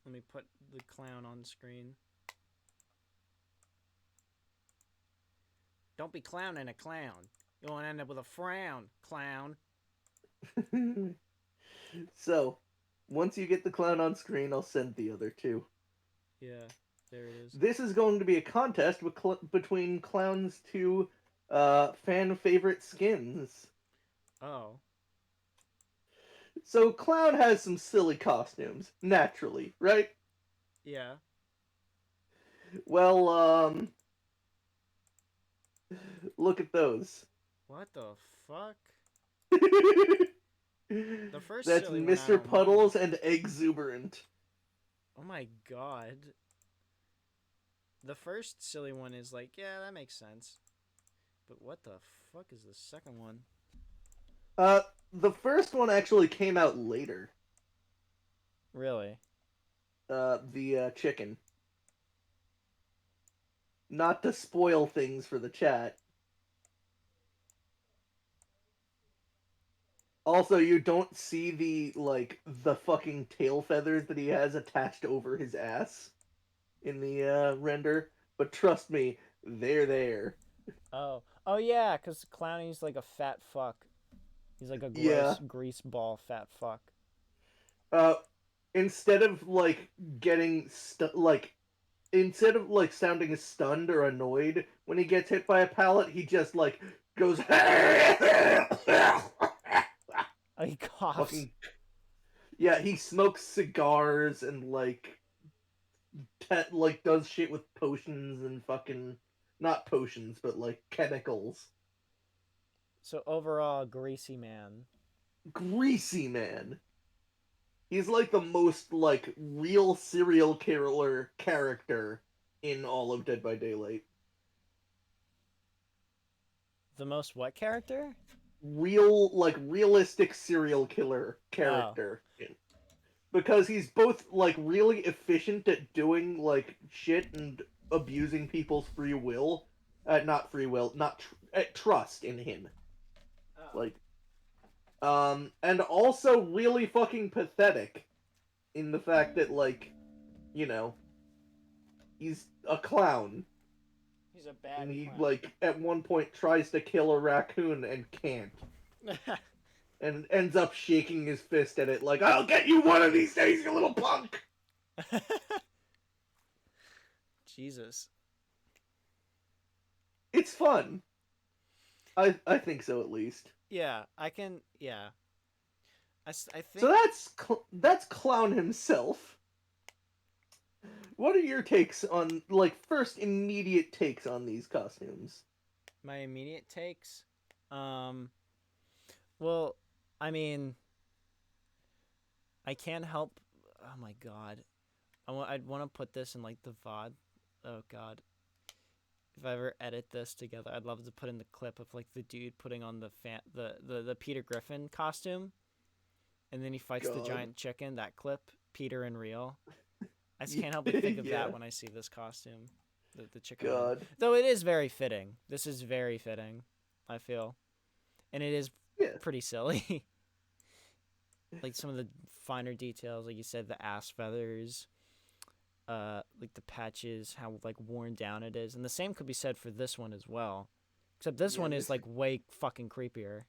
Let me put the clown on screen. Don't be clowning a clown. You'll end up with a frown, clown. So, once you get the clown on screen, I'll send the other two. Yeah, there it is. This is going to be a contest between clowns' two fan favorite skins. Oh. So, Clown has some silly costumes, naturally, right? Yeah. Well, look at those. What the fuck? The first That's silly one I Mr. don't Puddles mind. and Exuberant. Oh my god. The first silly one is like, yeah, that makes sense. But what the fuck is the second one? The first one actually came out later. Really? The chicken. Not to spoil things for the chat. Also, you don't see the fucking tail feathers that he has attached over his ass in the render, but trust me, they're there. Oh. Oh yeah, because Clowny's like a fat fuck. He's like a Yeah. gross grease ball fat fuck. Uh, instead of instead of sounding stunned or annoyed when he gets hit by a pallet, he just goes. Oh, he coughs. Fucking, yeah, he smokes cigars and does shit with potions and fucking not potions but chemicals. So overall, greasy man. Greasy man. He's the most real serial killer character in all of Dead by Daylight. The most what character? Realistic serial killer character. Oh. Because he's both really efficient at doing shit and abusing people's free will, not free will, not trust in him. Oh. And also really fucking pathetic in the fact that he's a clown. He's a bad and he clown. At one point tries to kill a raccoon and can't. And ends up shaking his fist at it I'll get you one of these days, you little punk! Jesus. It's fun. I think so, at least. Yeah, I can... Yeah. I think... So that's Clown himself. What are your takes on, first immediate takes on these costumes? My immediate takes? Well, I mean, I can't help. Oh my god, I'd want to put this in like the VOD. Oh god, if I ever edit this together, I'd love to put in the clip of like the dude putting on the Peter Griffin costume, and then he fights the God. giant chicken. That clip, Peter and real. I just Yeah. can't help but think of that Yeah. when I see this costume, the chicken one. God. Though it is very fitting. This is very fitting, I feel, and it is Yeah. pretty silly. Like some of the finer details, like you said, the ass feathers, like the patches, how like worn down it is, and the same could be said for this one as well. Except this Yeah, one is Mr. like way fucking creepier,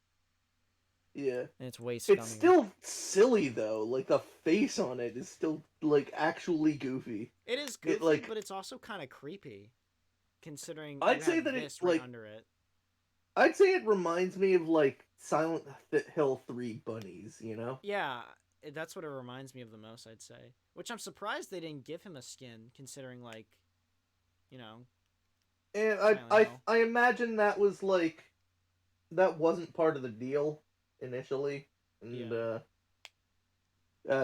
Yeah. and it's way It's scummier. still silly though. Like the face on it is still like actually goofy. It is It goofy, like but it's also kind of creepy, considering you I'd say have that it this right like under it. I'd say it reminds me of like Silent Hill 3 bunnies, you know? Yeah, that's what it reminds me of the most, I'd say. Which I'm surprised they didn't give him a skin, considering like, you know, And Silent Hill. I imagine that was like that wasn't part of the deal initially, and Yeah.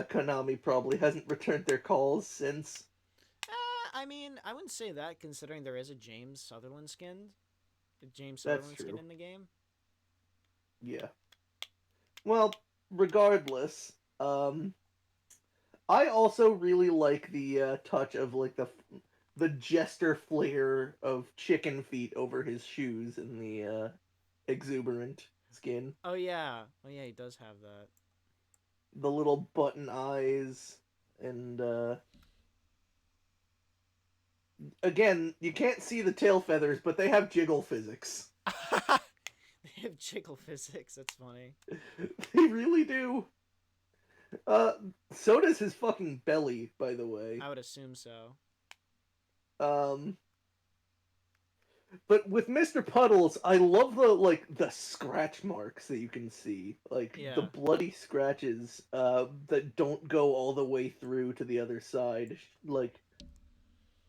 Konami probably hasn't returned their calls since. I mean, I wouldn't say that, considering there is a James That's Sutherland skin true. in the game. Yeah. Well, regardless, I also really like the touch of like the jester flair of chicken feet over his shoes in the exuberant skin. Oh yeah, he does have that. The little button eyes, and again, you can't see the tail feathers, but they have jiggle physics. They have jiggle physics. That's funny. They really do. Uh, so does his fucking belly, by the way. I would assume so. Um, but with Mr. Puddles, I love the scratch marks that you can see, like the Yeah. bloody scratches that don't go all the way through to the other side, like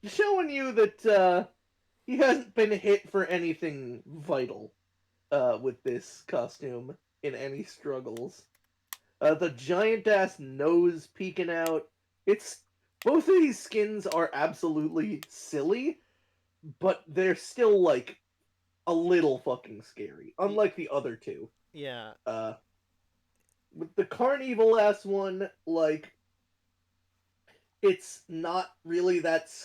showing you that he hasn't been hit for anything vital with this costume in any struggles. The giant ass nose peeking out. It's both of these skins are absolutely silly, but they're still like a little fucking scary, unlike the other two. Yeah. Uh, with the Carnival ass one, like it's not really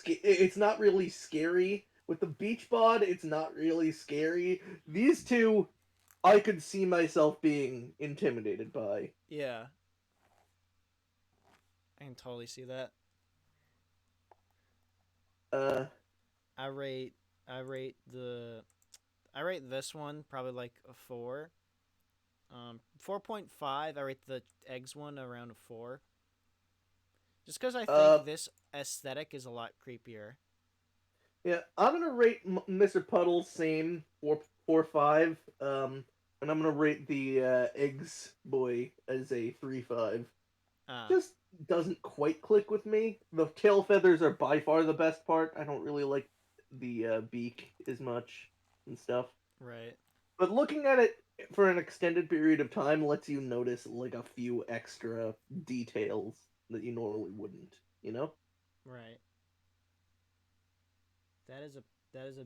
it's not really scary. With the Beach Bod, it's not really scary. These two, I could see myself being intimidated by. Yeah. I can totally see that. Uh, I rate. I rate the. I rate this one probably like a 4. 4.5. I rate the eggs one around a 4. Just because I uh, think this aesthetic is a lot creepier. yeah, I'm gonna rate Mr. Puddle same 4.5. And I'm gonna rate the eggs boy as a 3.5. Ah, Just doesn't quite click with me. The tail feathers are by far the best part. I don't really like the beak as much and stuff. right, But looking at it for an extended period of time lets you notice like a few extra details that you normally wouldn't. You know? right. That is a that is a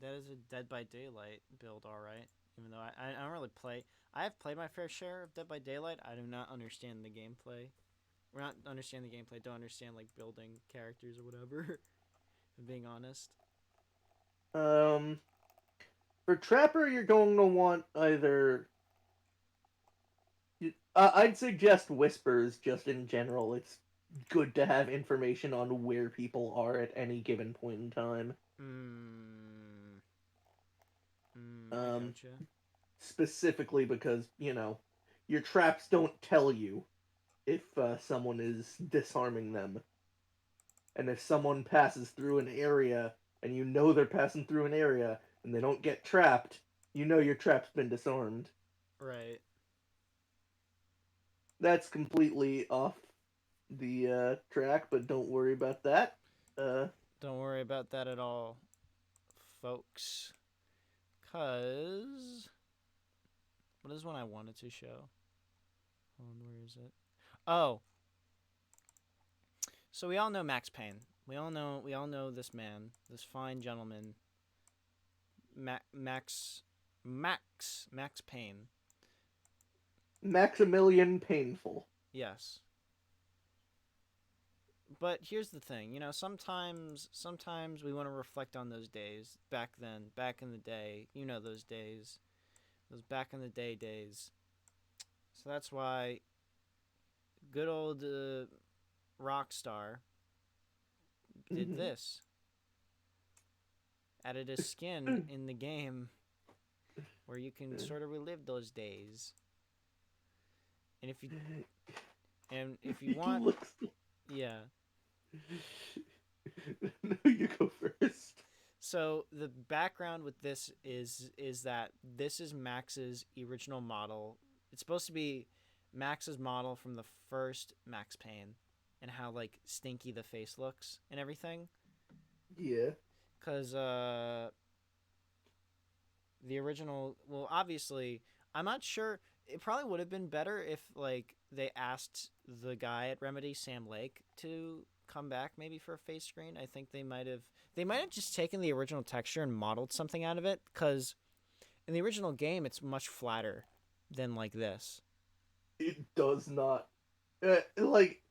that is a Dead by Daylight build, all right. Even though I don't really play. I have played my fair share of Dead by Daylight. I do not understand the gameplay. Or not understand the gameplay. Don't understand like building characters or whatever. If I'm being honest. Um, for Trapper, you're going to want either. I'd suggest Whispers just in general. It's good to have information on where people are at any given point in time. Mmm. I Um, gotcha. Specifically because, your traps don't tell you if someone is disarming them. And if someone passes through an area and you know they're passing through an area and they don't get trapped, you know your trap's been disarmed. Right. That's completely off the track, but don't worry about that. Uh, Don't worry about that at all, folks. Cause What is one I wanted to show? Hold on, where is it? Oh, so we all know Max Payne. We all know this man, this fine gentleman, Max Payne. Maximilian Painful. Yes. But here's the thing, sometimes we want to reflect on those days back then, back in the day. You know those days, those back in the day days. So that's why good old Rockstar did Mm-hmm. this. Added a skin in the game where you can sort of relive those days. And if you He want, looks. yeah. No, you go first. So the background with this is that this is Max's original model. It's supposed to be Max's model from the first Max Payne, and how like stinky the face looks and everything. Yeah. Cause the original, well, obviously, I'm not sure. It probably would have been better if like they asked the guy at Remedy, Sam Lake, to come back maybe for a face screen. I think they might have just taken the original texture and modeled something out of it, because in the original game it's much flatter than like this. It does not. Like,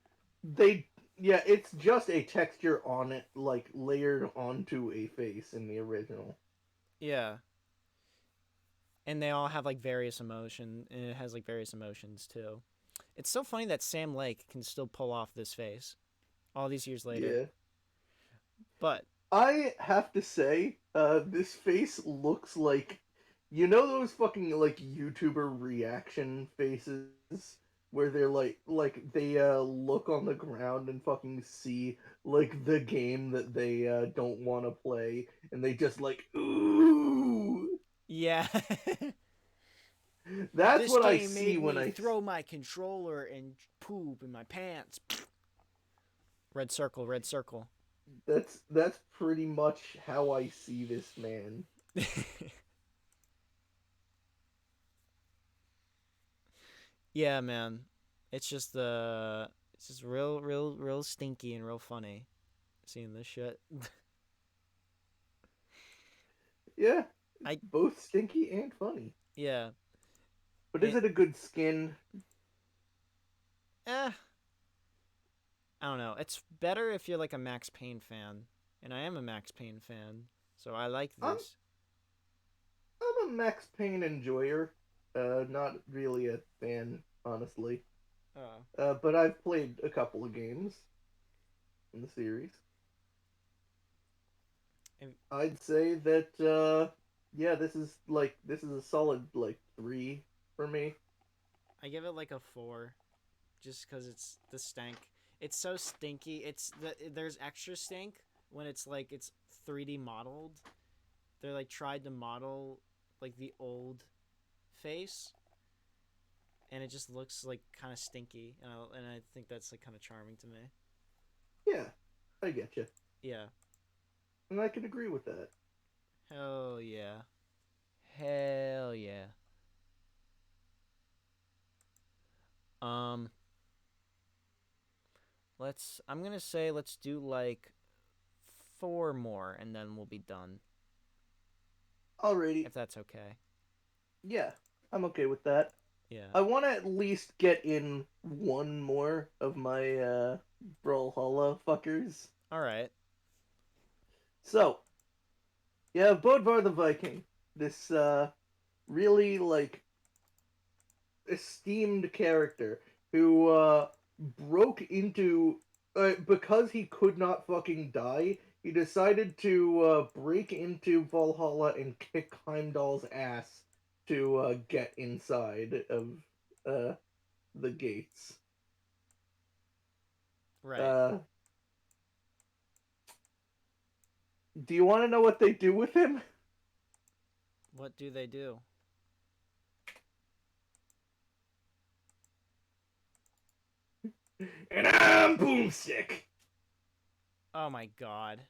they. Yeah, it's just a texture on it, like, layered onto a face in the original. Yeah. And they all have like various emotion, and it has like various emotions too. It's so funny that Sam Lake can still pull off this face all these years later. Yeah. But I have to say, this face looks like, you know those fucking like YouTuber reaction faces where they're like they look on the ground and fucking see like the game that they don't want to play and they just like ooh. yeah. That's This what I game see made when me I. throw my controller and poop in my pants. Red circle, red circle. That's pretty much how I see this man. Yeah, man. It's just real stinky and real funny seeing this shit. Yeah, it's I both stinky and funny. yeah. But is It it a good skin? eh I don't know. It's better if you're like a Max Payne fan, and I am a Max Payne fan, so I like I'm this. I'm a Max Payne enjoyer. Not really a fan, honestly. Uh, But I've played a couple of games in the series. and I'd say that yeah, this is a solid like 3 for me. I give it like a 4, just because it's the stank. It's so stinky. There's extra stink when it's 3D modeled. They're like tried to model like the old face, and it just looks like kind of stinky, and I think that's like kind of charming to me. Yeah, I get you, Yeah. and I can agree with that. Hell yeah. Hell yeah. Um, I'm gonna say let's do like 4 more, and then we'll be done, Alrighty, if that's okay. yeah, I'm okay with that. Yeah. I want to at least get in one more of my Brawlhalla fuckers. All right. So, you have Bodvar the Viking, this really like esteemed character who broke into because he could not fucking die. He decided to break into Valhalla and kick Heimdall's ass to get inside of uh, the gates. Right. Uh, do you want to know what they do with him? What do they do? And I'm Boomstick. Oh my god.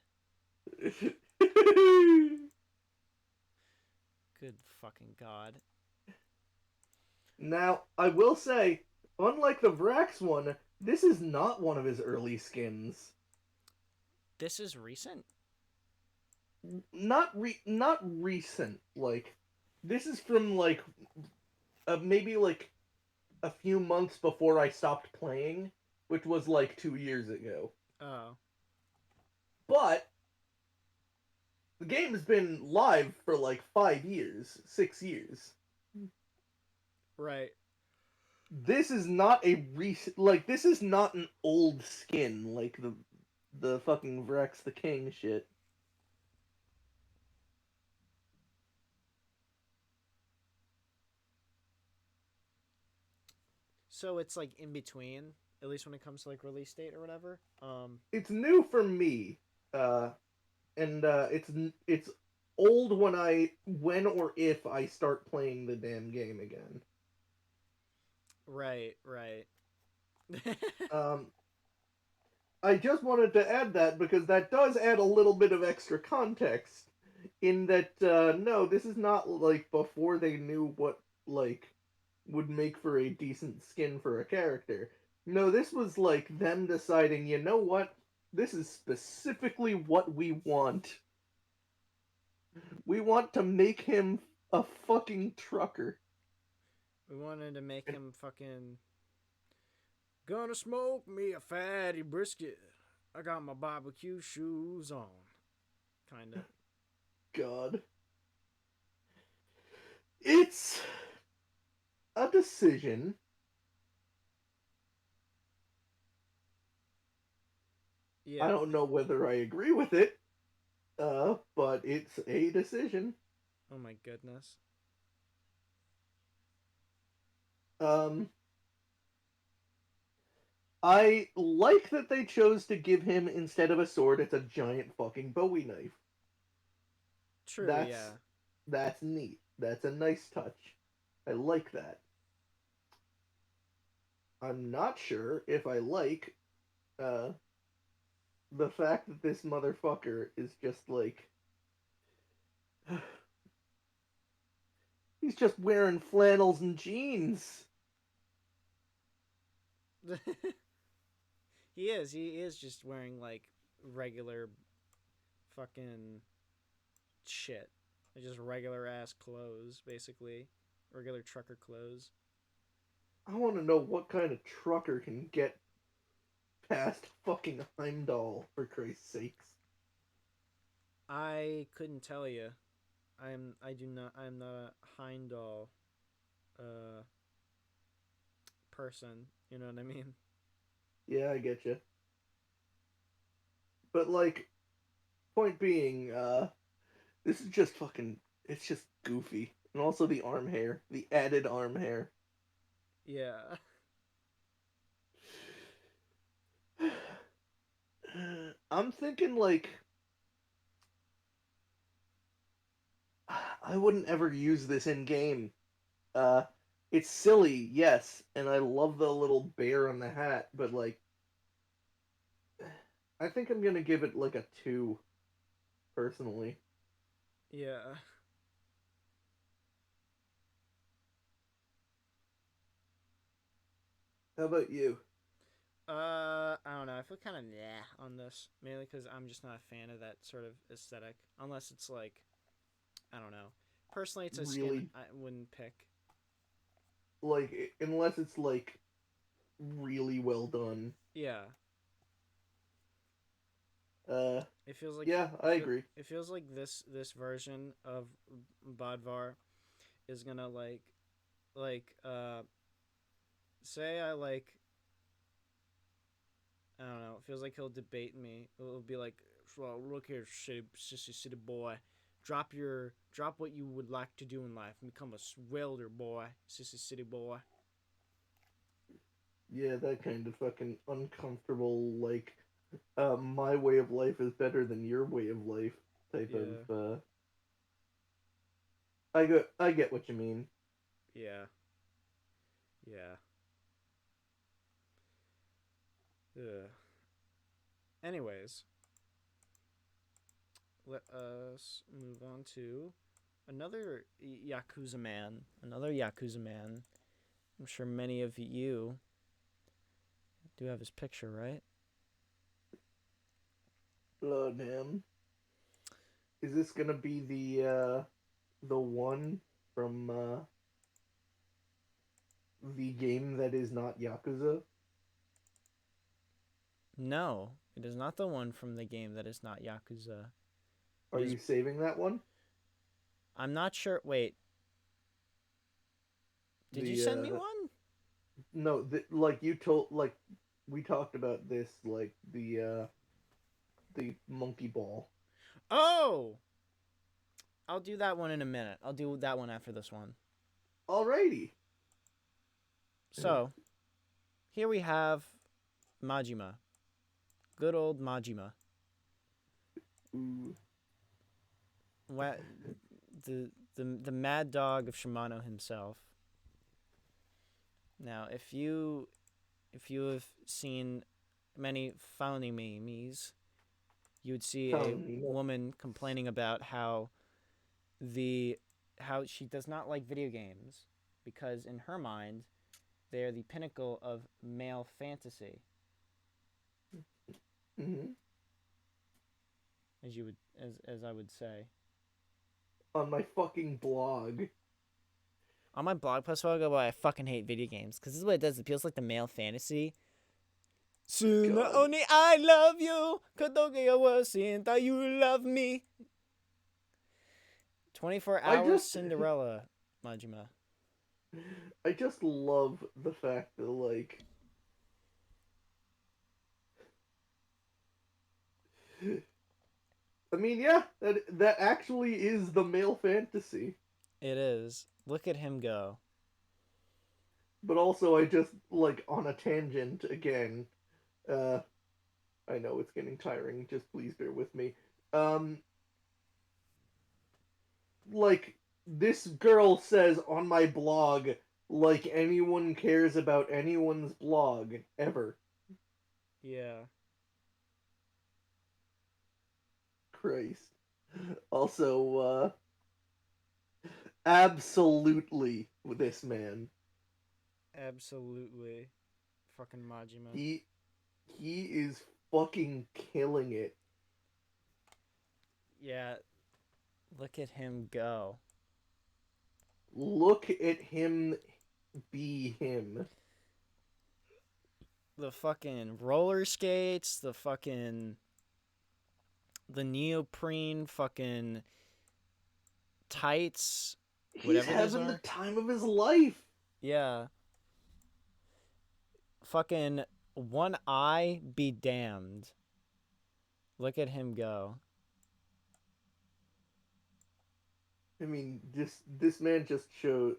Good fucking god. Now, I will say, unlike the Vrax one, this is not one of his early skins. This is recent. Not recent. Like, this is from like maybe like a few months before I stopped playing, which was like 2 years ago. Oh, But the game has been live for like 5 years, 6 years. right. This is not a recent, like, this is not an old skin like the fucking Vrex the King shit. So it's like in between, at least when it comes to like release date or whatever. It's new for me, uh, and it's old when or if I start playing the damn game again. Right, right. Um, I just wanted to add that because that does add a little bit of extra context. In that, no, this is not like before they knew what like would make for a decent skin for a character. No, this was like them deciding, you know what? This is specifically what we want. We want to make him a fucking trucker. We wanted to make And him fucking gonna smoke me a fatty brisket. I got my barbecue shoes on. Kinda. God, it's a decision. I Yeah. don't know whether I agree with it, but it's a decision. Oh my goodness. Um, I like that they chose to give him, instead of a sword, it's a giant fucking Bowie knife. True, That's yeah. that's neat. That's a nice touch. I like that. I'm not sure if I like uh the fact that this motherfucker is just like he's just wearing flannels and jeans. He is just wearing like regular fucking shit. Just regular ass clothes, basically. Regular trucker clothes. I want to know what kind of trucker can get past fucking Heimdall, for Christ's sakes. I couldn't tell you. I'm not a Heimdall uh person, you know what I mean? Yeah, I get you. But like, point being, this is just fucking. It's just goofy, and also the arm hair, the added arm hair. Yeah. I'm thinking like I wouldn't ever use this in game. Uh, it's silly, yes, and I love the little bear on the hat, but like, I think I'm gonna give it like a 2, personally. Yeah. How about you? I don't know. I feel kind of yeah on this, mainly because I'm just not a fan of that sort of aesthetic. Unless it's like, I don't know. Personally, it's a skin Really, I wouldn't pick. like, unless it's like really well done. Yeah, Uh, it feels like yeah, I agree. it feels like this version of Bodvar is gonna like say I like I don't know. It feels like he'll debate me. It'll be like, well, look here, sissy city boy. Drop what you would like to do in life and become a welder boy, sissy city boy. Yeah, that kind of fucking uncomfortable, like, my way of life is better than your way of life type of, Yeah, I get what you mean. yeah, yeah. Ugh. Anyways, let us move on to another Yakuza man. Another Yakuza man I'm sure many of you do have his picture, right? Oh damn. Is this gonna be the one from the game that is not Yakuza? No, it is not the one from the game that is not Yakuza. It Are is. you saving that one? I'm not sure. Wait, did you The send me one? no, like you told, like we talked about this, like the monkey ball. Oh, I'll do that one in a minute. I'll do that one after this one. Alrighty. So, here we have Majima. Good old Majima. Ooh. The mad dog of Shimano himself. Now, if you have seen many funny memes, you would see a woman complaining about how she does not like video games because in her mind they are the pinnacle of male fantasy. Mm-hmm. As I would say. On my fucking blog. On my blog post, I'll go, I fucking hate video games because this is what it does. It feels like the male fantasy. Suna oni I love you, kadoge wa sinta you love me. 24 hours Cinderella, Majima. I just love the fact that, like, I mean, yeah, that actually is the male fantasy. It is. Look at him go. But also, I just, like, on a tangent again, I know it's getting tiring, just please bear with me. Like, this girl says on my blog, like anyone cares about anyone's blog, ever. Yeah. Christ. Also, absolutely this man. Absolutely. Fucking Majima. He is fucking killing it. Yeah. Look at him go. Look at him be him. The fucking roller skates, the neoprene fucking tights. He's having the time of his life. Yeah. Fucking one eye be damned. Look at him go. I mean, this man just shows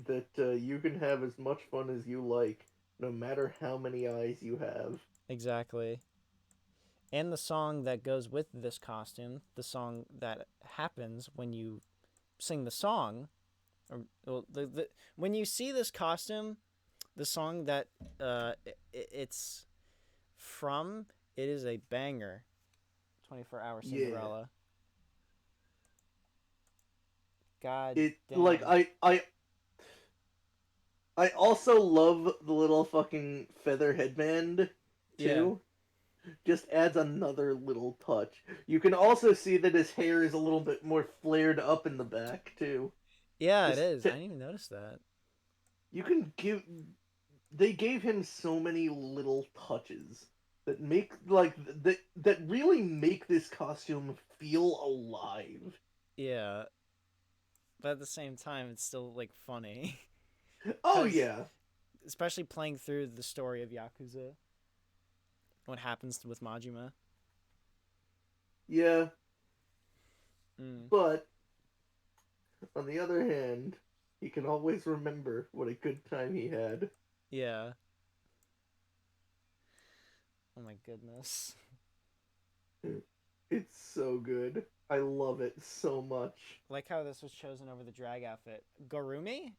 that you can have as much fun as you like, no matter how many eyes you have. Exactly. And the song that goes with this costume, the song that happens when you sing the song, or when you see this costume, the song that it's from, it is a banger. 24-hour Cinderella. Yeah. God damn. Like, I also love the little fucking feather headband too. Yeah. Just adds another little touch. You can also see that his hair is a little bit more flared up in the back too. Yeah, it is. I didn't even notice that. You can give. They gave him so many little touches that make that really make this costume feel alive. Yeah. But at the same time, it's still, like, funny. Oh, yeah. Especially playing through the story of Yakuza. What happens with Majima. Yeah. But, on the other hand, he can always remember what a good time he had. Yeah. Oh my goodness. It's so good. I love it so much. Like how this was chosen over the drag outfit. Garumi?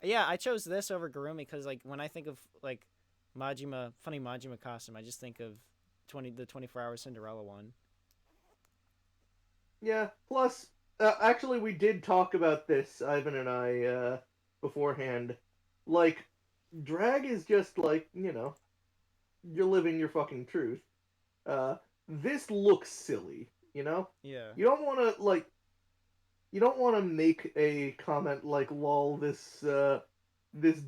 Yeah, I chose this over Garumi because, like, when I think of, like, Majima, funny Majima costume, I just think of the 24-hour Cinderella one. Yeah, plus, actually, we did talk about this, Ivan and I, beforehand. Like, drag is just like, you're living your fucking truth. Uh, this looks silly, you know? Yeah. You don't want to, like, you don't want to make a comment like, lol, this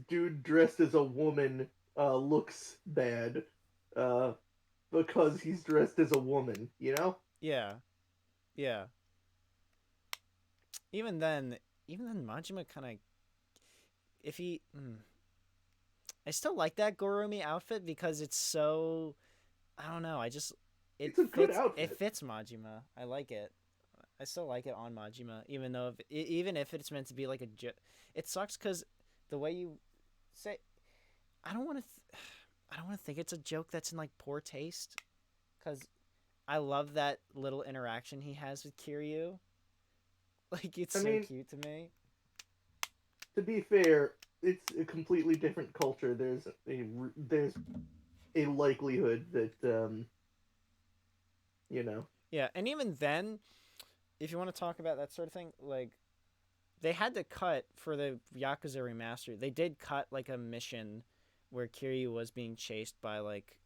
dude dressed as a woman, looks bad, uh, because he's dressed as a woman, you know? Yeah. Yeah. Even then, Majima kind of, if he, I still like that Gorumi outfit because it's so, I don't know. I just It's a good it outfit. fits Majima. I like it. I still like it on Majima, even though even if it's meant to be like a it sucks because the way you say, I don't want to. I don't want to think it's a joke that's in like poor taste because I love that little interaction he has with Kiryu. Like it's I so mean, cute to me. to be fair, it's a completely different culture. There's a likelihood that you know. Yeah, and even then, if you want to talk about that sort of thing, like they had to cut for the Yakuza remaster. They did cut like a mission where Kiryu was being chased by like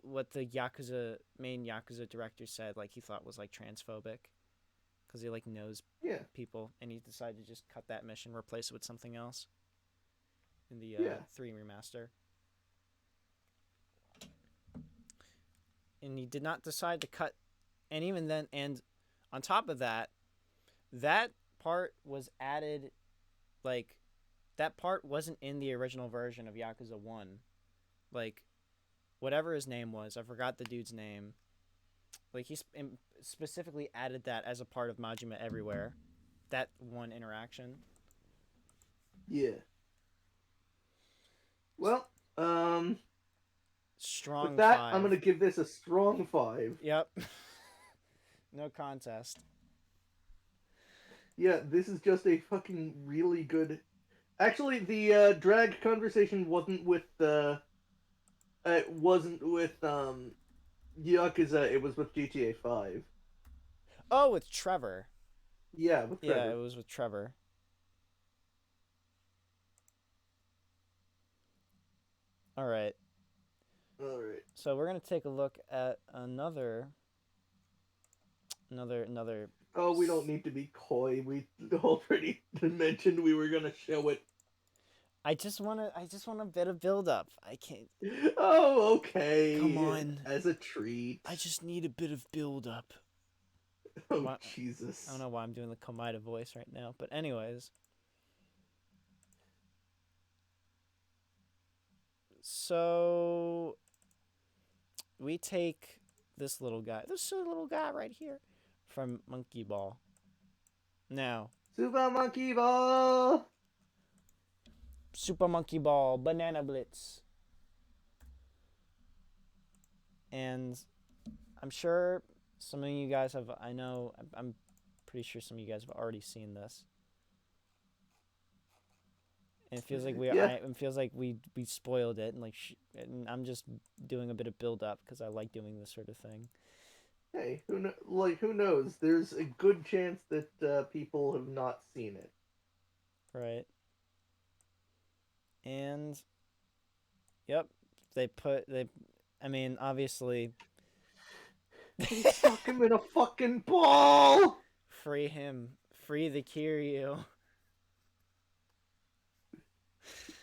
what the main Yakuza director said like he thought was like transphobic because he like knows Yeah, people and he decided to just cut that mission, replace it with something else in the yeah, 3 remaster. And he did not decide to cut, and even then, and on top of that, that part was added, like, that part wasn't in the original version of Yakuza 1. Like, whatever his name was, I forgot the dude's name. Like, he specifically added that as a part of Majima Everywhere. That one interaction. yeah. Well, with Strong that, I'm 5. gonna give this a strong 5. Yep. No contest. Yeah, this is just a fucking really good. Actually, the drag conversation wasn't with Yakuza. It was with GTA 5. Oh, with Trevor. Yeah, with Yeah, it Trevor. was with Trevor. All right. All right. So we're gonna take a look at another. Oh, we don't need to be coy. We already mentioned we were gonna show it. I just want a bit of build up. I can't. Oh, Come okay. on. As a treat. I just need a bit of build up. Oh, Why, I don't Jesus. know why I'm doing the Komida voice right now, but anyways. So we take this little guy right here, from Monkey Ball. Now, Super Monkey Ball! Super Monkey Ball, Banana Blitz. And I'm sure some of you guys have, I know, I'm pretty sure some of you guys have already seen this. And it feels like Yeah. it feels like we spoiled it, and like, and I'm just doing a bit of build up because I like doing this sort of thing. Hey, who knows? There's a good chance that people have not seen it. Right. And, yep, I mean, obviously, They stuck him in a fucking ball! free him. Free the Kiryu.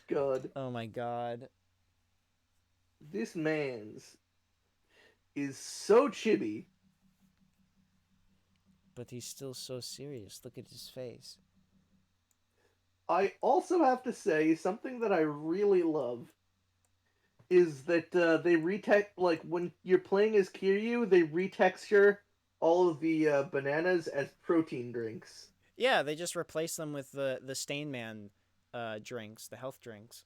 God. Oh my god. This man's is so chibi. But he's still so serious. Look at his face. I also have to say, something that I really love is that they retext, like, when you're playing as Kiryu, they retexture all of the bananas as protein drinks. Yeah, they just replace them with the Stain Man drinks, the health drinks.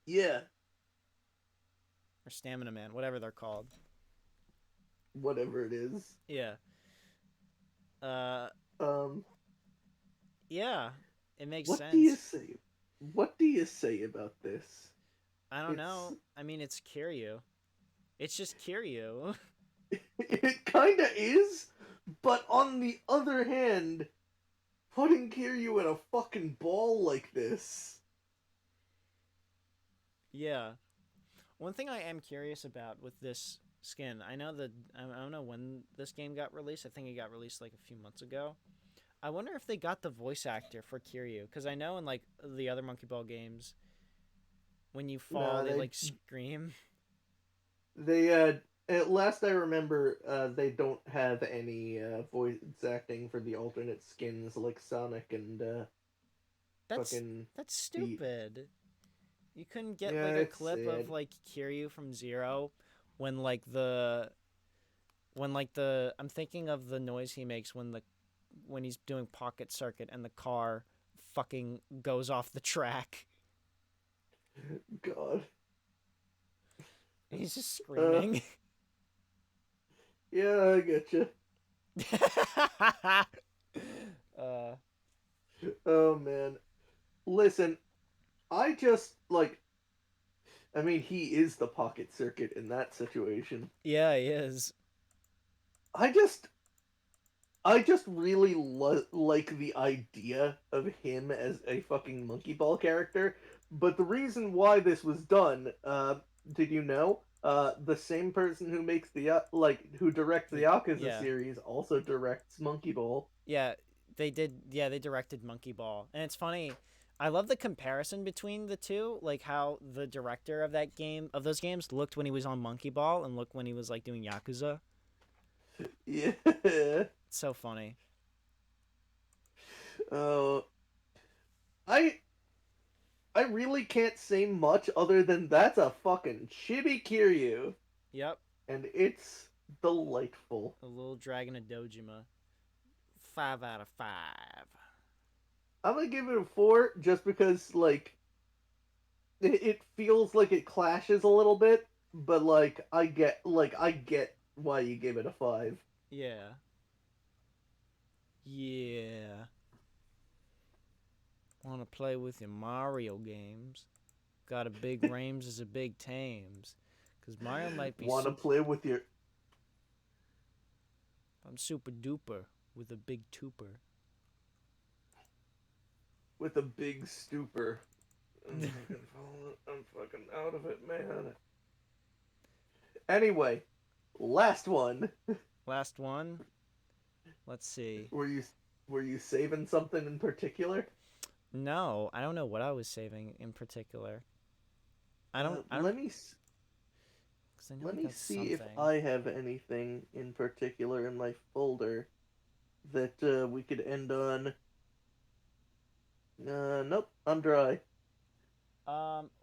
Yeah. Or Stamina Man, whatever they're called. Whatever it is. Yeah. Uh, Um, yeah. It makes what do you sense. say? What do you say about this? I don't It's know. I mean, it's Kiryu. It's just Kiryu. it kind of is, but on the other hand, putting Kiryu in a fucking ball like this. Yeah. One thing I am curious about with this skin, I know that I don't know when this game got released. I think it got released like a few months ago. I wonder if they got the voice actor for Kiryu, because I know in like the other Monkey Ball games, when you fall, No, they they like scream. they at last I remember, they don't have any voice acting for the alternate skins like Sonic and That's fucking that's Pete. stupid. You couldn't get Yeah, like a it's clip of sad. like Kiryu from Zero when like the I'm thinking of the noise he makes when he's doing pocket circuit and the car fucking goes off the track. God. He's just Uh, screaming. yeah, I get you. uh, Oh man, listen, I just like. I mean, he is the pocket circuit in that situation. yeah, he is. I just I just really like the idea of him as a fucking monkey ball character. But the reason why this was done, did you know? The same person who makes who directs the Yakuza Yeah, series also directs Monkey Ball. yeah, they did. Yeah, they directed Monkey Ball, and it's funny. I love the comparison between the two, like how the director of those games looked when he was on Monkey Ball and looked when he was like doing Yakuza. Yeah. It's so funny. Uh, I I really can't say much other than that's a fucking chibi Kiryu, Yep, and it's delightful. a little dragon of Dojima. 5 out of 5. I'm gonna give it a 4 just because it feels like it clashes a little bit, but I get why you give it a 5. Yeah. Yeah. Want to play with your Mario games? Got a big Rames as a big Tames. Because Mario might be Want to super. play with your I'm super duper with a big tuper. with a big stupor. I'm fucking out of it, man. Anyway, last one. Last one. Let's see. Were you were you saving something in particular? No, I don't know what I was saving in particular. I don't. Let me Because I know let I me got see if something. I have anything in particular in my folder that we could end on. Nope, I'm dry.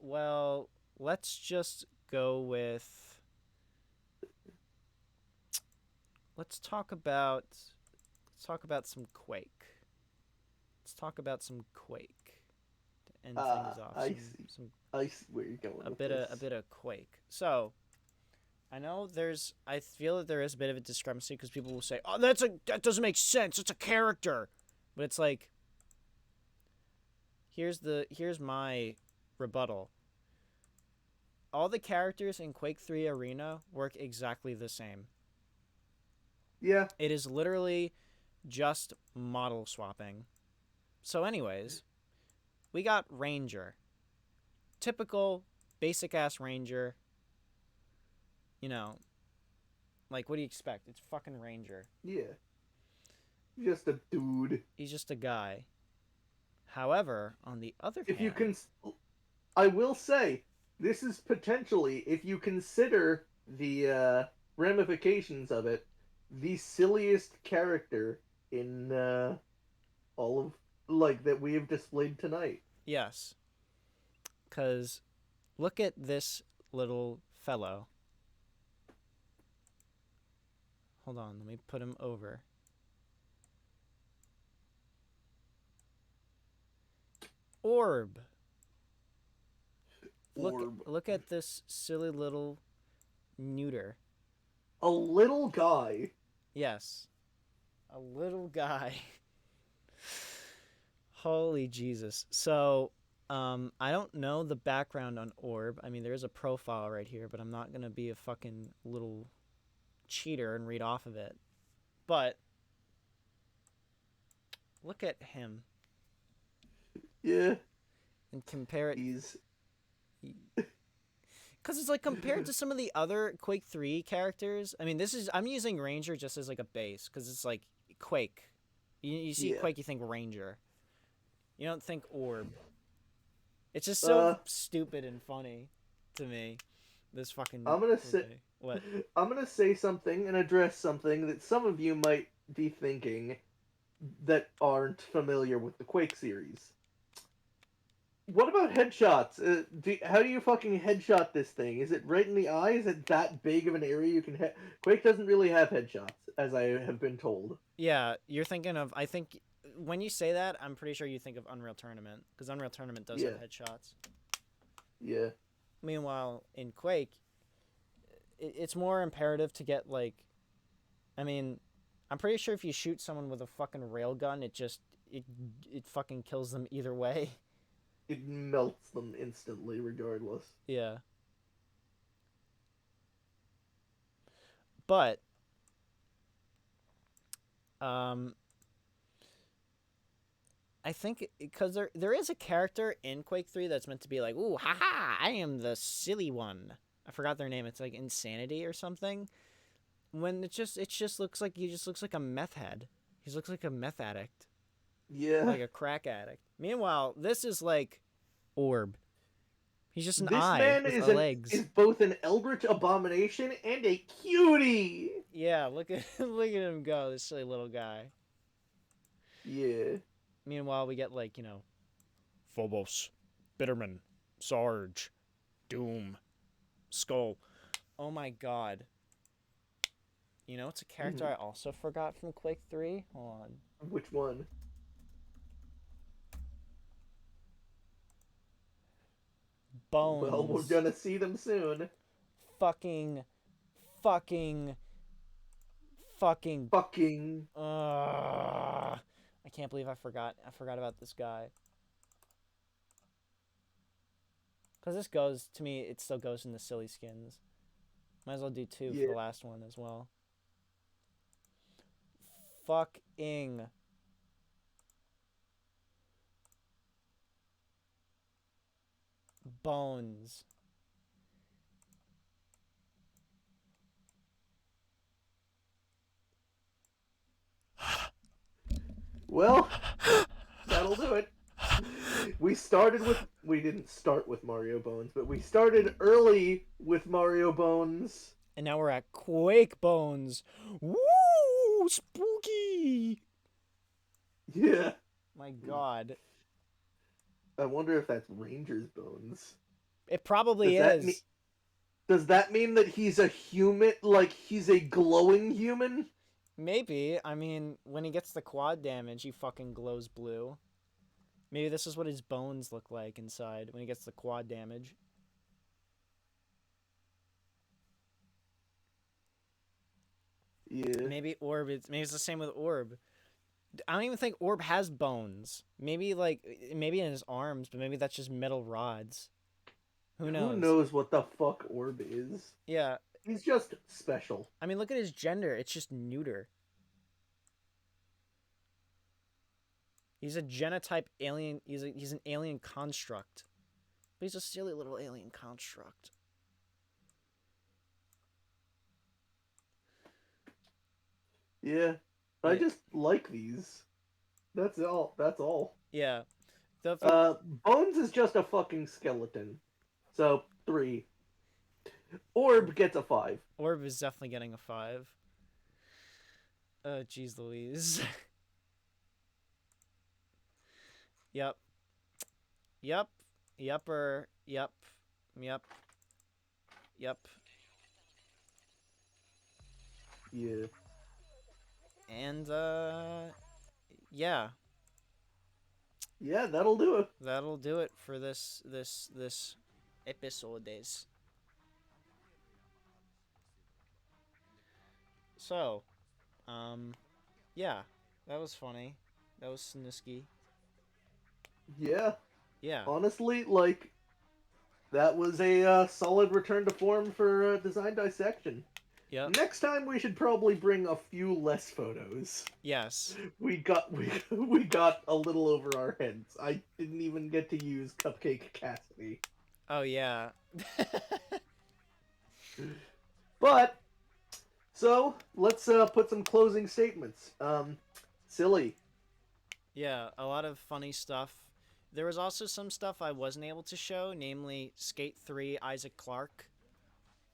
Well, let's just go with. Let's talk about. Let's talk about some Quake. Let's talk about some Quake to end things off. I see. Some I see where you're going with this. a bit of Quake. So I know I feel that there is a bit of a discrepancy because people will say, "Oh, that doesn't make sense. It's a character," but it's like, here's my rebuttal. All the characters in Quake 3 Arena work exactly the same. Yeah, It is literally just model swapping. So, anyways, we got Ranger. Typical, basic ass Ranger. You know, like, what do you expect? It's fucking Ranger. yeah. Just a dude. He's just a guy. However, on the other If you hand, can, I will say, this is potentially, if you consider the ramifications of it, the silliest character in all of that we have displayed tonight. yes, because look at this little fellow. Hold on, let me put him over. Orb. Orb. Look at this silly little neuter. A little guy. Yes, a little guy. Holy Jesus. So, I don't know the background on Orb. I mean, there is a profile right here, but I'm not gonna be a fucking little cheater and read off of it. But look at him Yeah, and compare it. he's Because it's like compared to some of the other Quake 3 characters. I mean, I'm using Ranger just as like a base because it's like Quake. You see Yeah. Quake, you think Ranger. You don't think Orb. It's just so stupid and funny to me. This fucking. I'm gonna say what? I'm gonna say something and address something that some of you might be thinking that aren't familiar with the Quake series. What about headshots? How do you fucking headshot this thing? Is it right in the eye? Is it that big of an area you can hit? Quake doesn't really have headshots, as I have been told. Yeah, you're thinking of. I think when you say that, I'm pretty sure you think of Unreal Tournament because Unreal Tournament does have headshots. Yeah. Meanwhile, in Quake, it's more imperative to get like. I mean, I'm pretty sure if you shoot someone with a fucking railgun, it fucking kills them either way. It melts them instantly, regardless. Yeah. But I think because there is a character in Quake 3 that's meant to be like, ooh, haha, I am the silly one. I forgot their name. It's like Insanity or something. When it just looks like he just looks like a meth head. He looks like a meth addict. Yeah. Like a crack addict. Meanwhile, this is like Orb. He's just an this eye man with is legs. is both an eldritch abomination and a cutie. Yeah, look at him go, this silly little guy. Yeah. Meanwhile, we get like, Phobos, Bitterman, Sarge, Doom, Skull. Oh my god. You know, it's a character I also forgot from Quake 3. Hold on. Which one? Bones. Well, we're gonna see them soon. Fucking. I can't believe I forgot about this guy. Because this goes, to me, it still goes in the silly skins. Might as well do 2 for the last one as well. Fucking. Bones. Well, that'll do it. We didn't start with Mario Bones, but we started early with Mario Bones. And now we're at Quake Bones. Woo! Spooky! Yeah. My god. I wonder if that's Ranger's Bones. It probably is. Does that mean that he's a human, like he's a glowing human? Maybe. I mean, when he gets the quad damage, he fucking glows blue. Maybe this is what his bones look like inside when he gets the quad damage. Yeah. Maybe it's the same with Orb. I don't even think Orb has bones. Maybe in his arms, but maybe that's just metal rods. Who knows? Who knows what the fuck Orb is? Yeah. He's just special. I mean, look at his gender. It's just neuter. He's a genotype alien. He's an alien construct. But he's a silly little alien construct. Yeah. I just like these. That's all. Yeah. Bones is just a fucking skeleton. So, 3. Orb gets a 5. Orb is definitely getting a 5. Jeez Louise. Yep. Yupper. Yep. Yeah. And, yeah. Yeah, that'll do it. That'll do it for this episodes. So, yeah, that was funny. That was snisky. Yeah. Yeah. Honestly, like, that was a solid return to form for design dissection. Yeah. Next time we should probably bring a few less photos. Yes. We got a little over our heads. I didn't even get to use Cupcake Cassidy. Oh yeah. But so let's put some closing statements. Silly. Yeah, a lot of funny stuff. There was also some stuff I wasn't able to show, namely Skate 3 Isaac Clarke,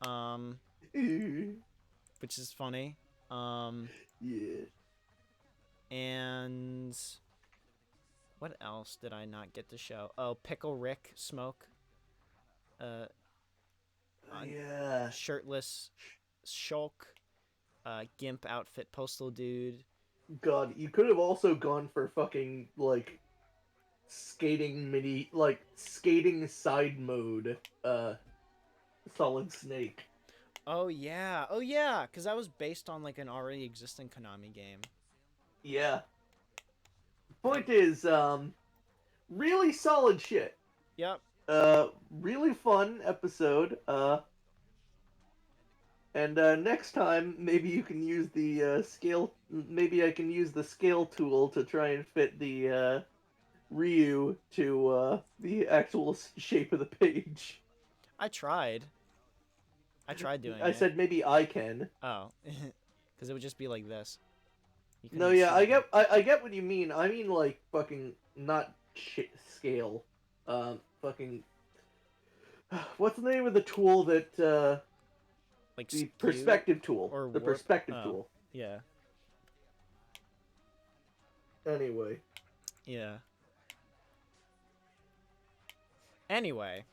um, Yeah. which is funny. Um, and what else did I not get to show? Oh, Pickle Rick Smoke. Uh, Yeah. Shirtless Shulk. Gimp outfit Postal Dude. God, you could have also gone for fucking like skating side mode. Solid Snake. Oh yeah, because that was based on like an already existing Konami game. Yeah. Point is, really solid shit. Yep. Really fun episode. And next time, maybe you can use the scale. Maybe I can use the scale tool to try and fit the Ryu to the actual shape of the page. I tried. I tried doing I it. said maybe I can. Oh, because it would just be like this. You No, couldn't yeah, see it. I get what you mean. I mean like fucking not scale. Fucking. What's the name of the tool that Like the skew perspective tool? or The warp. perspective Oh, tool. yeah, Anyway. yeah. Anyway,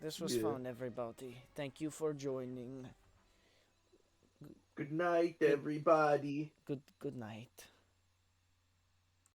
this was Yeah. fun, everybody. Thank you for joining. Good night, everybody. Good night.